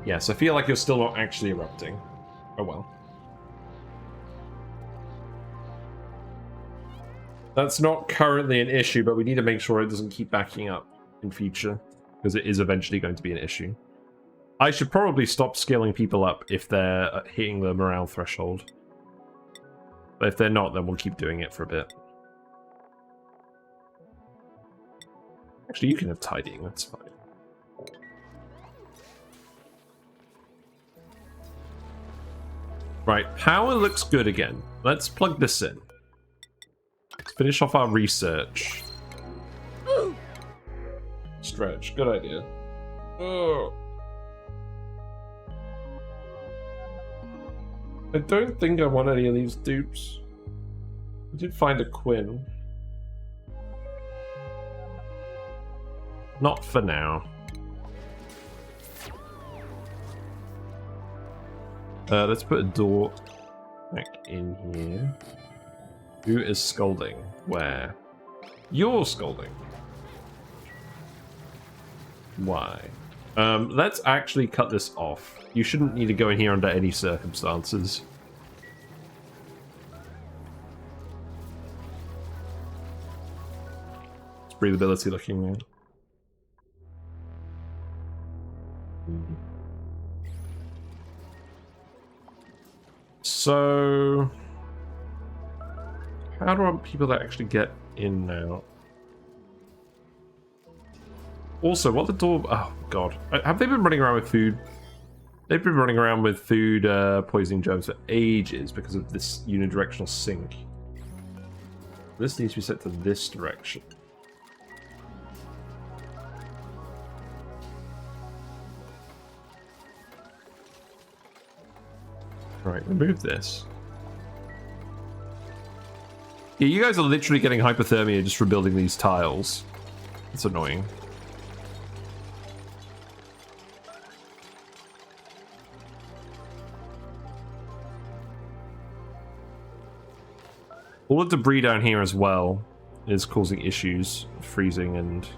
Yes, I feel like you're still not actually erupting. Oh well. That's not currently an issue, but we need to make sure it doesn't keep backing up in future, because it is eventually going to be an issue. I should probably stop scaling people up if they're hitting the morale threshold. But if they're not, then we'll keep doing it for a bit. Actually, you can have tidying, that's fine. Right, power looks good again. Let's plug this in. Let's finish off our research. Stretch, good idea. Oh. I don't think I want any of these dupes. I did find a Quinn. Not for now. Let's put a door back in here. Who is scolding? Where? You're scolding. Why? Let's actually cut this off. You shouldn't need to go in here under any circumstances. It's breathability looking there. So, how do I want people to actually get in now? Also, what the door... Oh, God. Have they been running around with food? They've been running around with food poisoning germs for ages because of this unidirectional sink. This needs to be set to this direction. Right, remove this. Yeah, you guys are literally getting hypothermia just for building these tiles. It's annoying. All the debris down here as well is causing issues, freezing and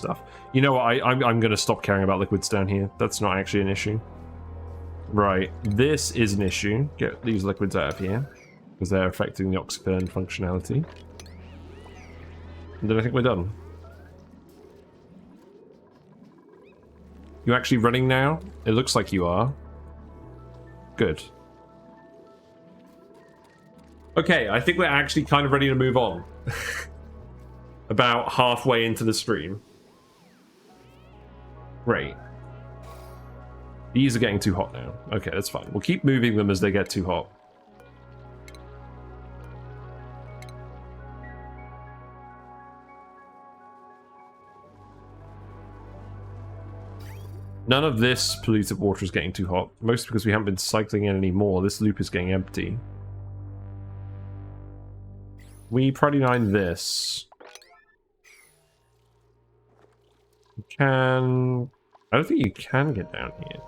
stuff. You know what? I'm going to stop caring about liquids down here. That's not actually an issue. Right, this is an issue. Get these liquids out of here because they're affecting the oxyburn functionality. And then I think we're done. You actually running now? It looks like you are. Good. Okay, I think we're actually kind of ready to move on. About halfway into the stream. Great. These are getting too hot now. Okay, that's fine. We'll keep moving them as they get too hot. None of this polluted water is getting too hot. Mostly because we haven't been cycling in anymore. This loop is getting empty. We priority 9 this. You can... I don't think you can get down here.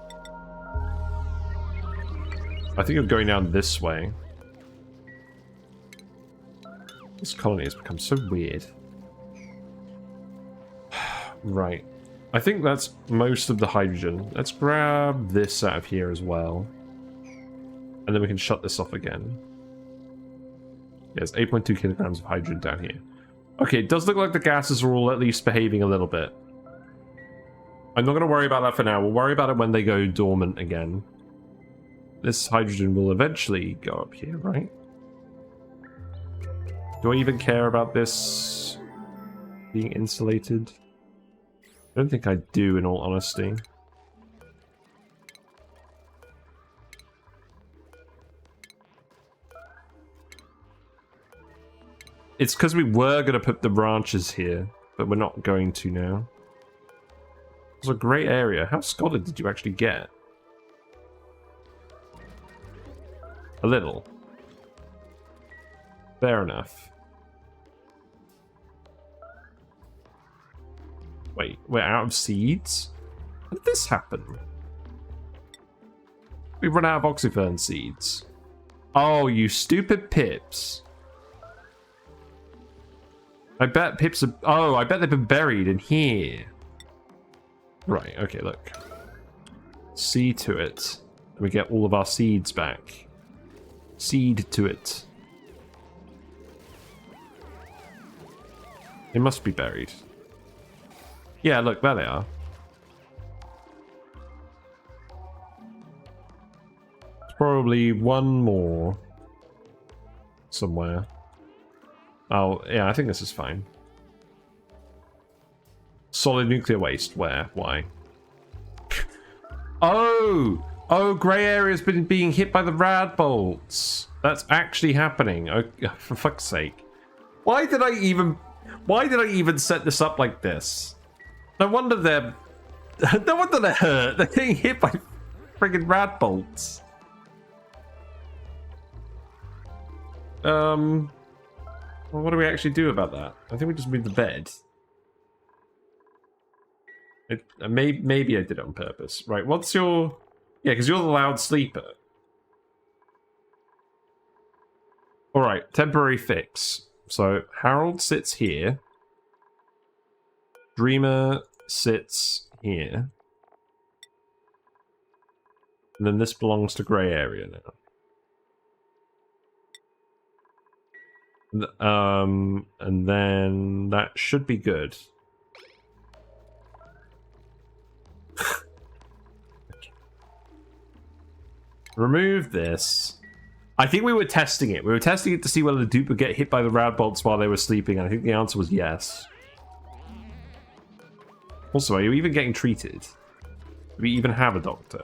I think you're going down this way. This colony has become so weird. Right. I think that's most of the hydrogen. Let's grab this out of here as well. And then we can shut this off again. Yes, 8.2 kilograms of hydrogen down here. Okay, it does look like the gases are all at least behaving a little bit. I'm not going to worry about that for now. We'll worry about it when they go dormant again. This hydrogen will eventually go up here, right? Do I even care about this being insulated? I don't think I do, in all honesty. It's because we were going to put the branches here, but we're not going to now. It's a great area. How scalded did you actually get? A little. Fair enough. Wait, we're out of seeds? How did this happen? We run out of oxyfern seeds. Oh, you stupid pips. I bet pips are... Oh, I bet they've been buried in here. Right, okay, look. See to it. And we get all of our seeds back. Seed to it. They must be buried. Yeah, look, there they are. There's probably one more. Somewhere. Oh, yeah, I think this is fine. Solid nuclear waste. Where? Why? Oh! Oh, grey area's been being hit by the rad bolts. That's actually happening. Oh, for fuck's sake. Why did I even set this up like this? No wonder they're... No wonder they're hurt. They're getting hit by friggin' rad bolts. Well, what do we actually do about that? I think we just move the bed. Maybe I did it on purpose. Right, what's your... Yeah, because you're the loud sleeper. Alright, temporary fix. So, Harold sits here. Dreamer sits here. And then this belongs to grey area now. And then that should be good. Remove this. I think we were testing it. We were testing it to see whether the dupe would get hit by the rad bolts while they were sleeping, and I think the answer was yes. Also, are you even getting treated? Do we even have a doctor?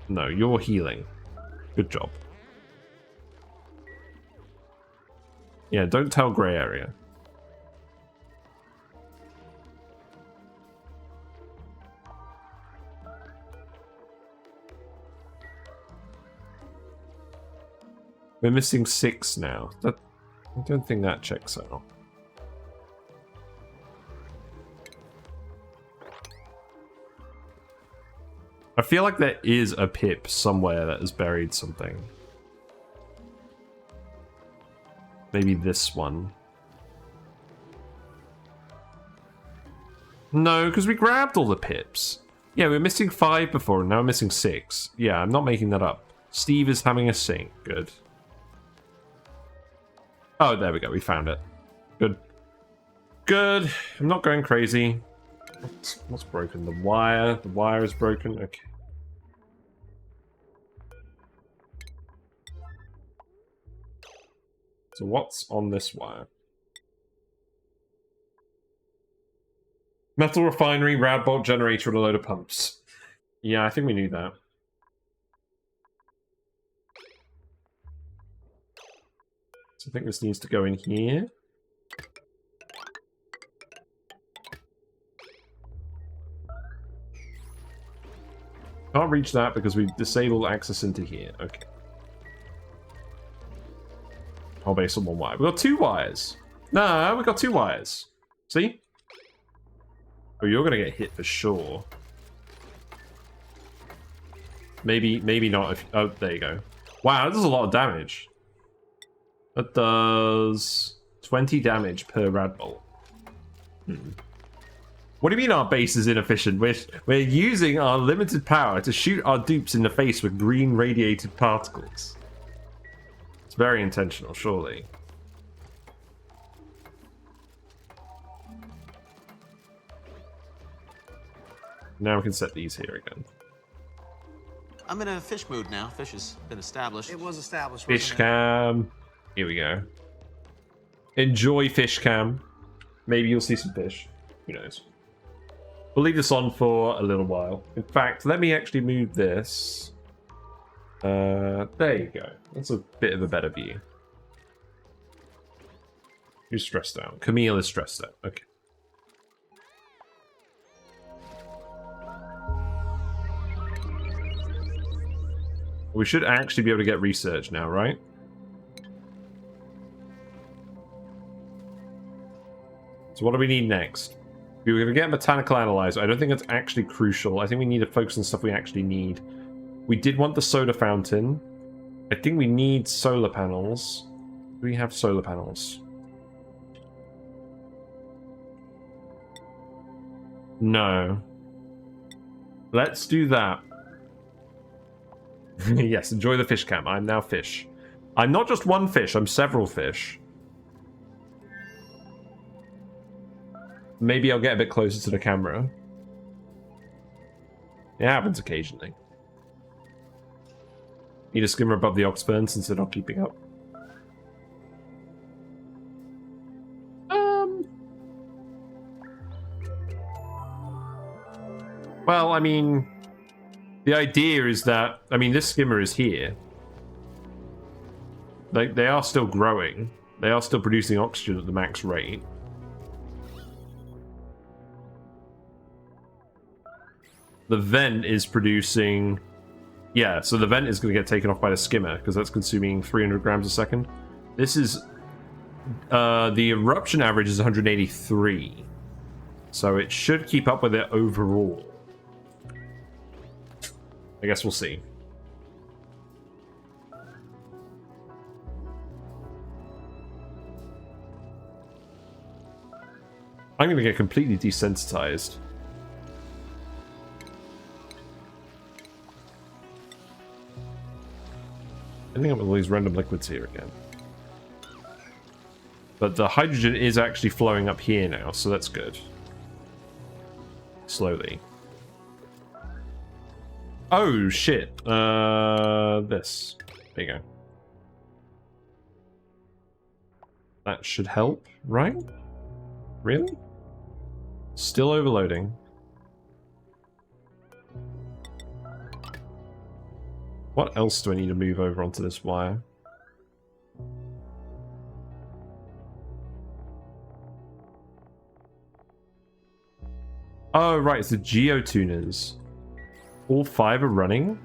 No, you're healing. Good job. Yeah, don't tell grey area. We're missing 6 now. I don't think that checks out. I feel like there is a pip somewhere that has buried something. Maybe this one. No, because we grabbed all the pips. Yeah, we were missing 5 before, and now we're missing 6. Yeah, I'm not making that up. Steve is having a sink. Good. Oh, there we go. We found it. Good. Good. I'm not going crazy. What's broken? The wire. The wire is broken. Okay. So what's on this wire? Metal Refinery, rad bolt generator, and a load of pumps. Yeah, I think we knew that. So I think this needs to go in here. Can't reach that because we've disabled access into here. Okay. Whole base on 1 wire. We've got 2 wires. No, we've got 2 wires. See? Oh, you're gonna get hit for sure. Maybe not if... Oh, there you go. Wow, that does a lot of damage. That does 20 damage per rad bolt. What do you mean our base is inefficient? We're using our limited power to shoot our dupes in the face with green radiated particles. It's very intentional, surely. Now we can set these here again. I'm in a fish mood now. Fish has been established. It was established. Fish wasn't it? cam. Here we go. Enjoy fish cam. Maybe you'll see some fish. Who knows? We'll leave this on for a little while. In fact, let me actually move this. There you go. That's a bit of a better view. Who's stressed out? Camille is stressed out. Okay. We should actually be able to get research now, right? So what do we need next? We were going to get a botanical analyzer. I don't think that's actually crucial. I think we need to focus on stuff we actually need. We did want the soda fountain. I think we need solar panels. Do we have solar panels? No. Let's do that. Yes, enjoy the fish cam. I'm now fish. I'm not just one fish, I'm several fish. Maybe I'll get a bit closer to the camera. It happens occasionally. Need a skimmer above the Oxburn since they're not keeping up. Well, I mean... The idea is that... I mean, this skimmer is here. Like, they are still growing. They are still producing oxygen at the max rate. The vent is producing... Yeah, so the vent is going to get taken off by the skimmer, because that's consuming 300 grams a second. This is... the eruption average is 183. So it should keep up with it overall. I guess we'll see. I'm going to get completely desensitized. Ending up with all these random liquids here again. But the hydrogen is actually flowing up here now, so that's good. Slowly. Oh, shit. This. There you go. That should help, right? Really? Still overloading. What else do I need to move over onto this wire? Oh, right, it's the geotuners. All 5 are running?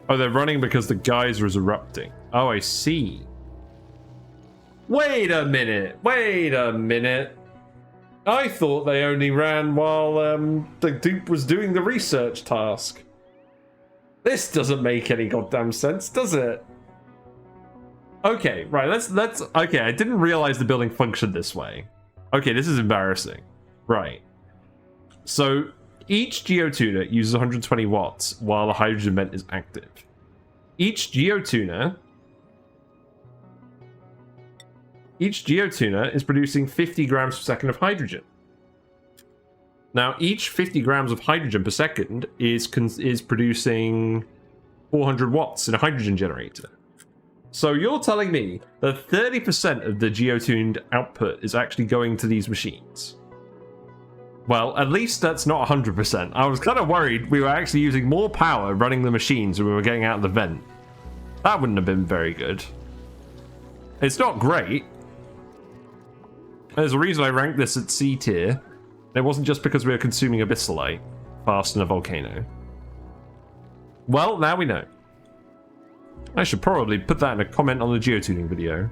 Oh, they're running because the geyser is erupting. Oh, I see. Wait a minute. Wait a minute. I thought they only ran while the dupe was doing the research task. This doesn't make any goddamn sense, does it? Okay, right, let's okay, I didn't realize the building functioned this way. Okay, this is embarrassing. Right. So each geotuner uses 120 watts while the hydrogen vent is active. Each geotuner is producing 50 grams per second of hydrogen. Now, each 50 grams of hydrogen per second is producing 400 watts in a hydrogen generator. So you're telling me that 30% of the geotuned output is actually going to these machines? Well, at least that's not 100%. I was kind of worried we were actually using more power running the machines when we were getting out of the vent. That wouldn't have been very good. It's not great. There's a reason I ranked this at C tier. It wasn't just because we were consuming abyssalite fast in a volcano. Well, now we know. I should probably put that in a comment on the geotuning video.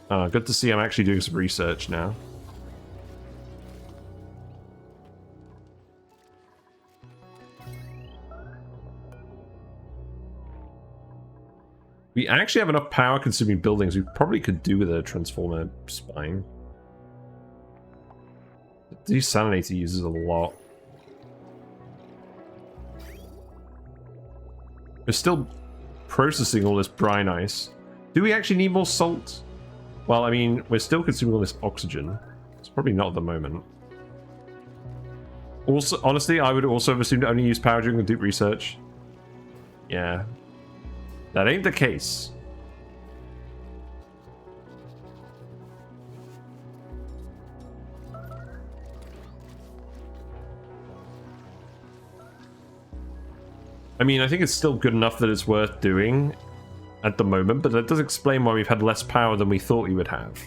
Good to see I'm actually doing some research now. We actually have enough power consuming buildings we probably could do with a transformer spine. The desalinator uses a lot. We're still processing all this brine ice. Do we actually need more salt? Well, I mean, we're still consuming all this oxygen. It's probably not at the moment. Also, honestly, I would also have assumed to only use power during the deep research. Yeah. That ain't the case. I mean, I think it's still good enough that it's worth doing at the moment, but that does explain why we've had less power than we thought we would have.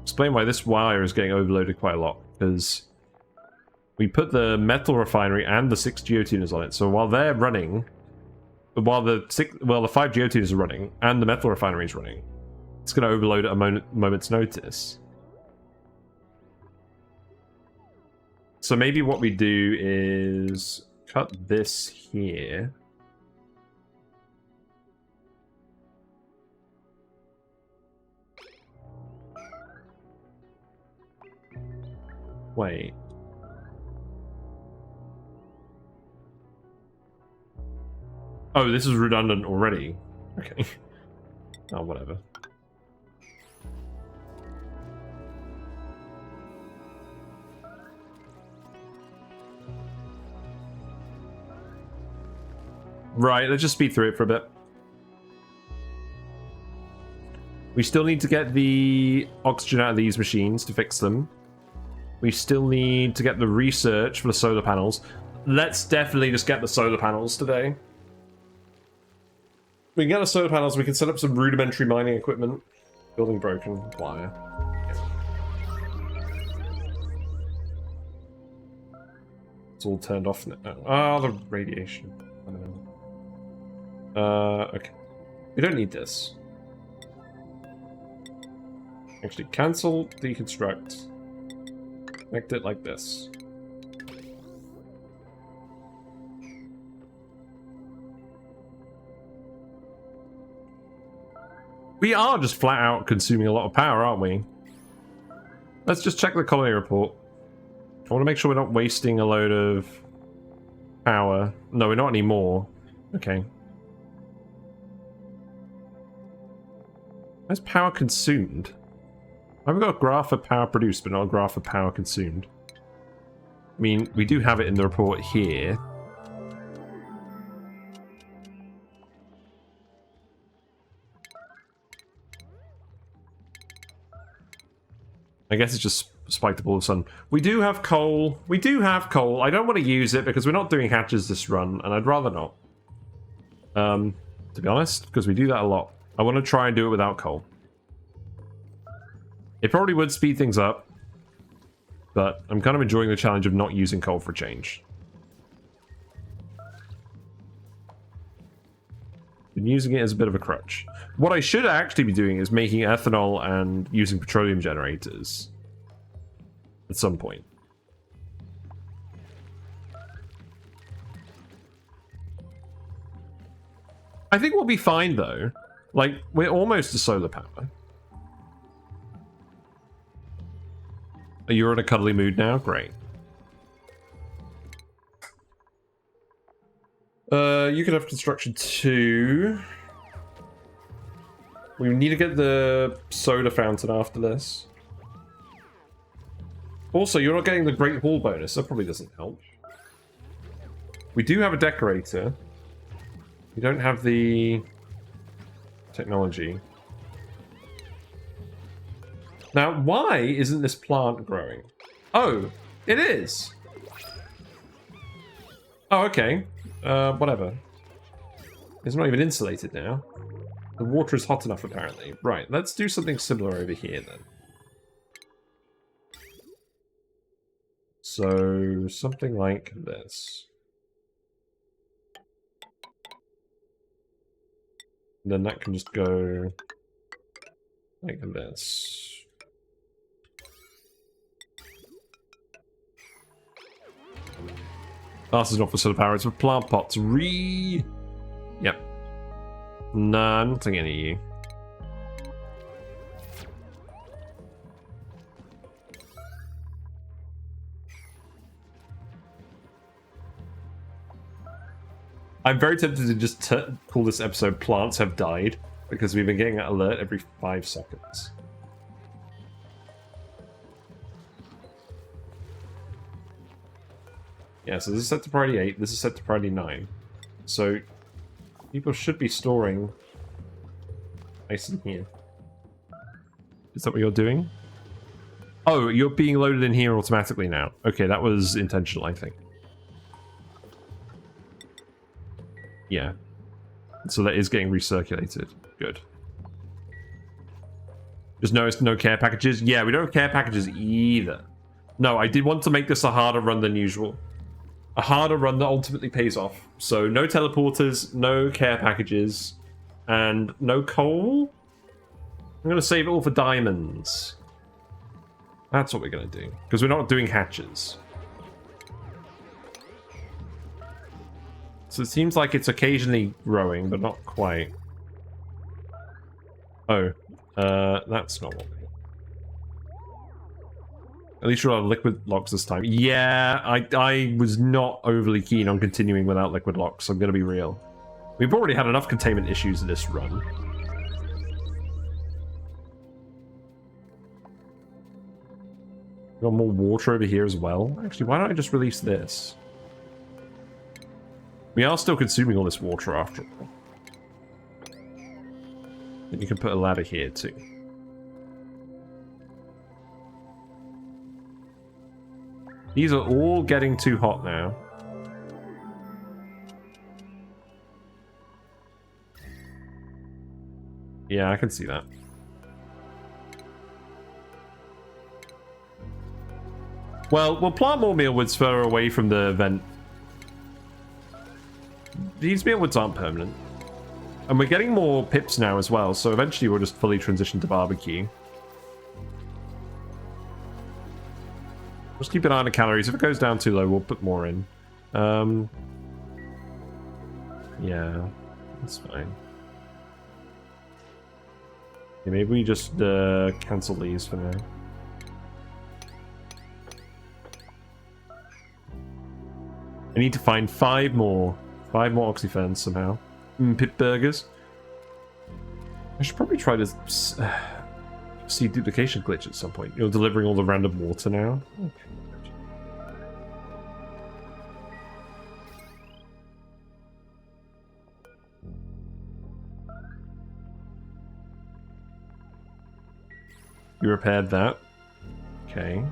Explain why this wire is getting overloaded quite a lot, because we put the Metal Refinery and the 6 geotuners on it, so while they're running, while the 5 geotuners are running and the Metal Refinery is running, it's going to overload at a moment's notice. So maybe what we do is cut this here. Wait. Oh, this is redundant already. Okay. Oh, whatever. Right, let's just speed through it for a bit. We still need to get the oxygen out of these machines to fix them. We still need to get the research for the solar panels. Let's definitely just get the solar panels today. We can get the solar panels, we can set up some rudimentary mining equipment. Building broken, wire. It's all turned off now. Oh, the radiation. I don't know. Okay. We don't need this. Actually, cancel, deconstruct. Connect it like this. We are just flat out consuming a lot of power, aren't we? Let's just check the colony report. I want to make sure we're not wasting a load of power. No, we're not anymore. Okay. Where's power consumed? I've got a graph of power produced, but not a graph of power consumed. I mean, we do have it in the report here. I guess it's just spiked up all of a sudden. We do have coal. We do have coal. I don't want to use it because we're not doing hatches this run, and I'd rather not. To be honest, because we do that a lot. I want to try and do it without coal. It probably would speed things up, but I'm kind of enjoying the challenge of not using coal for change. Been using it as a bit of a crutch. What I should actually be doing is making ethanol and using petroleum generators at some point. I think we'll be fine, though. Like, we're almost to solar power. You're in a cuddly mood now? Great. You could have construction too. We need to get the soda fountain after this. Also, you're not getting the Great Hall bonus. That probably doesn't help. We do have a decorator. We don't have the technology. Now, why isn't this plant growing? Oh, it is. Oh, okay. Whatever. It's not even insulated now. The water is hot enough, apparently. Right, let's do something similar over here, then. So, something like this. And then that can just go like this. Oh, this is not for solar power, it's for plant pots. Yep. Nah, I'm not taking any of you. I'm very tempted to just call this episode Plants Have Died, because we've been getting that alert every 5 seconds. Yeah, so this is set to priority 8, this is set to priority 9. So, people should be storing ice in here. Is that what you're doing? Oh, you're being loaded in here automatically now. Okay, that was intentional, I think. Yeah. So that is getting recirculated. Good. There's no care packages? Yeah, we don't have care packages either. No, I did want to make this a harder run than usual. A harder run that ultimately pays off. So no teleporters, no care packages, and no coal? I'm going to save it all for diamonds. That's what we're going to do. Because we're not doing hatches. So it seems like it's occasionally growing, but not quite. Oh, that's not what we want. At least we're on liquid locks this time. Yeah, I was not overly keen on continuing without liquid locks, I'm going to be real. We've already had enough containment issues in this run. Got more water over here as well. Actually, why don't I just release this? We are still consuming all this water after all. And you can put a ladder here too. These are all getting too hot now. Yeah, I can see that. Well, we'll plant more mealwoods further away from the vent. These mealwoods aren't permanent. And we're getting more pips now as well, so eventually we'll just fully transition to barbecue. Just keep an eye on the calories. If it goes down too low, we'll put more in. Yeah, that's fine. Yeah, maybe we just cancel these for now. I need to find 5 more oxyferns somehow. Pip burgers. I should probably try to see duplication glitch at some point. You're delivering all the random water now. Okay. You repaired that. Okay.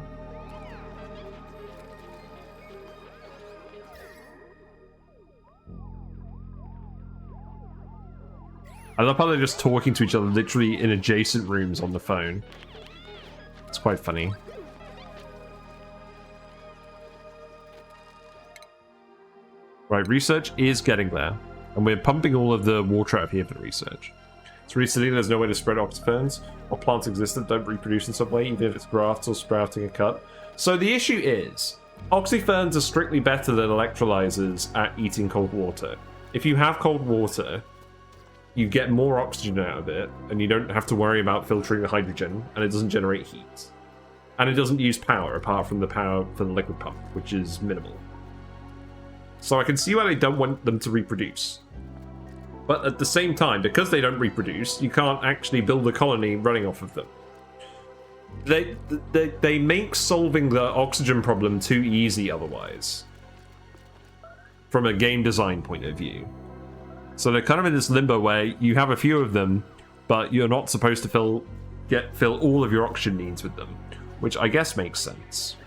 I love how they're just talking to each other literally in adjacent rooms on the phone. It's quite funny. Right, research is getting there. And we're pumping all of the water out of here for research. It's really silly there's no way to spread oxyferns. Or plants exist that don't reproduce in some way, even if it's grafts or sprouting a cut. So the issue is, oxyferns are strictly better than electrolyzers at eating cold water. If you have cold water, you get more oxygen out of it, and you don't have to worry about filtering the hydrogen, and it doesn't generate heat. And it doesn't use power, apart from the power for the liquid pump, which is minimal. So I can see why they don't want them to reproduce. But at the same time, because they don't reproduce, you can't actually build a colony running off of them. They make solving the oxygen problem too easy otherwise, from a game design point of view. So they're kind of in this limbo where you have a few of them, but you're not supposed to fill all of your oxygen needs with them, which I guess makes sense.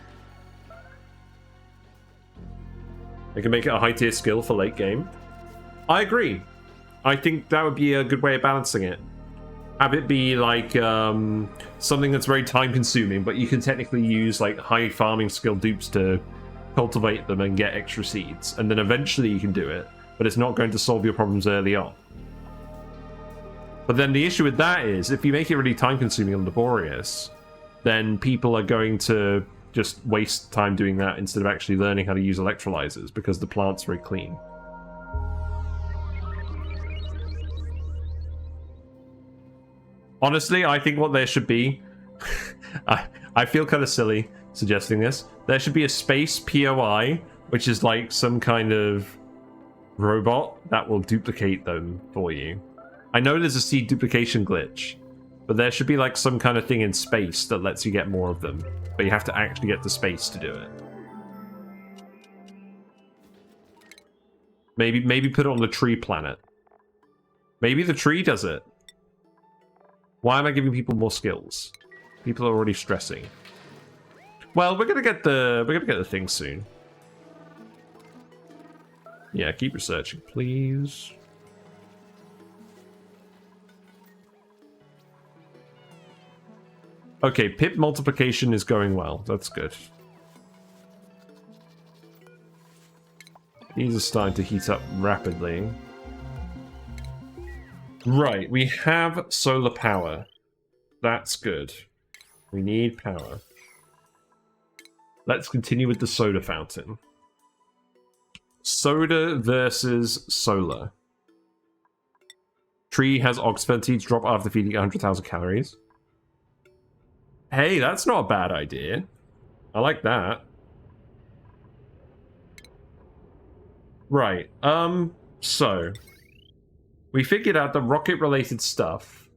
They can make it a high tier skill for late game. I agree. I think that would be a good way of balancing it. Have it be like something that's very time consuming, but you can technically use like high farming skill dupes to cultivate them and get extra seeds, and then eventually you can do it, but it's not going to solve your problems early on. But then the issue with that is, if you make it really time consuming and laborious, then people are going to just waste time doing that instead of actually learning how to use electrolyzers, because the plant's very clean. Honestly, I think what there should be... I feel kind of silly suggesting this. There should be a space POI, which is like some kind of robot that will duplicate them for you. I know there's a seed duplication glitch, but there should be like some kind of thing in space that lets you get more of them. But you have to actually get to space to do it. Maybe put it on the tree planet. Maybe the tree does it. Why am I giving people more skills? People are already stressing. Well, we're gonna get the thing soon. Yeah, keep researching, please. Okay, pip multiplication is going well. That's good. These are starting to heat up rapidly. Right, we have solar power. That's good. We need power. Let's continue with the soda fountain. Soda versus solar. Tree has oxygen seeds drop after feeding 100,000 calories. Hey, that's not a bad idea. I like that. Right, so... we figured out that rocket-related stuff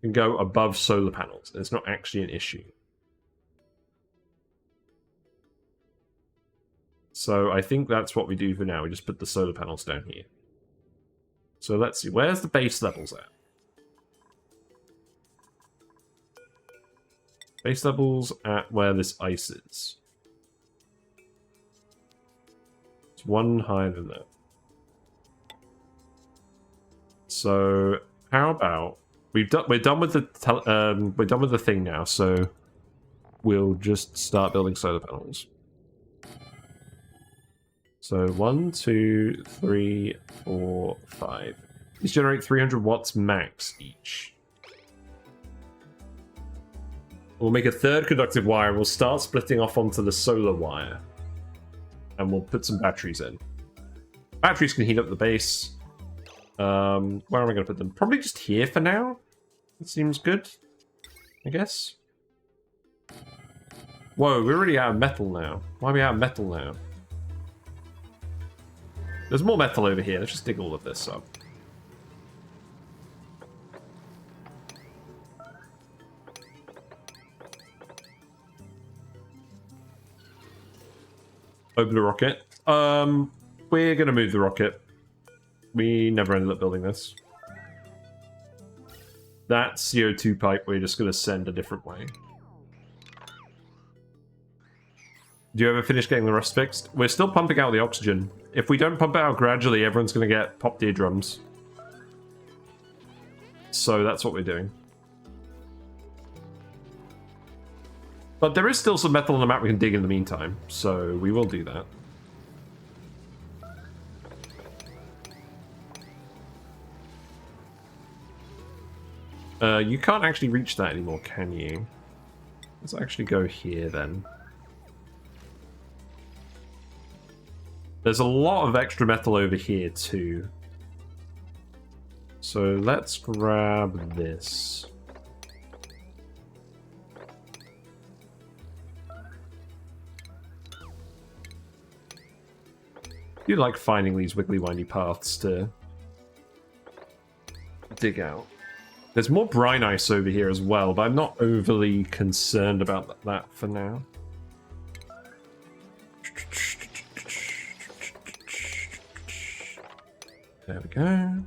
can go above solar panels. It's not actually an issue. So I think that's what we do for now. We just put the solar panels down here. So let's see. Where's the base levels at? Base levels at where this ice is. It's one higher than that. So how about we're done with the thing now, so we'll just start building solar panels. So 1, 2, 3, 4, 5. These generate 300 watts max each. We'll make a third conductive wire and we'll start splitting off onto the solar wire. And we'll put some batteries in. Batteries can heat up the base. Where am I going to put them? Probably just here for now. That seems good, I guess. Whoa, we're already out of metal now. Why are we out of metal now? There's more metal over here. Let's just dig all of this up. Open the rocket. We're going to move the rocket. We never ended up building this. That CO2 pipe we're just going to send a different way. Do you ever finish getting the rust fixed? We're still pumping out the oxygen. If we don't pump it out gradually, everyone's going to get popped eardrums. So that's what we're doing. But there is still some metal on the map we can dig in the meantime, so we will do that. You can't actually reach that anymore, can you? Let's actually go here then. There's a lot of extra metal over here too. So let's grab this. I do like finding these wiggly windy paths to dig out. There's more brine ice over here as well, but I'm not overly concerned about that for now. There we go.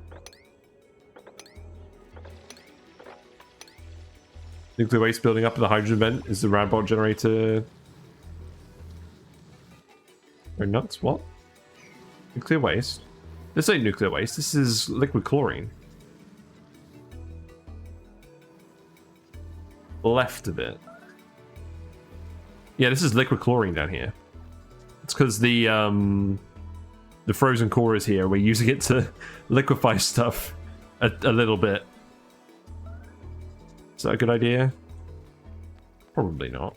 Nuclear waste building up at the hydrogen vent. Is the Radbot generator... Oh, nuts? What? Nuclear waste? This ain't nuclear waste. This is liquid chlorine. Left of it. Yeah, this is liquid chlorine down here. It's because the frozen core is here. We're using it to liquefy stuff a little bit. Is that a good idea? Probably not.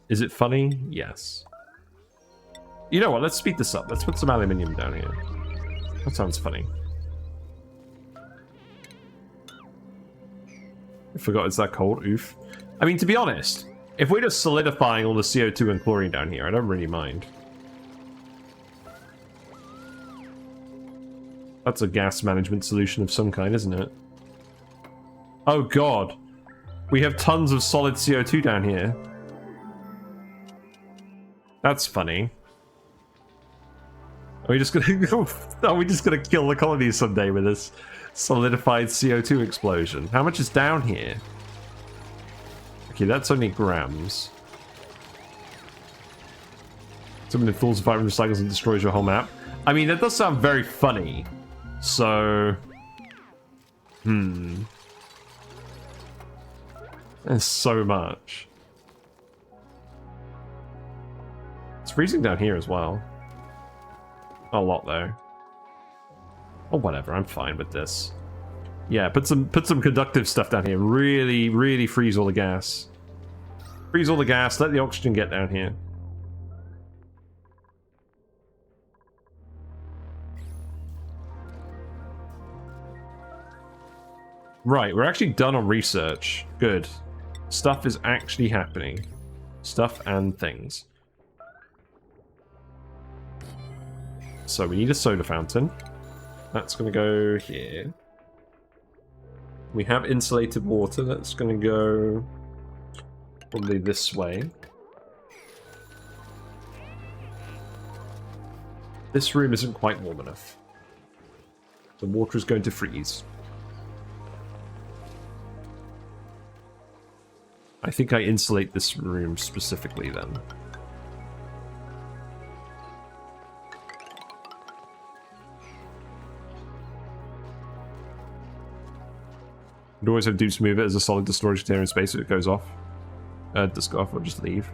Is it funny? Yes. You know what? Let's speed this up. Let's put some aluminium down here. That sounds funny. I forgot it's that cold. Oof. I mean, to be honest, if we're just solidifying all the CO2 and chlorine down here, I don't really mind. That's a gas management solution of some kind, isn't it? Oh god. We have tons of solid CO2 down here. That's funny. Are we just gonna are we just gonna kill the colonies someday with this solidified CO2 explosion? How much is down here? Okay, that's only grams. Someone who falls 500 cycles and destroys your whole map. I mean, that does sound very funny. So... There's so much. It's freezing down here as well. A lot, though. Oh, whatever. I'm fine with this. Yeah, put some conductive stuff down here. Really, really freeze all the gas. Freeze all the gas. Let the oxygen get down here. Right, we're actually done on research. Good. Stuff is actually happening. Stuff and things. So we need a soda fountain. That's going to go here. We have insulated water. That's going to go probably this way. This room isn't quite warm enough. The water is going to freeze. I think I insulate this room specifically then. I'd always have dudes move it as a solid to storage container in space if it goes off. Just go off or just leave.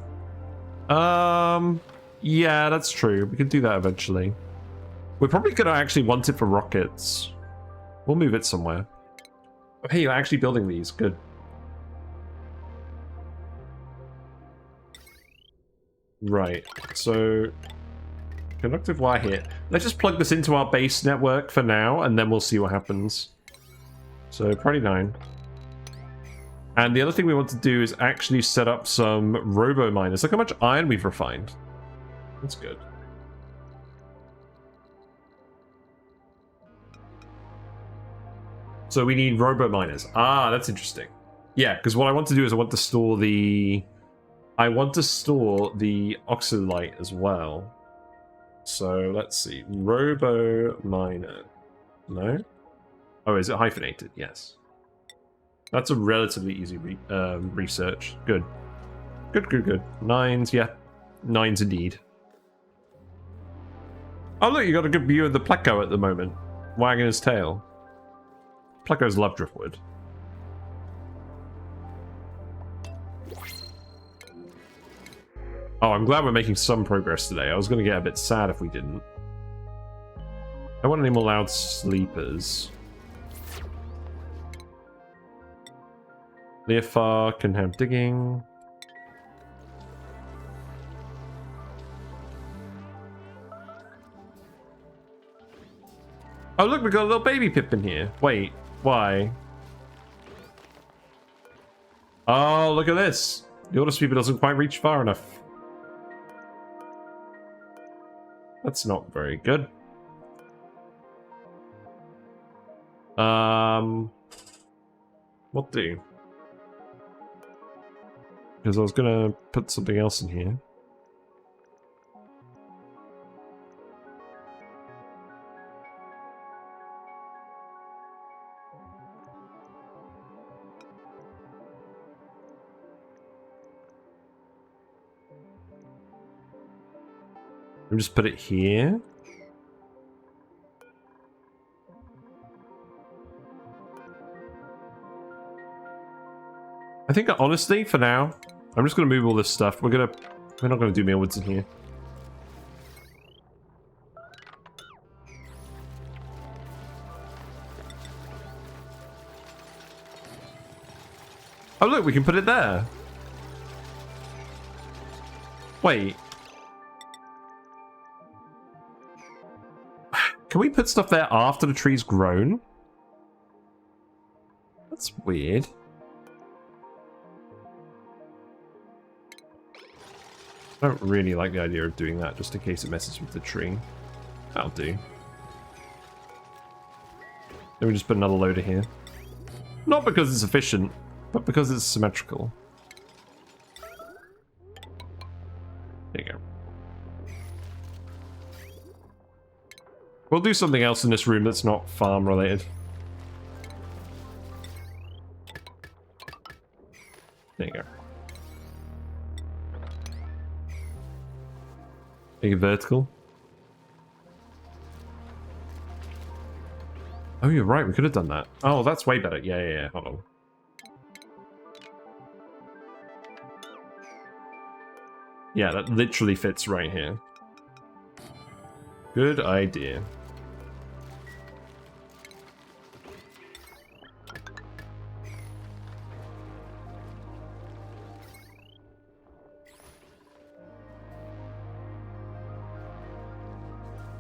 Yeah, that's true. We could do that eventually. We're probably gonna actually want it for rockets. We'll move it somewhere. Oh, hey, you're actually building these. Good. Right, so conductive wire here. Let's just plug this into our base network for now, and then we'll see what happens. So, priority 9. And the other thing we want to do is actually set up some robo miners. Look how much iron we've refined. That's good. So we need robo miners. Ah, that's interesting. Yeah, because what I want to do is I want to store the... oxylite as well. So let's see. Robo miner. No? Oh, is it hyphenated? Yes. That's a relatively easy research. Good. Good, good, good. 9s, yeah. 9s indeed. Oh look, you got a good view of the Pleco at the moment. Wagging his tail. Plecos love driftwood. Oh, I'm glad we're making some progress today. I was going to get a bit sad if we didn't. I don't want any more loud sleepers. Leofar can have digging. Oh, look, we got a little baby pip in here. Wait, why? Oh, look at this. The auto sweeper doesn't quite reach far enough. That's not very good. What do? Because I was gonna put something else in here. I'll just put it here. I think honestly, for now, I'm just gonna move all this stuff. We're not gonna do Mealwoods in here. Oh look, we can put it there. Wait. Can we put stuff there after the tree's grown? That's weird. I don't really like the idea of doing that, just in case it messes with the tree. That'll do. Then we just put another loader here. Not because it's efficient, but because it's symmetrical. There you go. We'll do something else in this room that's not farm related. There you go. Make it vertical. Oh, you're right. We could have done that. Oh, that's way better. Yeah. Hold on. Yeah, that literally fits right here. Good idea.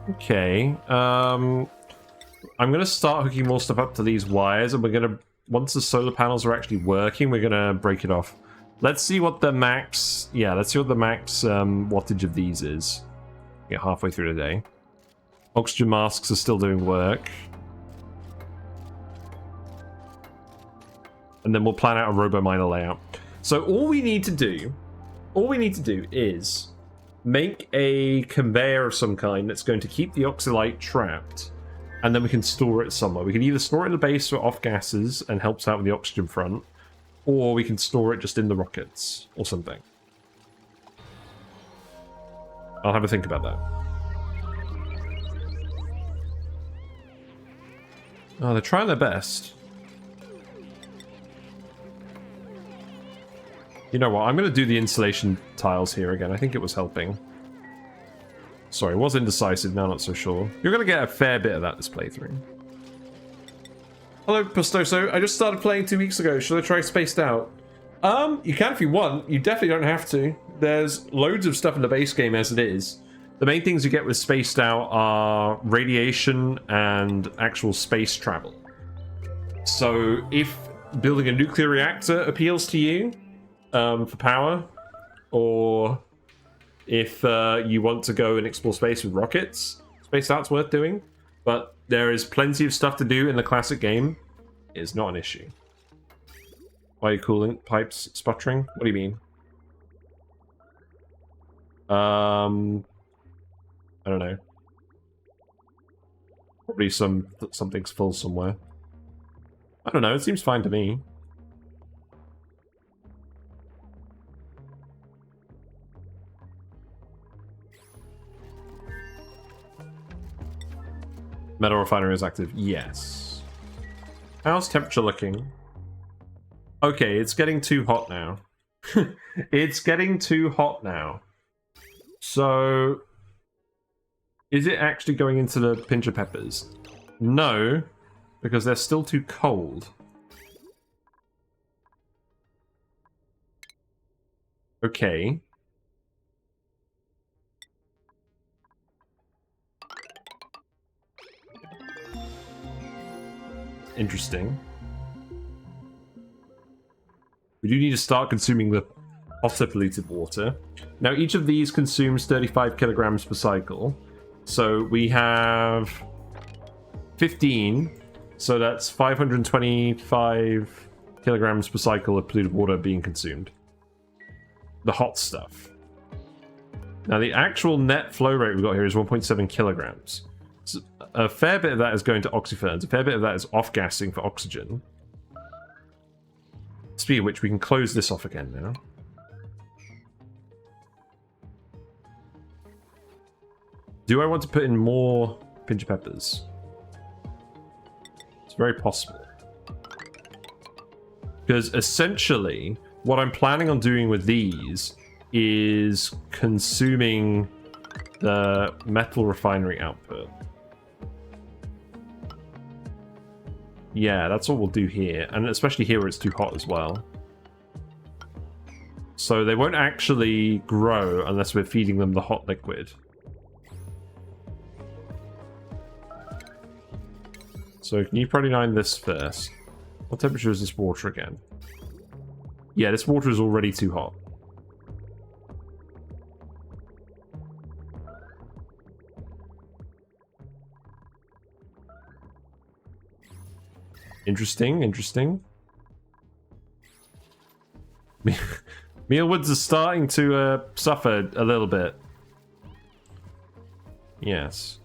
Okay, I'm gonna start hooking more stuff up to these wires, and we're gonna, once the solar panels are actually working, we're gonna break it off. Let's see what the max, let's see what the max wattage of these is. Get halfway through the day. Oxygen masks are still doing work. And then we'll plan out a robo-miner layout. So all we need to do is make a conveyor of some kind that's going to keep the oxylite trapped, and then we can store it somewhere. We can either store it in the base for off gases and helps out with the oxygen front, or we can store it just in the rockets or something. I'll have a think about that. Oh, they're trying their best. You know what? I'm going to do the insulation tiles here again. I think it was helping. Sorry, it was indecisive. Now not so sure. You're going to get a fair bit of that this playthrough. Hello, Pastoso. I just started playing 2 weeks ago. Should I try Spaced Out? You can if you want. You definitely don't have to. There's loads of stuff in the base game as it is. The main things you get with Spaced Out are radiation and actual space travel. So if building a nuclear reactor appeals to you, for power, or if you want to go and explore space with rockets, Spaced Out's worth doing. But there is plenty of stuff to do in the classic game. It's not an issue. Why are you cooling pipes sputtering? What do you mean? I don't know. Probably something's full somewhere. I don't know. It seems fine to me. Metal Refinery is active. Yes. How's temperature looking? Okay, it's getting too hot now. It's getting too hot now. So, is it actually going into the pincher peppers? No, because they're still too cold. Okay. Interesting. We do need to start consuming the hotter polluted water. Now, each of these consumes 35 kilograms per cycle. So we have 15. So that's 525 kilograms per cycle of polluted water being consumed. The hot stuff. Now, the actual net flow rate we've got here is 1.7 kilograms. So a fair bit of that is going to oxyferns. A fair bit of that is off-gassing for oxygen. Speaking of which, we can close this off again now. Do I want to put in more pinch of peppers? It's very possible. Because essentially, what I'm planning on doing with these is consuming the Metal Refinery output. Yeah, that's what we'll do here. And especially here where it's too hot as well. So they won't actually grow unless we're feeding them the hot liquid. So can you probably line this first? What temperature is this water again? Yeah, this water is already too hot. Interesting, interesting. Mealwoods are starting to suffer a little bit. Yes.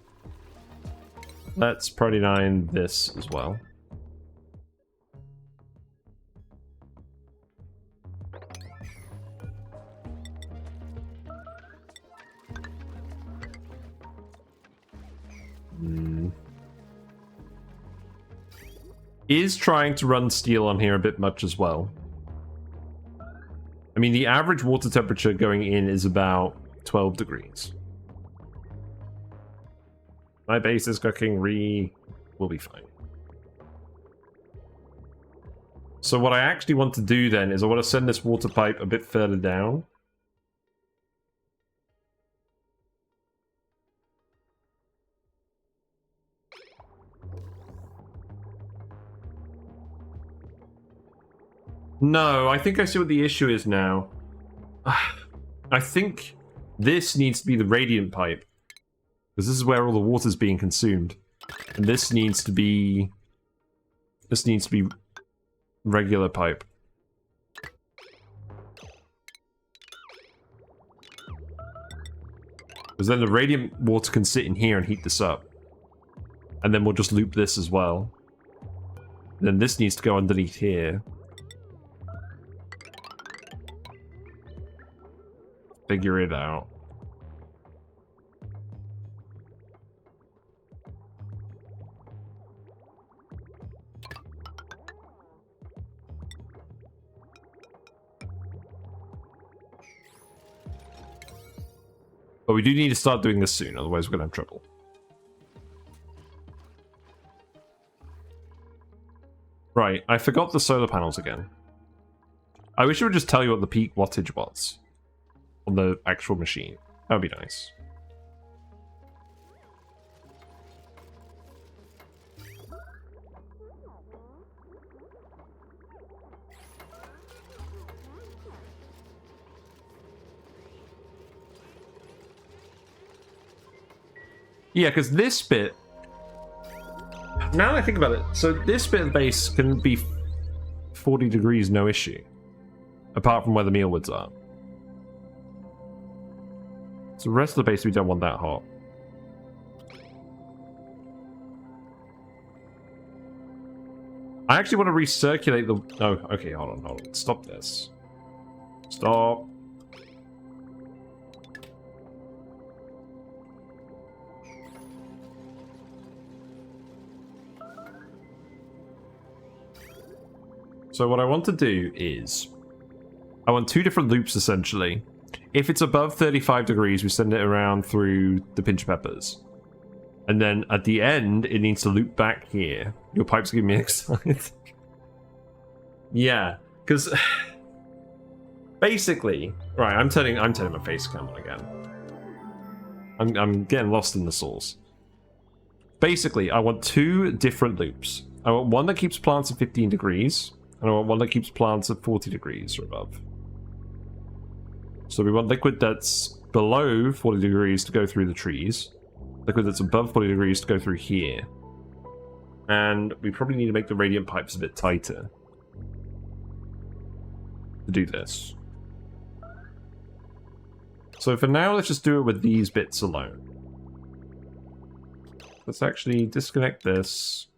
Let's protein this as well. Is trying to run steel on here a bit much as well. I mean, the average water temperature going in is about 12 degrees. My base is cooking. We'll be fine. So what I actually want to do then is I want to send this water pipe a bit further down. No, I think I see what the issue is now. I think this needs to be the radiant pipe. Because this is where all the water's being consumed. And this needs to be... This needs to be regular pipe. Because then the radiant water can sit in here and heat this up. And then we'll just loop this as well. And then this needs to go underneath here. Figure it out. But we do need to start doing this soon, otherwise we're going to have trouble. Right, I forgot the solar panels again. I wish it would just tell you what the peak wattage was on the actual machine. That would be nice. Yeah, because this bit... Now that I think about it, so this bit of the base can be 40 degrees, no issue. Apart from where the mealwoods are. So the rest of the base, we don't want that hot. I actually want to recirculate the... Oh, okay, hold on. Stop this. Stop. So what I want to do is... I want two different loops, essentially. If it's above 35 degrees, we send it around through the pinch peppers. And then at the end, it needs to loop back here. Your pipe's getting me excited. Yeah, because... basically... Right, I'm turning my face cam on again. I'm getting lost in the source. Basically, I want two different loops. I want one that keeps plants at 15 degrees, and I want one that keeps plants at 40 degrees or above. So we want liquid that's below 40 degrees to go through the trees, liquid that's above 40 degrees to go through here. And we probably need to make the radiant pipes a bit tighter to do this. So for now, let's just do it with these bits alone. Let's actually disconnect this,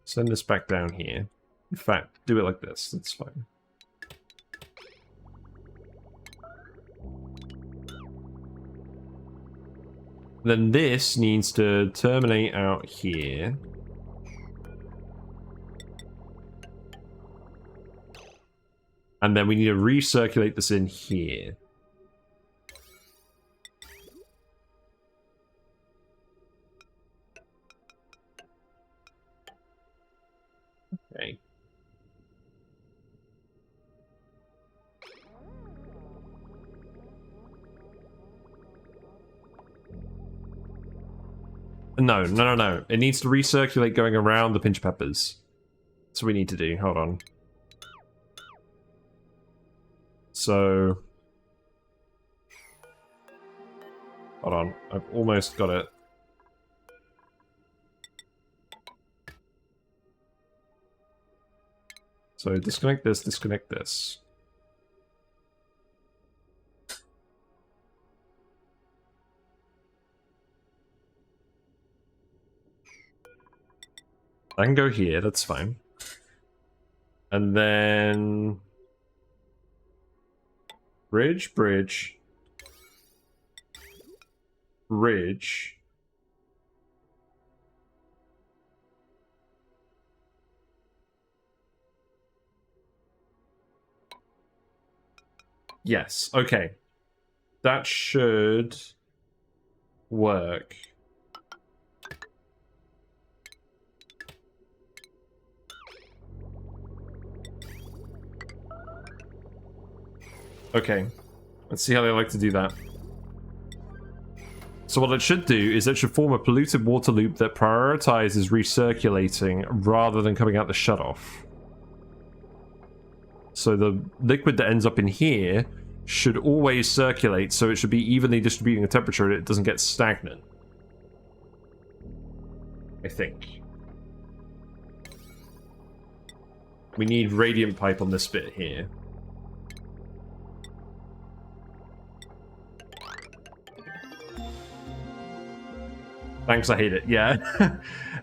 send this back down here. In fact, do it like this, that's fine. Then this needs to terminate out here. And then we need to recirculate this in here. Okay. No. It needs to recirculate going around the pinch peppers. That's what we need to do. Hold on. So... hold on. I've almost got it. So disconnect this, disconnect this. I can go here, that's fine. And then... bridge, bridge. Bridge. Yes, okay. That should work. Okay, let's see how they like to do that. So what it should do is it should form a polluted water loop that prioritizes recirculating rather than coming out the shutoff. So the liquid that ends up in here should always circulate, so it should be evenly distributing the temperature and it doesn't get stagnant. I think. We need radiant pipe on this bit here. Thanks, I hate it. Yeah.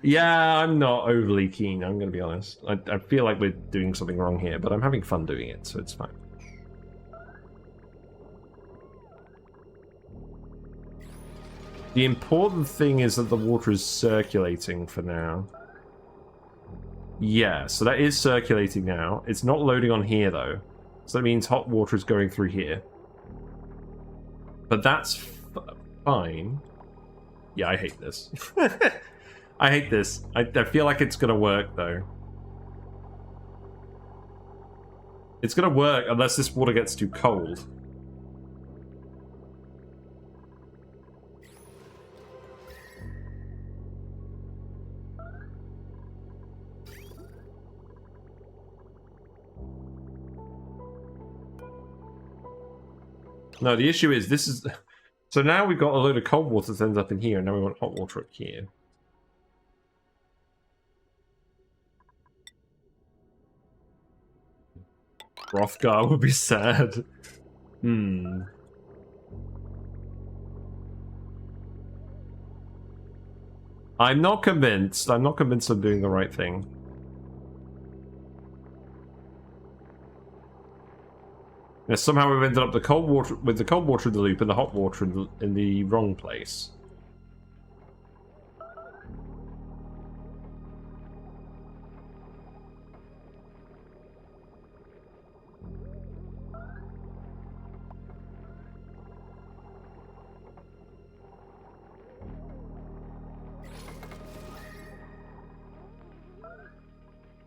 Yeah, I'm not overly keen, I'm gonna be honest. I feel like we're doing something wrong here, but I'm having fun doing it, so it's fine. The important thing is that the water is circulating for now. Yeah, so that is circulating now. It's not loading on here, though. So that means hot water is going through here. But that's fine. Yeah, I hate this. I hate this. I feel like it's gonna work, though. It's gonna work unless this water gets too cold. No, the issue is this is... So now we've got a load of cold water that ends up in here, and now we want hot water up here. Hrothgar would be sad. I'm not convinced. I'm not convinced I'm doing the right thing. Yeah, somehow we've ended up with the cold water in the loop and the hot water in the wrong place.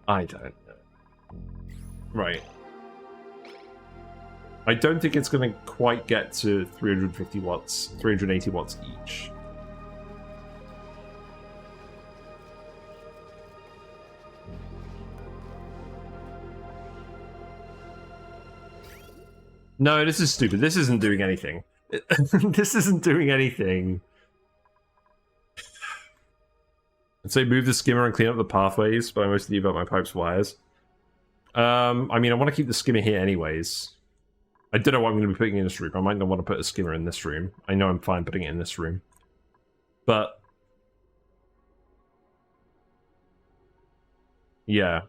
I don't know. Right. I don't think it's going to quite get to 350 watts, 380 watts each. No, this is stupid. This isn't doing anything. This isn't doing anything. I'd say move the skimmer and clean up the pathways, but I mostly leave out my pipes wires. I mean, I want to keep the skimmer here anyways. I don't know what I'm going to be putting in this room. I might not want to put a skimmer in this room. I know I'm fine putting it in this room. But... yeah.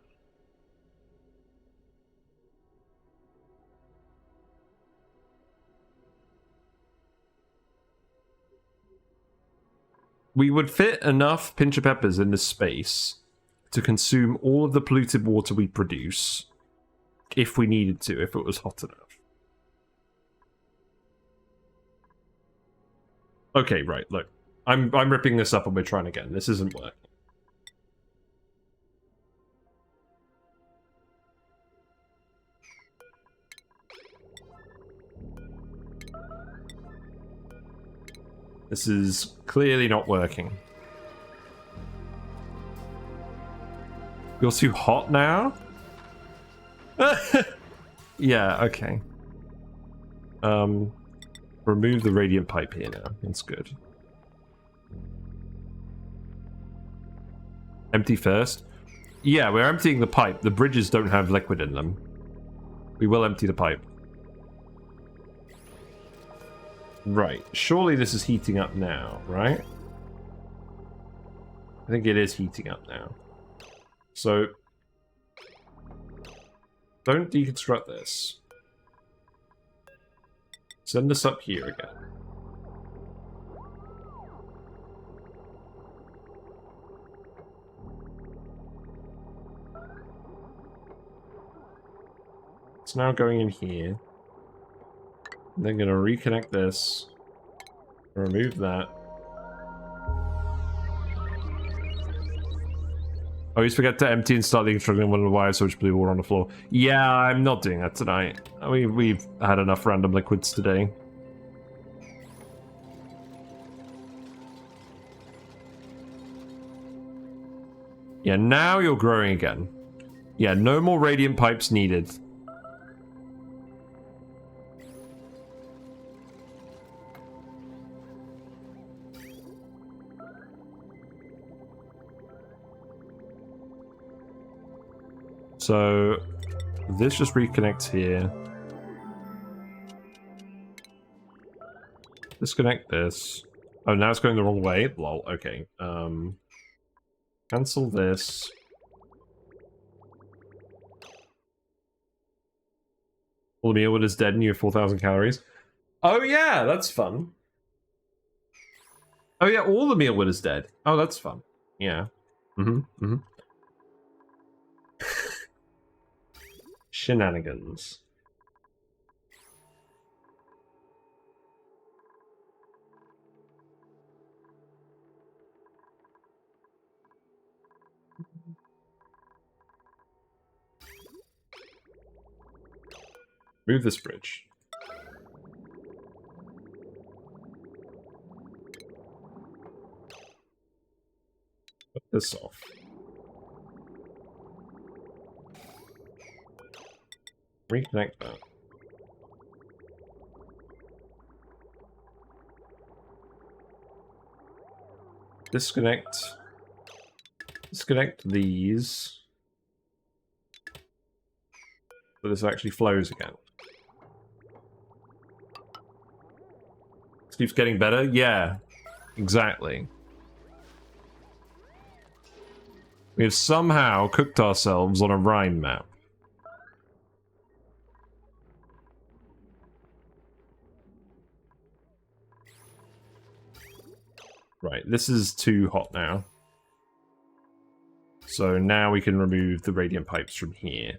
We would fit enough pincher peppers in this space to consume all of the polluted water we produce if we needed to, if it was hot enough. Okay, right, look. I'm ripping this up and we're trying again. This isn't working. This is clearly not working. You're too hot now? Yeah, okay. Remove the radiant pipe here now. That's good. Empty first? Yeah, we're emptying the pipe. The bridges don't have liquid in them. We will empty the pipe. Right. Surely this is heating up now, right? I think it is heating up now. So, don't deconstruct this. Send this up here again. It's now going in here. And then going to reconnect this. Remove that. I always forget to empty and start deconstructing one of the wires which blew water on the floor. Yeah, I'm not doing that tonight. We've had enough random liquids today. Yeah, now you're growing again. Yeah, no more radiant pipes needed. So, this just reconnects here. Disconnect this. Oh, now it's going the wrong way. Lol, okay. Cancel this. All the Mealwood is dead and you have 4,000 calories. Oh yeah, that's fun. Oh yeah, all the Mealwood is dead. Oh, that's fun. Yeah. Shenanigans. Move this bridge. Put this off. Reconnect that. Disconnect. Disconnect these. So this actually flows again. This keeps getting better? Yeah. Exactly. We have somehow cooked ourselves on a Rhine map. Right, this is too hot now. So now we can remove the radiant pipes from here.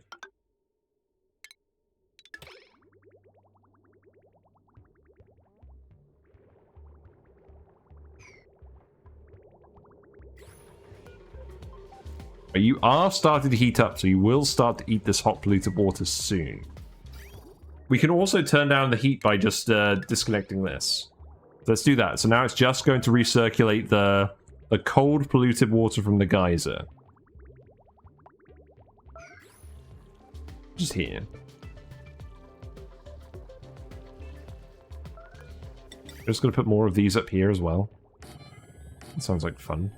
But you are starting to heat up, so you will start to eat this hot polluted water soon. We can also turn down the heat by just disconnecting this. Let's do that. So now it's just going to recirculate the cold polluted water from the geyser. Just here. I'm just going to put more of these up here as well. That sounds like fun.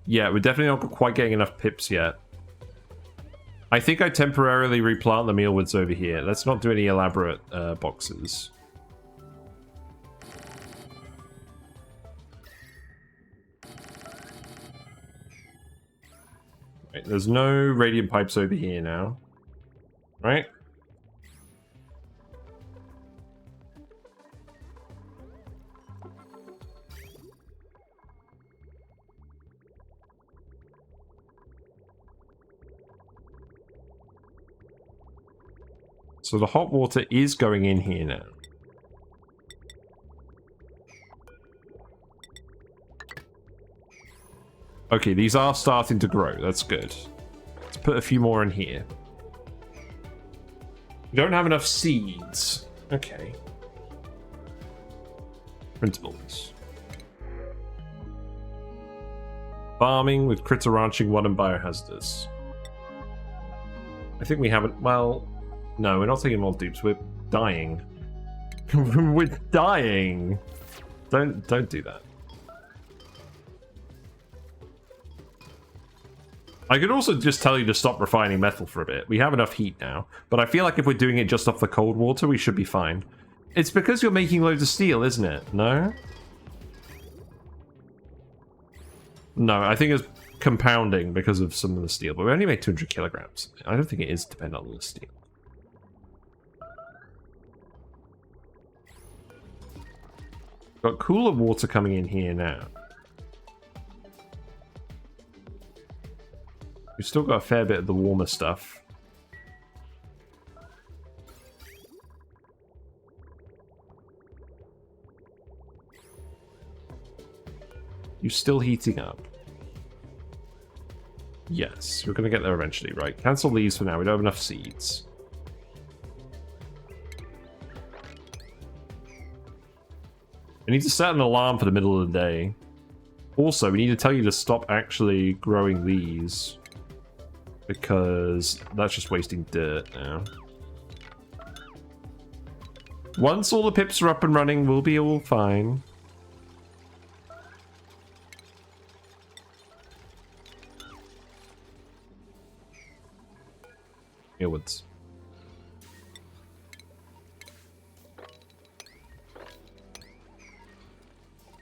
Yeah, we're definitely not quite getting enough pips yet. I think I temporarily replant the Mealwoods over here. Let's not do any elaborate boxes. Right, there's no radiant pipes over here now. Right? So the hot water is going in here now. Okay, these are starting to grow. That's good. Let's put a few more in here. We don't have enough seeds. Okay. Principles. Farming with critter ranching 1 and biohazardous. I think we haven't... Well... No, we're not taking more dupes. We're dying. We're dying. Don't do that. I could also just tell you to stop refining metal for a bit. We have enough heat now, but I feel like if we're doing it just off the cold water, we should be fine. It's because you're making loads of steel, isn't it? No? No, I think it's compounding because of some of the steel, but we only make 200 kilograms. I don't think it is dependent on the steel. Got cooler water coming in here now. We've still got a fair bit of the warmer stuff. You're still heating up. Yes, we're going to get there eventually, right? Cancel these for now. We don't have enough seeds. We need to set an alarm for the middle of the day. Also, we need to tell you to stop actually growing these. Because that's just wasting dirt now. Once all the pips are up and running, we'll be all fine. Mealwoods.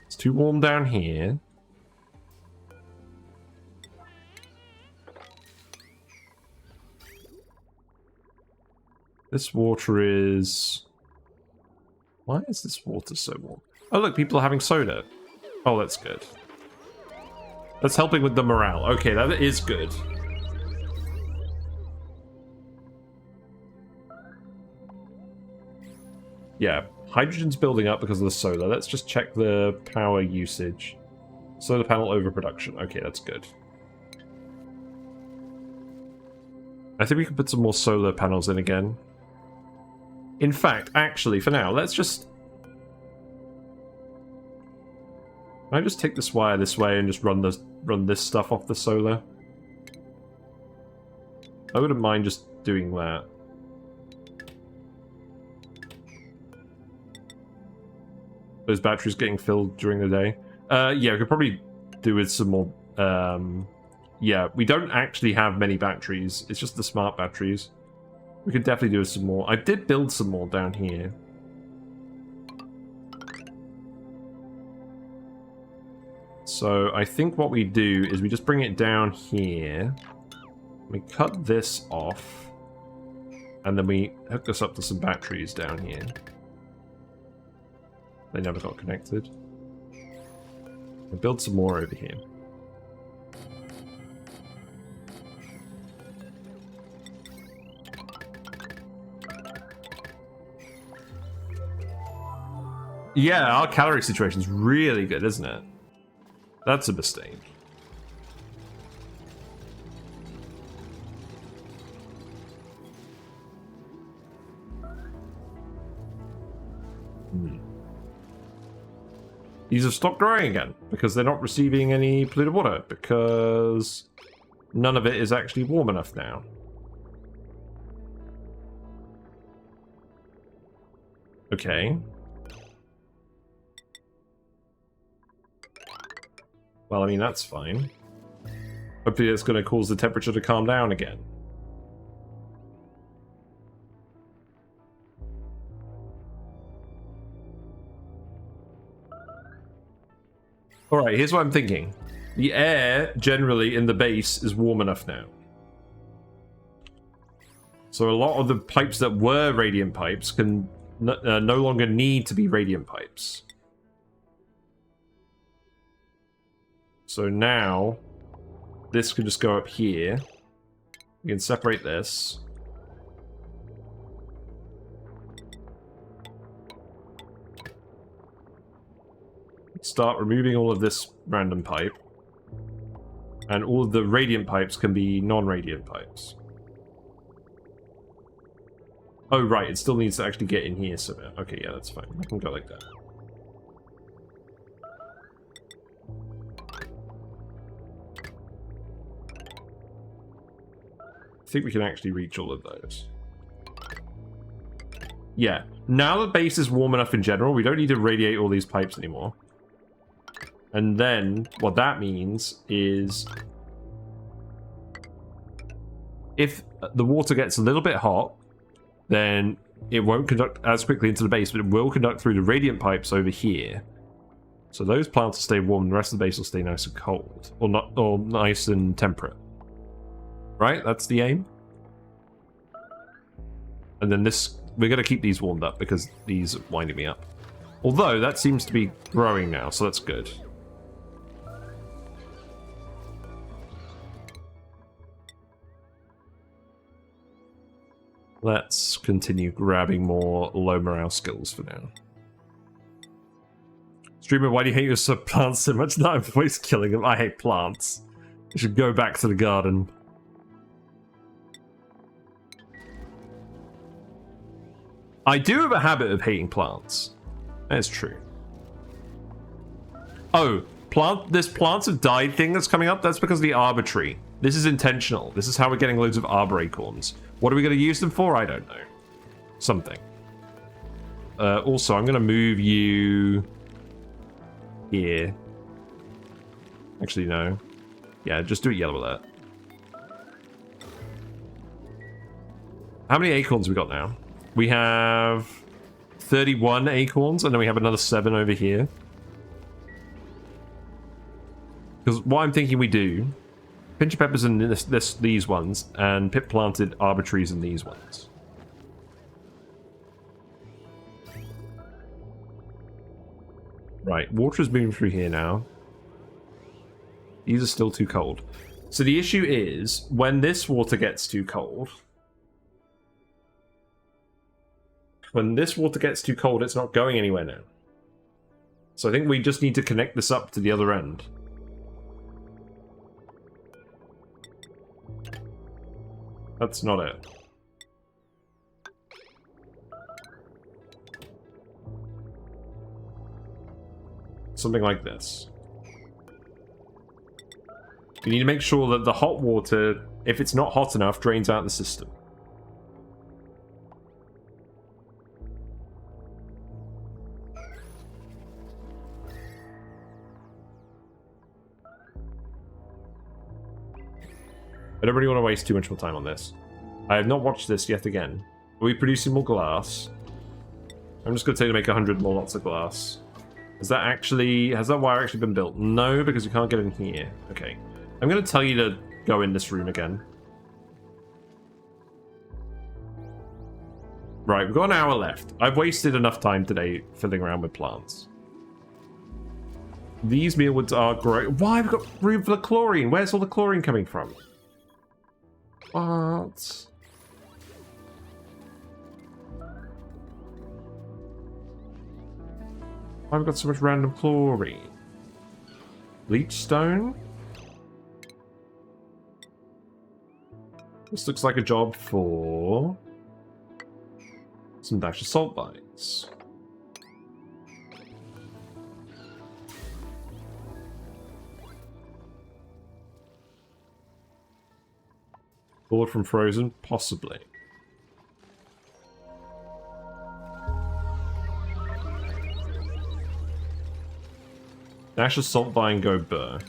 It's too warm down here. This water is... Why is this water so warm? Oh look, people are having soda. Oh, that's good. That's helping with the morale. Okay, that is good. Yeah, hydrogen's building up because of the solar. Let's just check the power usage. Solar panel overproduction. Okay, that's good. I think we can put some more solar panels in again. In fact, actually, for now, let's just... Can I just take this wire this way and just run this stuff off the solar? I wouldn't mind just doing that. Those batteries getting filled during the day. Yeah, we could probably do with some more... yeah, we don't actually have many batteries. It's just the smart batteries. We could definitely do with some more. I did build some more down here. So I think what we do is we just bring it down here. We cut this off. And then we hook this up to some batteries down here. They never got connected. We'll build some more over here. Yeah, our calorie situation's really good, isn't it? That's a mistake. These have stopped growing again because they're not receiving any polluted water because none of it is actually warm enough now. Okay. Well, I mean, that's fine. Hopefully it's going to cause the temperature to calm down again. Alright, here's what I'm thinking. The air, generally, in the base is warm enough now. So a lot of the pipes that were radiant pipes can no longer need to be radiant pipes. So now, this can just go up here. We can separate this. Start removing all of this random pipe. And all of the radiant pipes can be non-radiant pipes. Oh, right, it still needs to actually get in here somehow. Okay, yeah, that's fine. I can go like that. I think we can actually reach all of those. Yeah, now the base is warm enough in general, we don't need to radiate all these pipes anymore. And then, what that means is... if the water gets a little bit hot, then it won't conduct as quickly into the base, but it will conduct through the radiant pipes over here. So those plants will stay warm, and the rest of the base will stay nice and cold. Or not, or nice and temperate. Right? That's the aim. And then this... we're going to keep these warmed up, because these are winding me up. Although, that seems to be growing now, so that's good. Let's continue grabbing more low morale skills for now. Streamer, why do you hate your plants so much? No, I'm always killing them. I hate plants. I should go back to the garden. I do have a habit of hating plants. That's true. Oh, this plants have died thing that's coming up, that's because of the arbor tree. This is intentional. This is how we're getting loads of arbor acorns. What are we going to use them for? I don't know. Something. Also, I'm going to move you here. Actually, no. Yeah, just do it yellow alert. How many acorns we got now? We have 31 acorns, and then we have another 7 over here. Because what I'm thinking we do... pinch of peppers in these ones, and pip planted arbor trees in these ones. Right, water is moving through here now. These are still too cold. So the issue is, when this water gets too cold... when this water gets too cold, it's not going anywhere now. So I think we just need to connect this up to the other end. That's not it. Something like this. You need to make sure that the hot water, if it's not hot enough, drains out the system. I don't really want to waste too much more time on this. I have not watched this yet again. Are we producing more glass? I'm just going to say to make 100 more lots of glass. Has that wire actually been built? No, because you can't get in here. Okay. I'm going to tell you to go in this room again. Right, we've got an hour left. I've wasted enough time today fiddling around with plants. These mealwoods are great. Why? We've got room for the chlorine. Where's all the chlorine coming from? What? I've got so much random chlorine. Leech stone? This looks like a job for some dash of salt bites. Board from Frozen? Possibly. Dash of salt vine, go burr.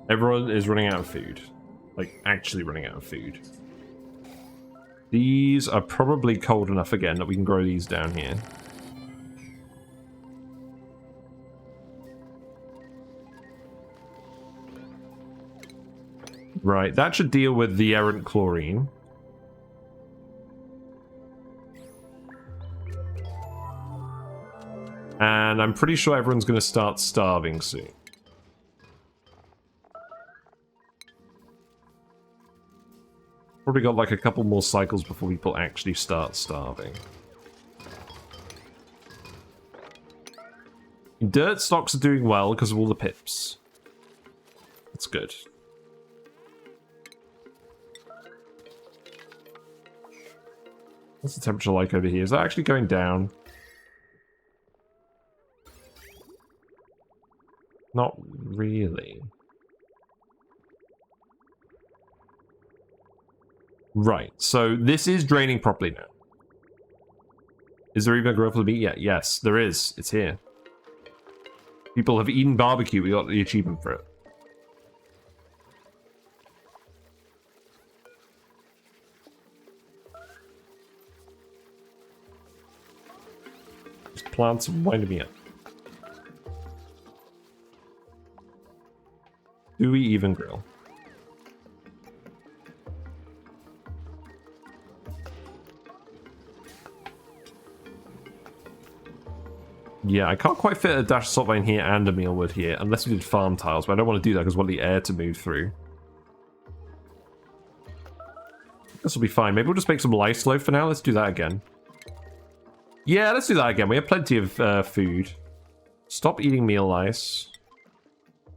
Everyone is running out of food. Like, actually running out of food. These are probably cold enough again that we can grow these down here. Right, that should deal with the errant chlorine. And I'm pretty sure everyone's going to start starving soon. Probably got like a couple more cycles before people actually start starving. Dirt stocks are doing well because of all the pips. That's good. What's the temperature like over here? Is that actually going down? Not really. Right, so this is draining properly now. Is there even a growth of the meat yet? Yes, there is. It's here. People have eaten barbecue. We got the achievement for it. Just plants winding me up. Do we even grill? Yeah, I can't quite fit a dash of salt vine here and a mealwood here, unless we did farm tiles, but I don't want to do that because I want the air to move through. This will be fine. Maybe we'll just make some lice loaf for now. Let's do that again. Yeah, let's do that again. We have plenty of food. Stop eating meal lice.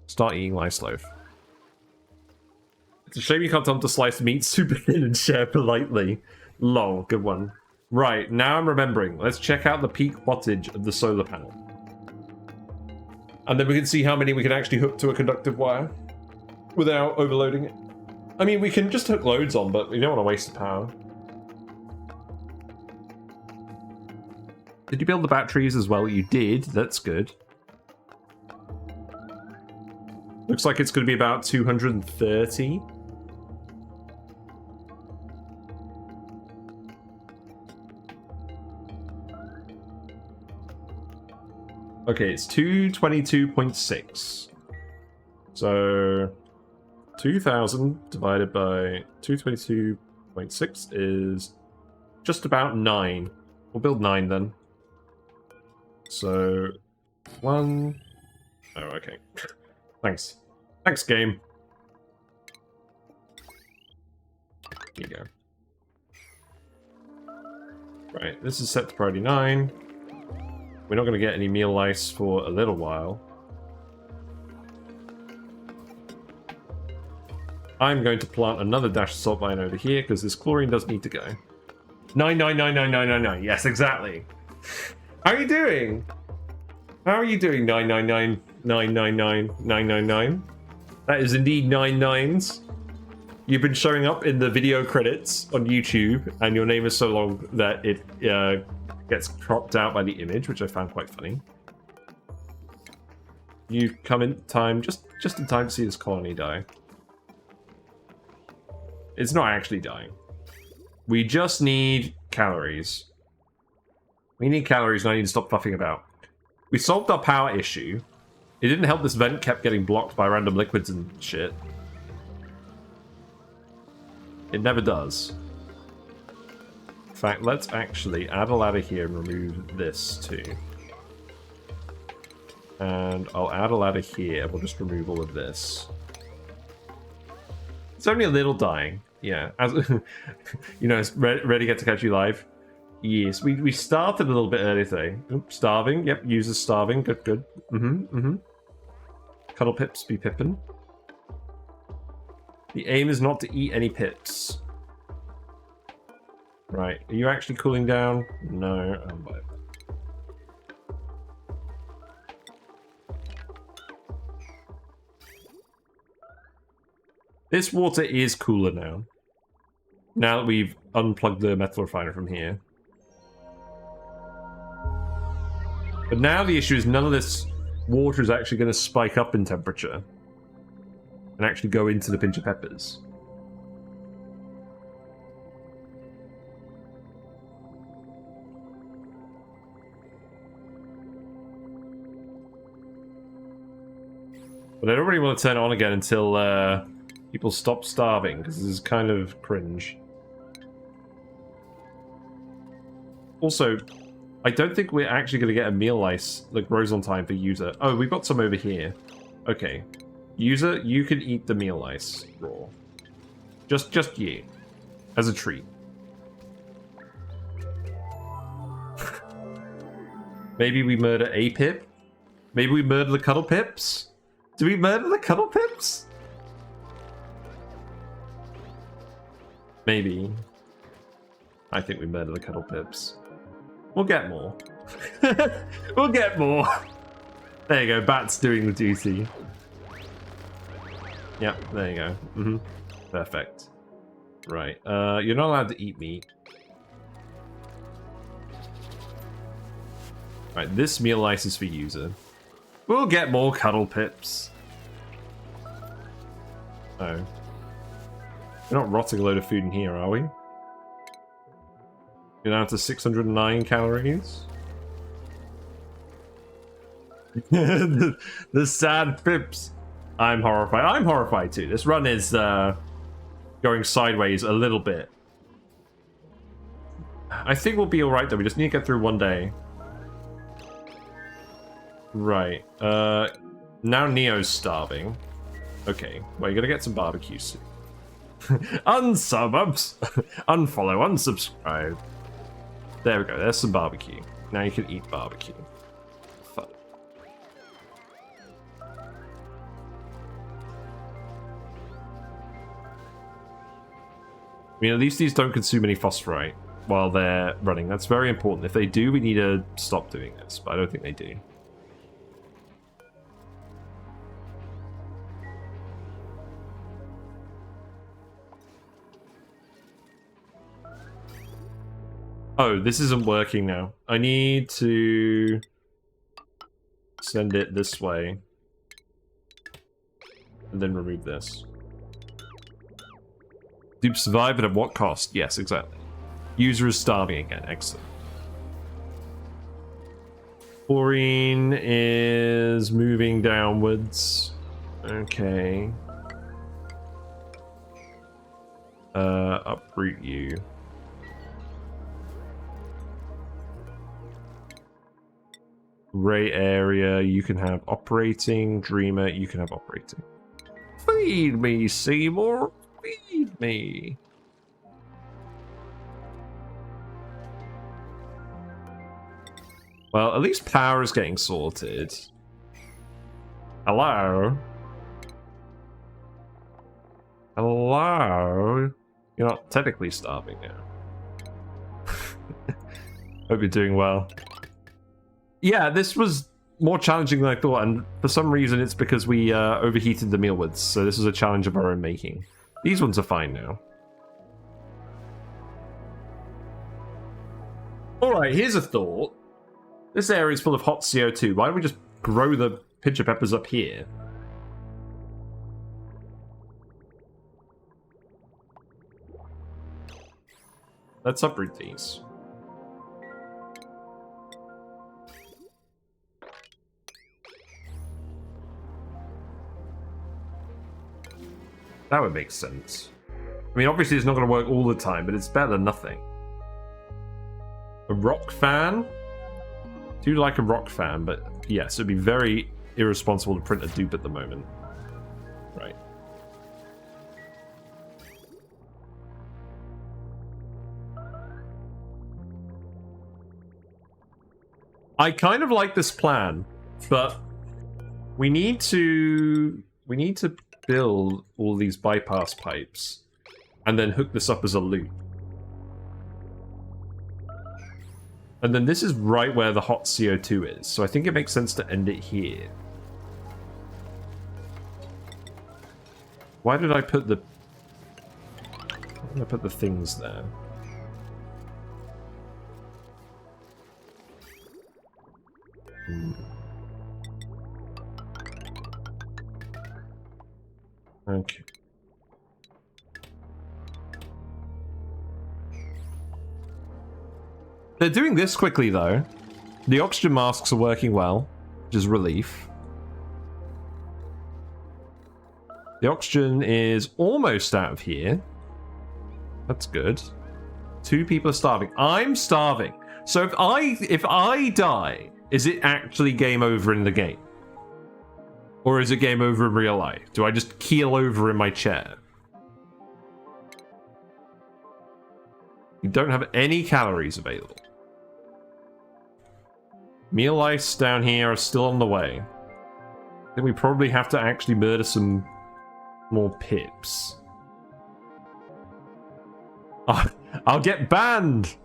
Start eating lice loaf. It's a shame you can't tell them to slice meat super thin and share politely. Lol, good one. Right, now I'm remembering. Let's check out the peak wattage of the solar panel. And then we can see how many we can actually hook to a conductive wire without overloading it. I mean, we can just hook loads on, but we don't want to waste the power. Did you build the batteries as well? You did. That's good. Looks like it's going to be about 230. Okay, it's 222.6. So 2,000 divided by 222.6 is just about 9. We'll build 9 then. So 1. Oh, okay. Thanks. Thanks, game. Here you go. Right, this is set to priority 9. We're not going to get any meal lice for a little while. I'm going to plant another dash of salt vine over here because this chlorine does need to go. 9999999. Yes, exactly. How are you doing? How are you doing? 999999999. That is indeed 9 nines. You've been showing up in the video credits on YouTube, and your name is so long that it gets cropped out by the image, which I found quite funny. You come in time, just in time to see this colony die. It's not actually dying. We just need calories. We need calories, and I need to stop puffing about. We solved our power issue. It didn't help this vent kept getting blocked by random liquids and shit. It never does. In fact, let's actually add a ladder here and remove this too. And I'll add a ladder here and we'll just remove all of this. It's only a little dying. Yeah. As you know, it's ready to catch you live. Yes, we started a little bit early today. Oops, starving. Yep, users starving. Good, good. Cuddle pips be pippin'. The aim is not to eat any pips. Right, are you actually cooling down? No, This water is cooler now. Now that we've unplugged the metal refiner from here. But now the issue is none of this water is actually going to spike up in temperature and actually go into the pinch of peppers. But I don't really want to turn it on again until people stop starving, because this is kind of cringe. Also, I don't think we're actually going to get a meal ice that grows on time for user. Oh, we've got some over here. Okay. User, you can eat the meal ice raw. Just you. As a treat. Maybe we murder a pip? Maybe we murder the cuddle pips? Do we murder the cuddle pips? Maybe. I think we murder the cuddle pips. We'll get more. We'll get more. There you go, Bat's doing the duty. Yep, there you go. Perfect. Right, you're not allowed to eat meat. Right, this meal ice is for user. We'll get more cuddle pips. Oh. We're not rotting a load of food in here, are we? You're down to 609 calories. The sad pips. I'm horrified. I'm horrified too. This run is going sideways a little bit. I think we'll be alright though. We just need to get through one day. Right. Now Neo's starving. Okay. Well, you're gonna get some barbecue soup. Unsub, unfollow, unsubscribe. There we go. There's some barbecue. Now you can eat barbecue. Fun. I mean, at least these don't consume any phosphorite while they're running. That's very important. If they do, we need to stop doing this, but I don't think they do. Oh, this isn't working now. I need to send it this way. And then remove this. Dupe survive, but at what cost? Yes, exactly. User is starving again. Excellent. Chlorine is moving downwards. Okay. Uproot you. Ray area, you can have operating. Dreamer, you can have operating. Feed me, Seymour. Feed me. Well, at least power is getting sorted. Hello? Hello? You're not technically starving now. Hope you're doing well. Yeah, this was more challenging than I thought, and for some reason it's because we overheated the Mealwoods, so this was a challenge of our own making. These ones are fine now. Alright, here's a thought. This area is full of hot CO2. Why don't we just grow the pinch of peppers up here? Let's uproot these. That would make sense. I mean, obviously it's not going to work all the time, but it's better than nothing. A rock fan? Do like a rock fan, but yes, it'd be very irresponsible to print a dupe at the moment. Right. I kind of like this plan, but we need to build all these bypass pipes and then hook this up as a loop. And then this is right where the hot CO2 is, so I think it makes sense to end it here. Why did I put the... Why did I put the things there? Okay. They're doing this quickly, though. The oxygen masks are working well, which is relief. The oxygen is almost out of here. That's good. 2 people are starving. I'm starving. So if I die, is it actually game over in the game? Or is it game over in real life? Do I just keel over in my chair? You don't have any calories available. Meal ice down here are still on the way. I think we probably have to actually murder some more pips. I'll get banned!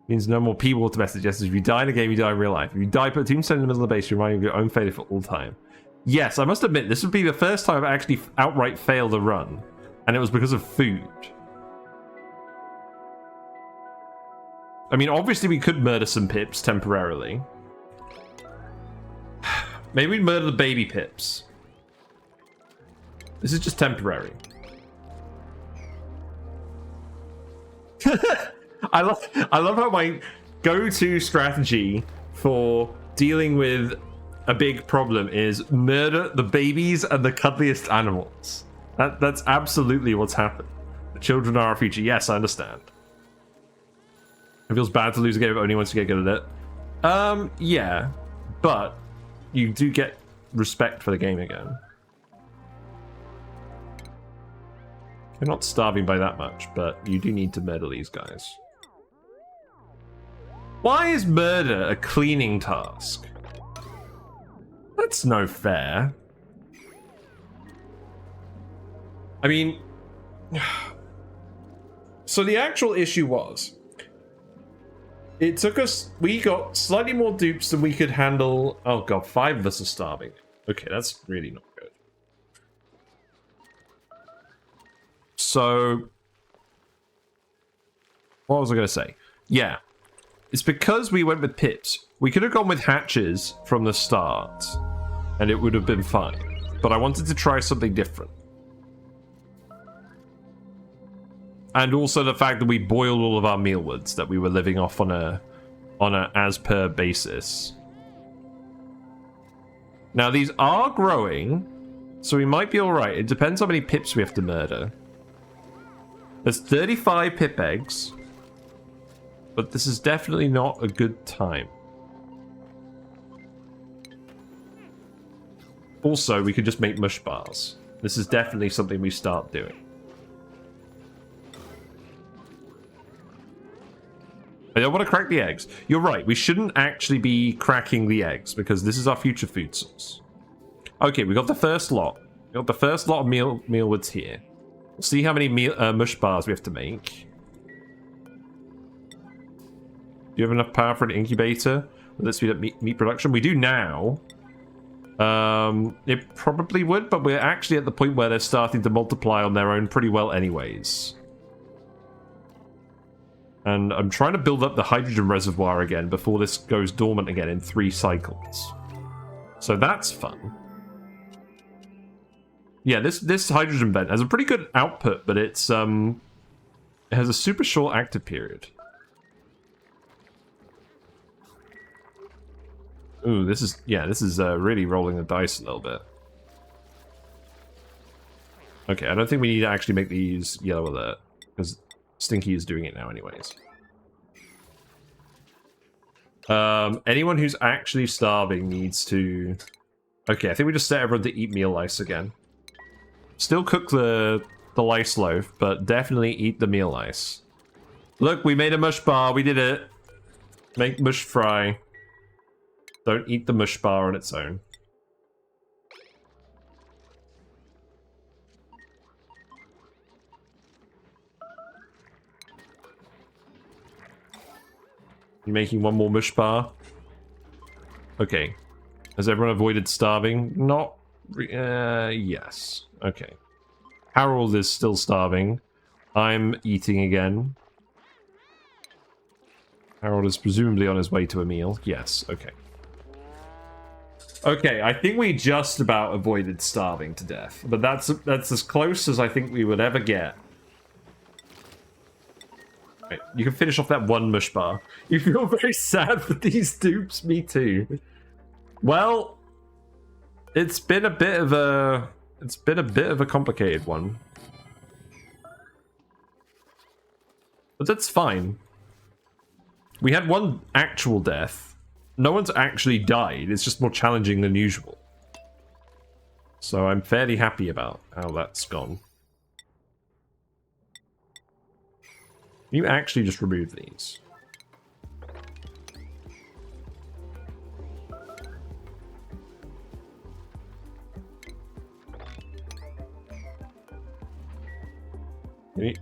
Means no more P-Water messages. If you die in a game, you die in real life. If you die, put a tombstone in the middle of the base, you remind you of your own failure for all time. Yes, I must admit, this would be the first time I've actually outright failed a run. And it was because of food. I mean, obviously we could murder some pips temporarily. Maybe we'd murder the baby pips. This is just temporary. I love how my go-to strategy for dealing with a big problem is murder the babies and the cuddliest animals. That's absolutely what's happened. The children are our future. Yes, I understand. It feels bad to lose a game only once you get good at it. Yeah, but you do get respect for the game again. You're not starving by that much, but you do need to murder these guys. Why is murder a cleaning task? That's no fair. I mean... So the actual issue was... It took us... We got slightly more dupes than we could handle... Oh god, 5 of us are starving. Okay, that's really not good. So... What was I going to say? Yeah. It's because we went with pips. We could have gone with hatches from the start, and it would have been fine. But I wanted to try something different. And also the fact that we boiled all of our mealwoods that we were living off on a as per basis. Now these are growing, so we might be alright. It depends how many pips we have to murder. There's 35 pip eggs. But this is definitely not a good time. Also, we could just make mush bars. This is definitely something we start doing. I don't want to crack the eggs. You're right, we shouldn't actually be cracking the eggs because this is our future food source. Okay, we got the first lot. We got the first lot of mealwoods here. We'll see how many mush bars we have to make. Do you have enough power for an incubator? Will this speed up meat production? We do now. It probably would, but we're actually at the point where they're starting to multiply on their own pretty well anyways. And I'm trying to build up the hydrogen reservoir again before this goes dormant again in 3 cycles. So that's fun. Yeah, this hydrogen vent has a pretty good output, but it's it has a super short active period. Ooh, this is really rolling the dice a little bit. Okay, I don't think we need to actually make these yellow alert, because Stinky is doing it now anyways. Anyone who's actually starving needs to... Okay, I think we just set everyone to eat meal lice again. Still cook the lice loaf, but definitely eat the meal lice. Look, we made a mush bar, we did it. Make mush fry. Don't eat the mush bar on its own. You making one more mush bar? Okay. Has everyone avoided starving? Not Yes. Okay. Harold is still starving. I'm eating again. Harold is presumably on his way to a meal. Yes, okay. Okay, I think we just about avoided starving to death. But that's as close as I think we would ever get. Right, you can finish off that one mush bar. You feel very sad for these dupes? Me too. Well, it's been a bit of a complicated one. But that's fine. We had one actual death. No one's actually died. It's just more challenging than usual. So I'm fairly happy about how that's gone. You actually just remove these.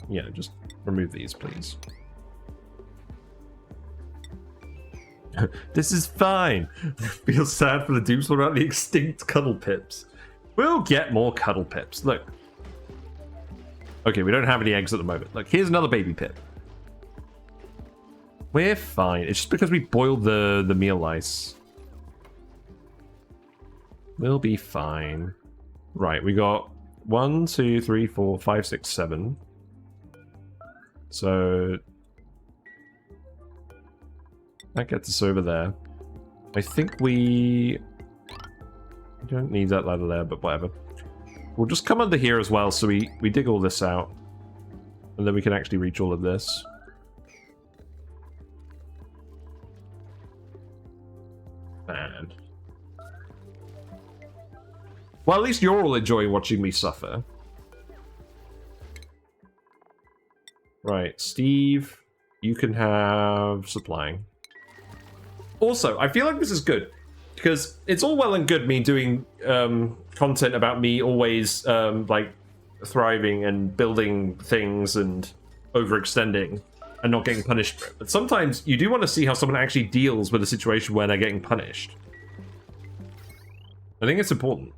Yeah, just remove these, please. This is fine. Feel sad for the dupes. What about the extinct cuddle pips? We'll get more cuddle pips. Look. Okay, we don't have any eggs at the moment. Look, here's another baby pip. We're fine. It's just because we boiled the meal ice. We'll be fine. Right, we got 1, 2, 3, 4, 5, 6, 7. So that gets us over there. I think we don't need that ladder there, but whatever. We'll just come under here as well, so we dig all this out. And then we can actually reach all of this. Man. Well, at least you're all enjoying watching me suffer. Right, Steve, you can have supplying. Also, I feel like this is good, because it's all well and good me doing content about me always like thriving and building things and overextending and not getting punished for it. But sometimes you do want to see how someone actually deals with a situation where they're getting punished. I think it's important.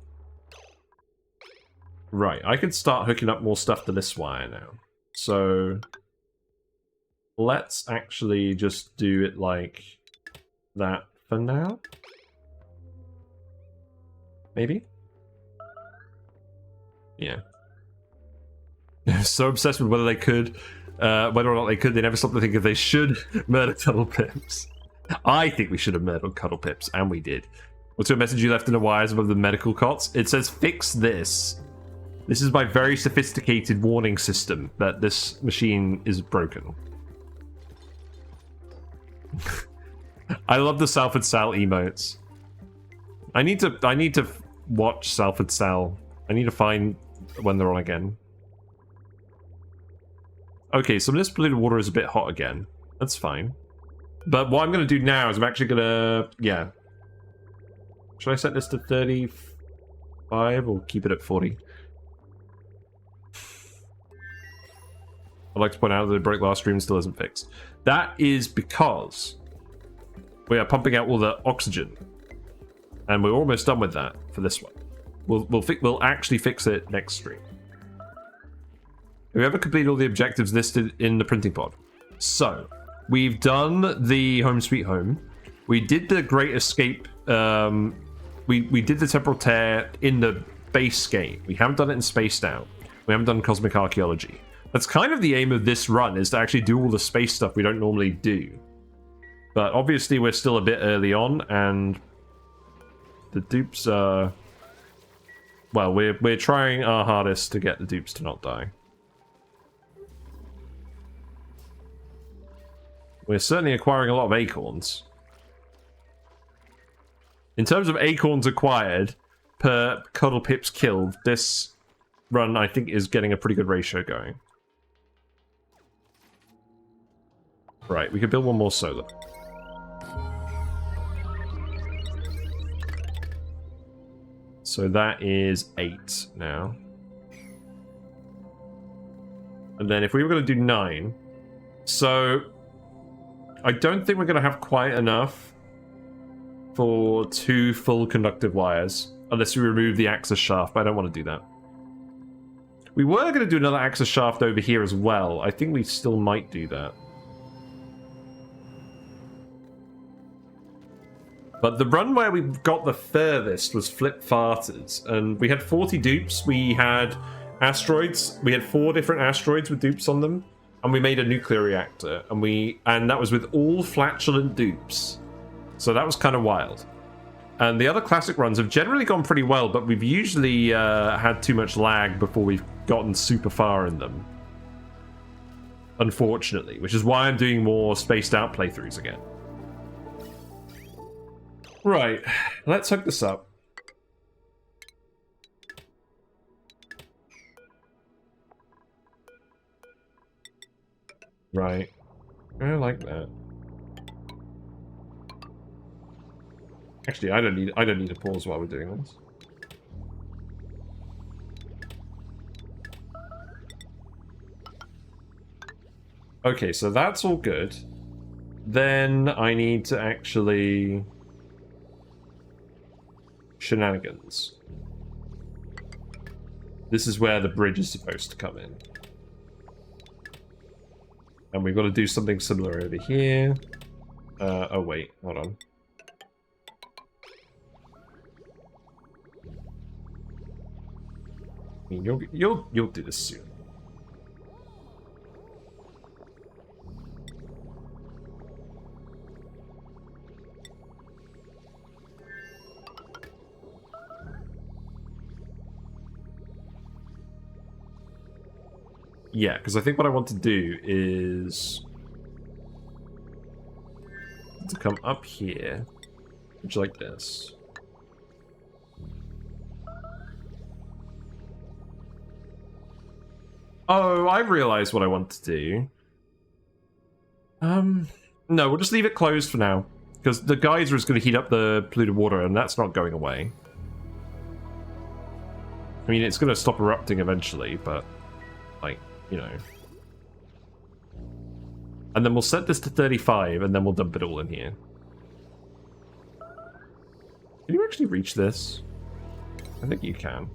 Right, I could start hooking up more stuff to this wire now. So let's actually just do it like that for now. Maybe? Yeah. So obsessed with whether they could, whether or not they could, they never stopped to think if they should murder Cuddle Pips. I think we should have murdered Cuddle Pips, and we did. What's your message you left in the wires above the medical cots? It says, fix this. This is my very sophisticated warning system that this machine is broken. I love the Salford Sal emotes. I need to watch Salford Sal. I need to find when they're on again. Okay, so this polluted water is a bit hot again. That's fine. But what I'm going to do now is I'm actually going to... Yeah. Should I set this to 35 or keep it at 40? I'd like to point out that the break last stream still isn't fixed. That is because we are pumping out all the oxygen. And we're almost done with that for this one. We'll actually fix it next stream. Have we ever completed all the objectives listed in the printing pod? So, we've done the Home Sweet Home. We did the Great Escape. We did the Temporal Tear in the base game. We haven't done it in Spaced Out. We haven't done Cosmic Archaeology. That's kind of the aim of this run, is to actually do all the space stuff we don't normally do. But obviously we're still a bit early on, and the dupes are... Well, we're trying our hardest to get the dupes to not die. We're certainly acquiring a lot of acorns. In terms of acorns acquired per Cuddle Pips killed, this run, I think, is getting a pretty good ratio going. Right, we could build one more solar. So that is 8 now. And then if we were going to do 9... So... I don't think we're going to have quite enough for 2 full conductive wires. Unless we remove the access shaft, but I don't want to do that. We were going to do another access shaft over here as well. I think we still might do that. But the run where we got the furthest was Flip Farters, and we had 40 dupes. We had asteroids. We had 4 different asteroids with dupes on them, and we made a nuclear reactor, and that was with all flatulent dupes. So that was kind of wild. And the other classic runs have generally gone pretty well, but we've usually had too much lag before we've gotten super far in them. Unfortunately, which is why I'm doing more spaced out playthroughs again. Right, let's hook this up. Right, I like that. Actually, I don't need a pause while we're doing this. Okay, so that's all good. Then I need to actually shenanigans. This is where the bridge is supposed to come in. And we've got to do something similar over here. Oh wait, hold on. I mean, you'll do this soon. Yeah, because I think what I want to do is to come up here, which like this. Oh, I realized what I want to do. No, we'll just leave it closed for now, because the geyser is going to heat up the polluted water, and that's not going away. I mean, it's going to stop erupting eventually, but, like, you know. And then we'll set this to 35, and then we'll dump it all in here. Can you actually reach this? I think you can.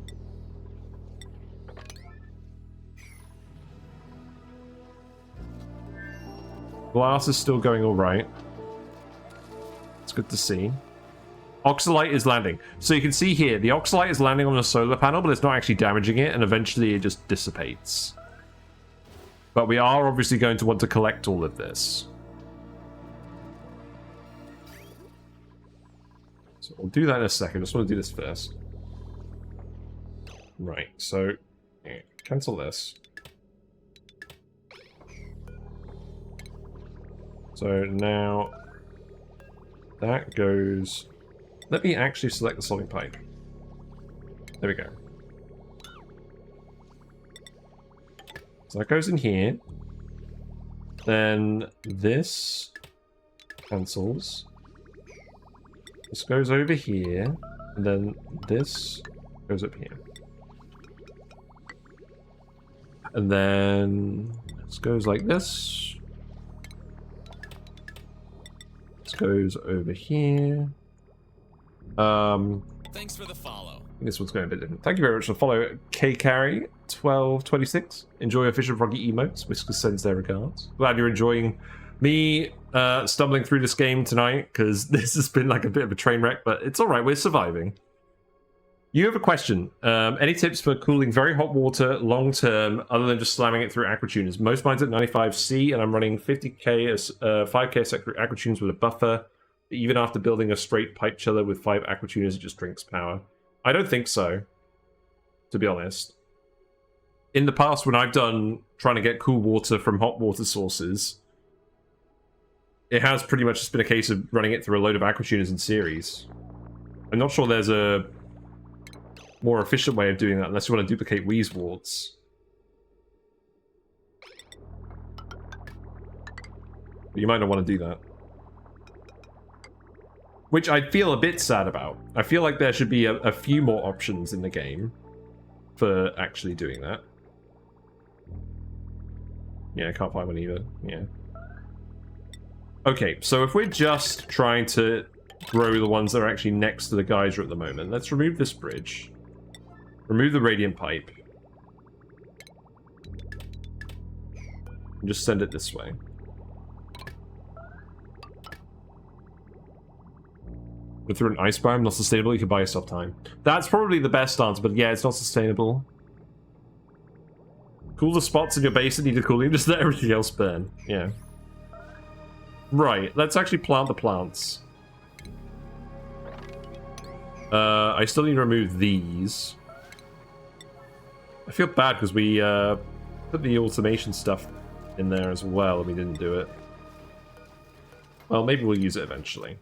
Glass is still going all right. It's good to see. Oxalite is landing. So you can see here, the oxalite is landing on the solar panel, but it's not actually damaging it, and eventually it just dissipates. But we are obviously going to want to collect all of this. So we'll do that in a second. I just want to do this first. Right, so yeah, cancel this. So now that goes... Let me actually select the solving pipe. There we go. So that goes in here. Then this cancels. This goes over here. And then this goes up here. And then this goes like this. This goes over here. Thanks for the follow. This one's going a bit different. Thank you very much for the follow, KCarry1226. Enjoy your Fish and Froggy emotes. Whiskers sends their regards. Glad you're enjoying me stumbling through this game tonight, because this has been like a bit of a train wreck, but it's alright, we're surviving. You have a question. Any tips for cooling very hot water long term, other than just slamming it through aquatuners? Most mine's at 95C, and I'm running 50k as 5k aquatuners with a buffer. Even after building a straight pipe chiller with 5 aquatuners, it just drinks power. I don't think so, to be honest. In the past, when I've done trying to get cool water from hot water sources, it has pretty much just been a case of running it through a load of aquatuners in series. I'm not sure there's a more efficient way of doing that unless you want to duplicate Wheezewarts. But you might not want to do that. Which I feel a bit sad about. I feel like there should be a few more options in the game for actually doing that. Yeah, I can't find one either. Yeah. Okay, so if we're just trying to grow the ones that are actually next to the geyser at the moment. Let's remove this bridge. Remove the radiant pipe. And just send it this way. But through an ice biome, not sustainable, you can buy yourself time. That's probably the best answer, but yeah, it's not sustainable. Cool the spots in your base that need a cooling, just let everything else burn. Yeah. Right, let's actually plant the plants. I still need to remove these. I feel bad because we put the automation stuff in there as well and we didn't do it. Well, maybe we'll use it eventually.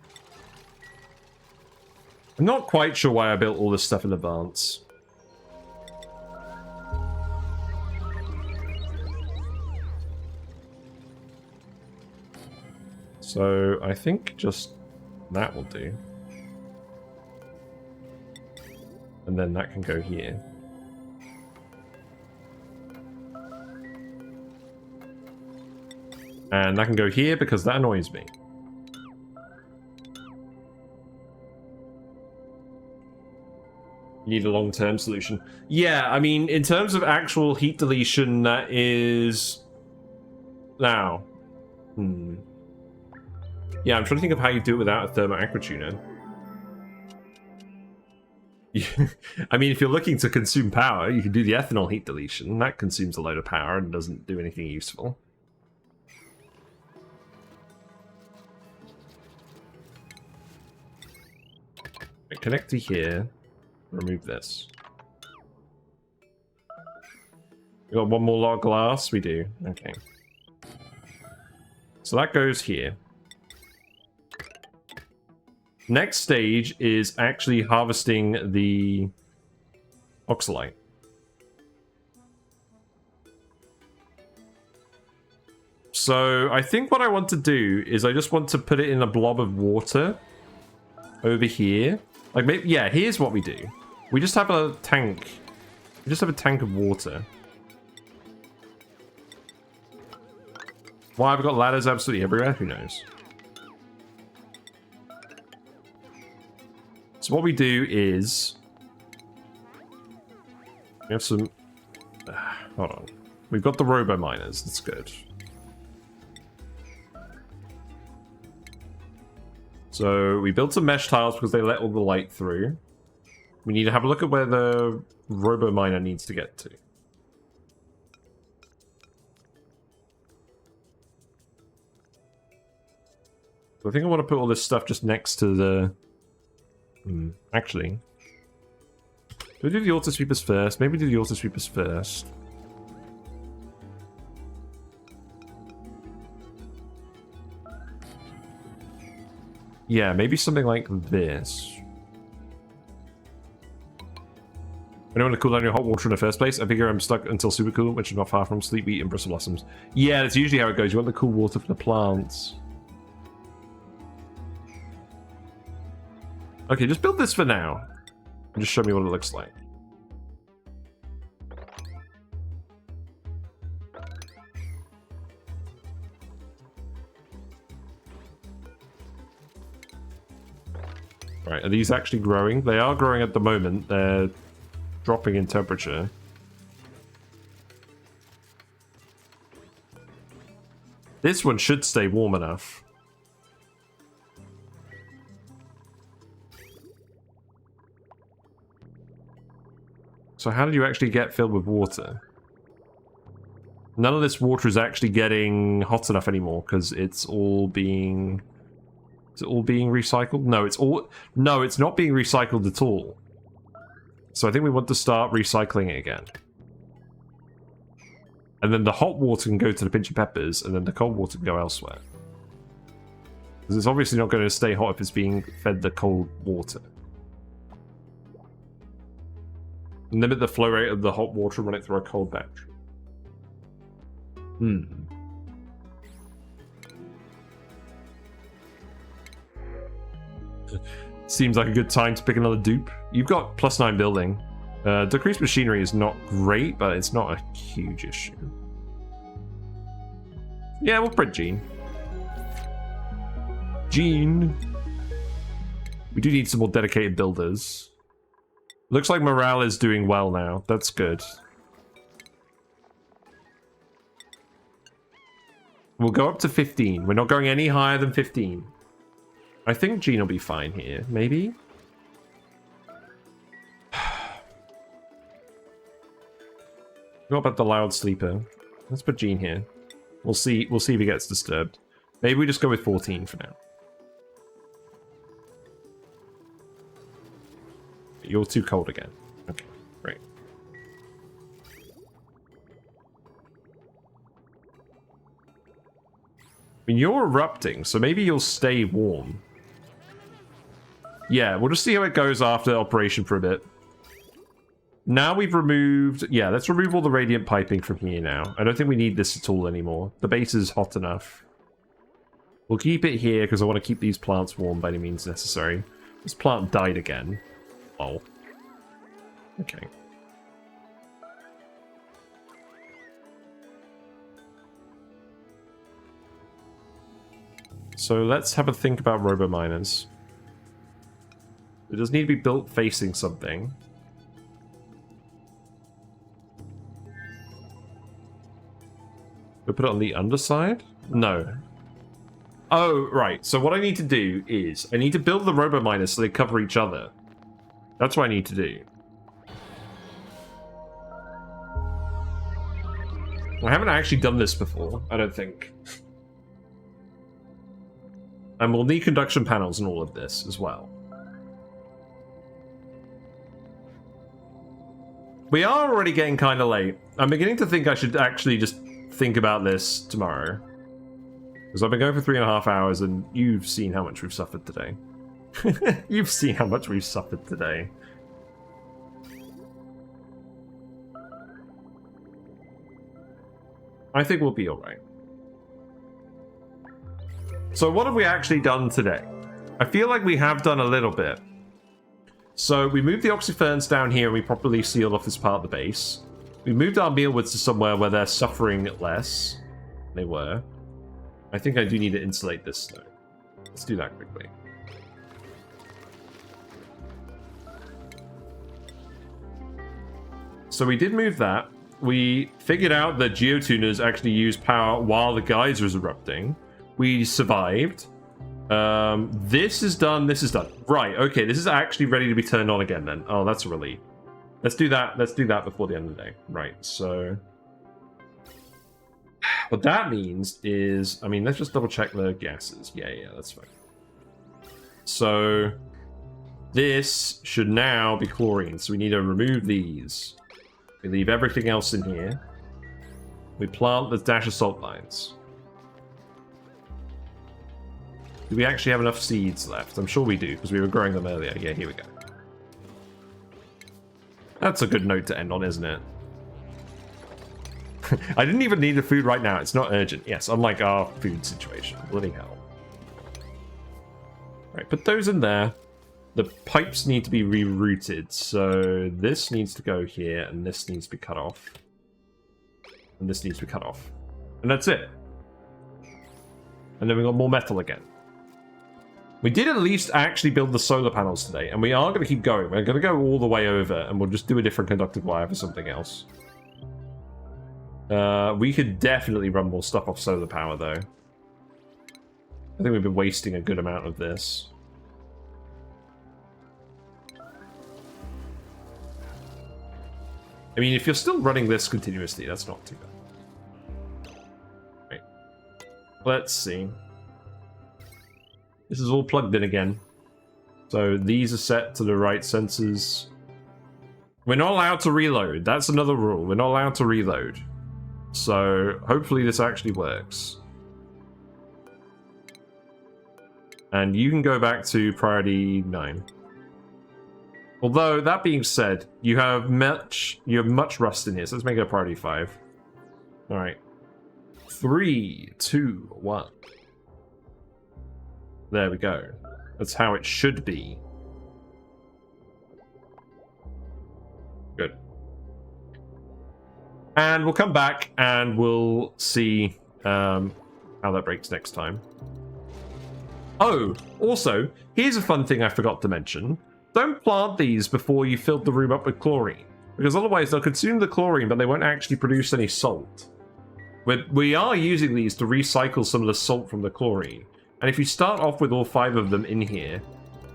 I'm not quite sure why I built all this stuff in advance. So I think just that will do. And then that can go here. And that can go here because that annoys me. Need a long-term solution. Yeah, I mean, in terms of actual heat deletion, that is... Now. Yeah, I'm trying to think of how you do it without a thermo aquatuner. I mean, if you're looking to consume power, you can do the ethanol heat deletion. That consumes a load of power and doesn't do anything useful. Right, connect to here. Remove this. We got one more lot of glass? We do. Okay. So that goes here. Next stage is actually harvesting the oxalite. So I think what I want to do is I just want to put it in a blob of water over here. Like, maybe, yeah, here's what we do. We just have a tank. We just have a tank of water. Why I've got ladders absolutely everywhere? Who knows? So what we do is... We have some... hold on. We've got the robo miners. That's good. So we built some mesh tiles because they let all the light through. We need to have a look at where the robo miner needs to get to. So I think I want to put all this stuff just next to the... actually. Do we do the auto sweepers first? Maybe do the auto sweepers first. Yeah, maybe something like this. I don't want to cool down your hot water in the first place. I figure I'm stuck until super cool, which is not far from sleep, wheat, and bristle blossoms. Yeah, that's usually how it goes. You want the cool water for the plants. Okay, just build this for now. And just show me what it looks like. Right, are these actually growing? They are growing at the moment. They're dropping in temperature. This one should stay warm enough. So how did you actually get filled with water? None of this water is actually getting hot enough anymore because it's all being... Is it all being recycled? No, it's not being recycled at all. So I think we want to start recycling it again. And then the hot water can go to the pinch of peppers, and then the cold water can go elsewhere. Because it's obviously not going to stay hot if it's being fed the cold water. Limit the flow rate of the hot water and run it through a cold batch. Seems like a good time to pick another dupe. You've got +9 building. Decreased machinery is not great, but it's not a huge issue. Yeah, we'll print Gene. Gene! We do need some more dedicated builders. Looks like morale is doing well now. That's good. We'll go up to 15. We're not going any higher than 15. I think Gene will be fine here. Maybe? What about the loud sleeper? Let's put Gene here. We'll see if he gets disturbed. Maybe we just go with 14 for now. You're too cold again. Okay, great. I mean, you're erupting, so maybe you'll stay warm. Yeah, we'll just see how it goes after operation for a bit. Now we've removed... Yeah, let's remove all the radiant piping from here now. I don't think we need this at all anymore. The base is hot enough. We'll keep it here because I want to keep these plants warm by any means necessary. This plant died again. Oh. Okay. So let's have a think about robo-miners. It does need to be built facing something. We put it on the underside? No. Oh, right. So what I need to do is I need to build the robo-miners so they cover each other. That's what I need to do. I haven't actually done this before, I don't think. And we'll need conduction panels and all of this as well. We are already getting kind of late. I'm beginning to think I should actually just think about this tomorrow. Because I've been going for 3.5 hours and you've seen how much we've suffered today. You've seen how much we've suffered today. I think we'll be alright. So what have we actually done today? I feel like we have done a little bit. So we moved the oxyferns down here and we properly sealed off this part of the base. We moved our mealwoods to somewhere where they're suffering less. They were. I think I do need to insulate this though. Let's do that quickly. So we did move that. We figured out that geotuners actually use power while the geyser is erupting. We survived. This is done. This is done. Right. Okay. This is actually ready to be turned on again then. Oh, that's a relief. Let's do that. Let's do that before the end of the day. Right. So what that means is, I mean, let's just double check the gases. Yeah, that's fine. So this should now be chlorine. So we need to remove these. We leave everything else in here. We plant the dash of salt lines. Do we actually have enough seeds left? I'm sure we do, because we were growing them earlier. Yeah, here we go. That's a good note to end on, isn't it? I didn't even need the food right now. It's not urgent. Yes, unlike our food situation. Bloody hell. Right, put those in there. The pipes need to be rerouted, so this needs to go here, and this needs to be cut off. And this needs to be cut off. And that's it. And then we got more metal again. We did at least actually build the solar panels today, and we are going to keep going. We're going to go all the way over, and we'll just do a different conductive wire for something else. We could definitely run more stuff off solar power, though. I think we've been wasting a good amount of this. I mean, if you're still running this continuously, that's not too bad. Right. Let's see. This is all plugged in again. So these are set to the right sensors. We're not allowed to reload. That's another rule. We're not allowed to reload. So hopefully this actually works. And you can go back to priority 9. Although, that being said, you have much rust in here, so let's make it a priority 5. Alright. 3, 2, 1. There we go. That's how it should be. Good. And we'll come back and we'll see how that breaks next time. Oh, also, here's a fun thing I forgot to mention. Don't plant these before you filled the room up with chlorine, because otherwise they'll consume the chlorine, but they won't actually produce any salt. We are using these to recycle some of the salt from the chlorine. And if you start off with all 5 of them in here,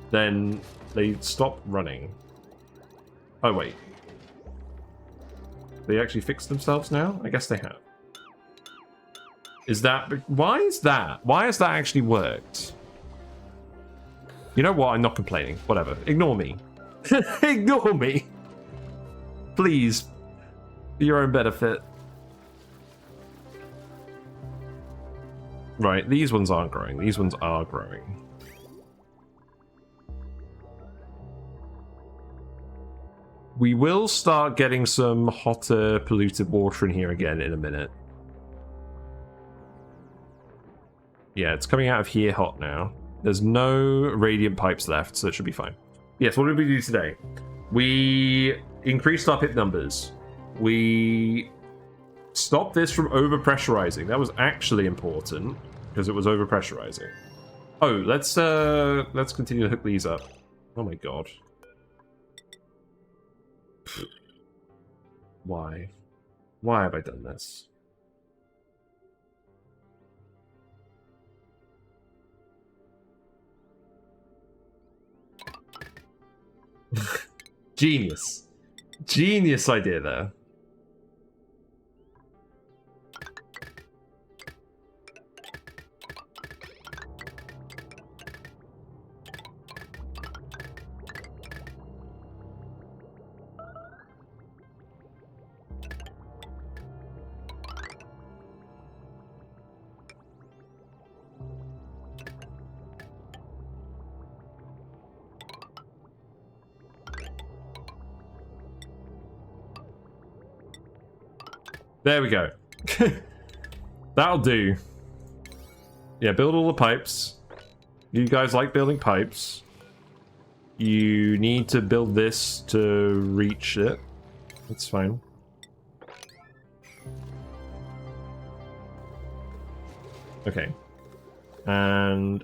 then they stop running. Oh, wait. They actually fixed themselves now? I guess they have. Is that... Why is that? Why has that actually worked? You know what? I'm not complaining. Whatever. Ignore me. Ignore me. Please. For your own benefit. Right, these ones aren't growing. These ones are growing. We will start getting some hotter, polluted water in here again in a minute. Yeah, it's coming out of here hot now. There's no radiant pipes left, so it should be fine. Yes, what did we do today? We increased our pip numbers. We stopped this from overpressurizing. That was actually important because it was overpressurizing. Oh, let's continue to hook these up. Oh my god. Why? Why have I done this? Genius. Genius idea there. There we go. That'll do. Yeah, build all the pipes. You guys like building pipes. You need to build this to reach it. That's fine. Okay. And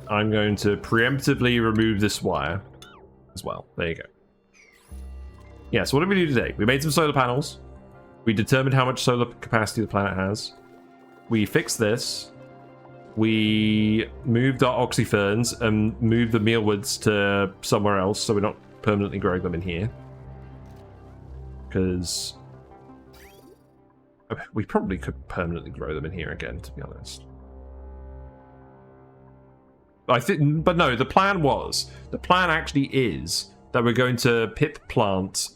I'm going to preemptively remove this wire as well. There you go. Yeah, so what did we do today? We made some solar panels. We determined how much solar capacity the planet has. We fixed this. We moved our oxyferns and moved the mealwoods to somewhere else so we're not permanently growing them in here. Because we probably could permanently grow them in here again, to be honest. I think, but no, the plan actually is that we're going to pip plant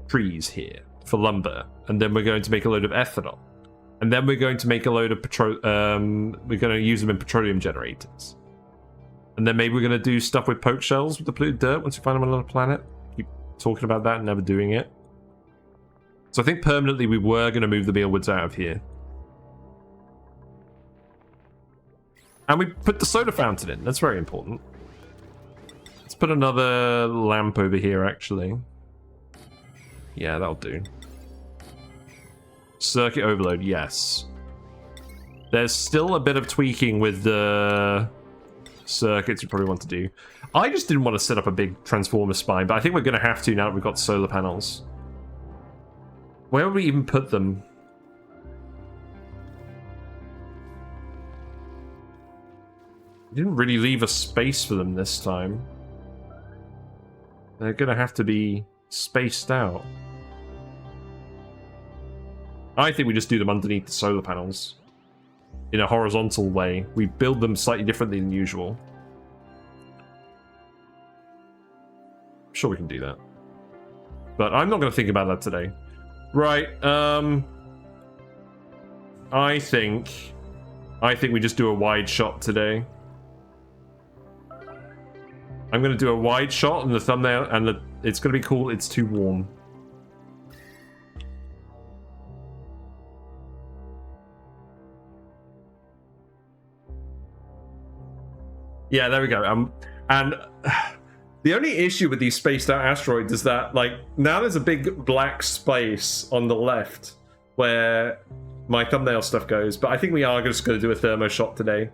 trees here for lumber, and then we're going to make a load of ethanol, and then we're going to make a load of we're going to use them in petroleum generators, and then maybe we're going to do stuff with poke shells with the polluted dirt once we find them on another planet. Keep talking about that and never doing it. So I think permanently we were going to move the mealwoods out of here, and we put the soda fountain in. That's very important. Let's put another lamp over here, actually. Yeah, that'll do. Circuit overload, yes. There's still a bit of tweaking with the circuits you probably want to do. I just didn't want to set up a big transformer spine, but I think we're going to have to now that we've got solar panels. Where would we even put them? We didn't really leave a space for them this time. They're going to have to be spaced out. I think we just do them underneath the solar panels in a horizontal way. We build them slightly differently than usual. I'm sure we can do that. But I'm not going to think about that today. Right, I think we just do a wide shot today. I'm going to do a wide shot in the thumbnail, and it's going to be cool. It's too warm. Yeah, there we go. And the only issue with these spaced out asteroids is that, like, now there's a big black space on the left where my thumbnail stuff goes, but I think we are just going to do a thermo shot today.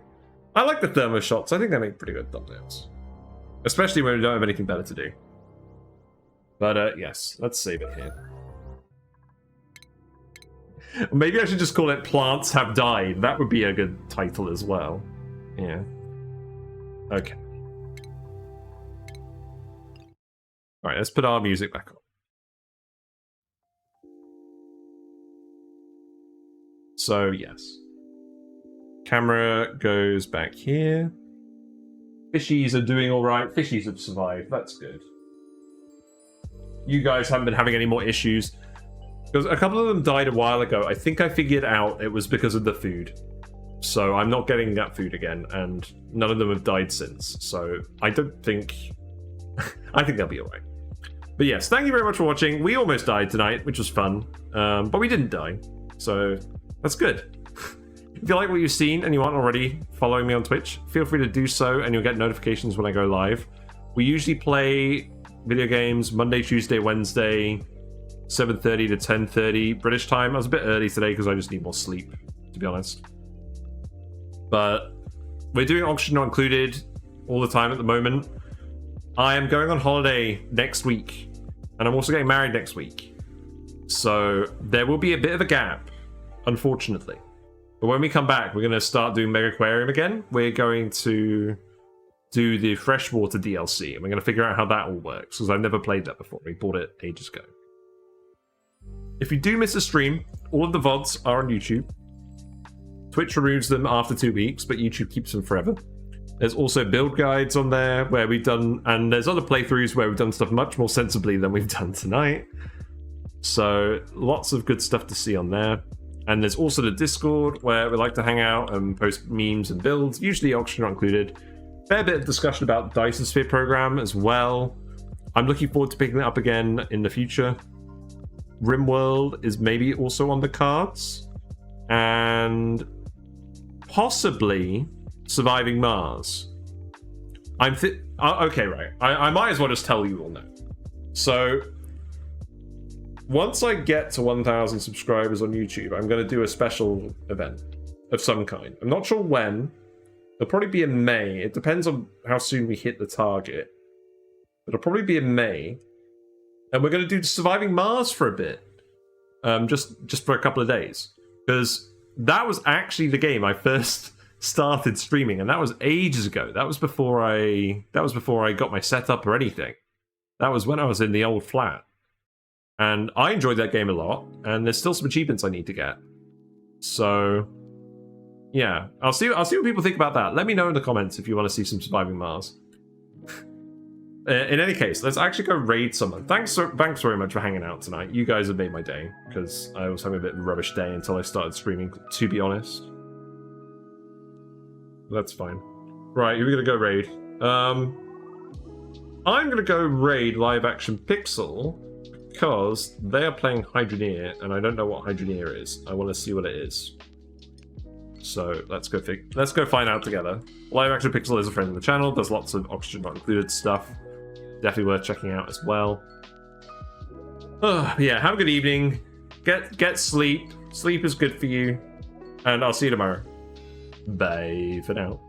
I like the thermo shots. I think they make pretty good thumbnails. Especially when we don't have anything better to do. But yes, let's save it here. Maybe I should just call it Plants Have Died. That would be a good title as well. Yeah. Okay. Alright, let's put our music back on. So, yes. Camera goes back here. Fishies are doing alright. Fishies have survived. That's good. You guys haven't been having any more issues. Because a couple of them died a while ago. I think I figured out it was because of the food. So I'm not getting that food again, and none of them have died since. So I don't think... I think they'll be alright. But yes, thank you very much for watching. We almost died tonight, which was fun. But we didn't die. So that's good. If you like what you've seen and you aren't already following me on Twitch, feel free to do so and you'll get notifications when I go live. We usually play video games Monday, Tuesday, Wednesday, 7:30 to 10:30 British time. I was a bit early today because I just need more sleep, to be honest. But we're doing Oxygen Not Included all the time at the moment. I am going on holiday next week, and I'm also getting married next week. So there will be a bit of a gap, unfortunately. But when we come back, we're going to start doing Mega Aquarium again. We're going to do the freshwater DLC, and we're going to figure out how that all works, because I've never played that before. We bought it ages ago. If you do miss a stream, all of the VODs are on YouTube. Twitch removes them after 2 weeks, but YouTube keeps them forever. There's also build guides on there where we've done, and there's other playthroughs where we've done stuff much more sensibly than we've done tonight. So lots of good stuff to see on there. And there's also the Discord where we like to hang out and post memes and builds, usually Oxygen Not Included. Fair bit of discussion about the Dyson program as well. I'm looking forward to picking it up again in the future. RimWorld is maybe also on the cards. And possibly Surviving Mars. Okay, right. I might as well just tell you all now. So, once I get to 1,000 subscribers on YouTube, I'm going to do a special event of some kind. I'm not sure when. It'll probably be in May. It depends on how soon we hit the target. It'll probably be in May. And we're going to do Surviving Mars for a bit. Just for a couple of days. Because that was actually the game I first started streaming, and that was ages ago. That was before I got my setup or anything. That was when I was in the old flat. And I enjoyed that game a lot, and there's still some achievements I need to get. So yeah, I'll see what people think about that. Let me know in the comments if you want to see some Surviving Mars. In any case, let's actually go raid someone. Thanks very much for hanging out tonight. You guys have made my day, because I was having a bit of a rubbish day until I started streaming, to be honest. That's fine. Right, who are we going to go raid? I'm going to go raid Live Action Pixel, because they are playing Hydroneer, and I don't know what Hydroneer is. I want to see what it is. So let's go find out together. Live Action Pixel is a friend of the channel. There's lots of Oxygen Not Included stuff. Definitely worth checking out as well. Yeah, have a good evening. Get sleep. Sleep is good for you. And I'll see you tomorrow. Bye for now.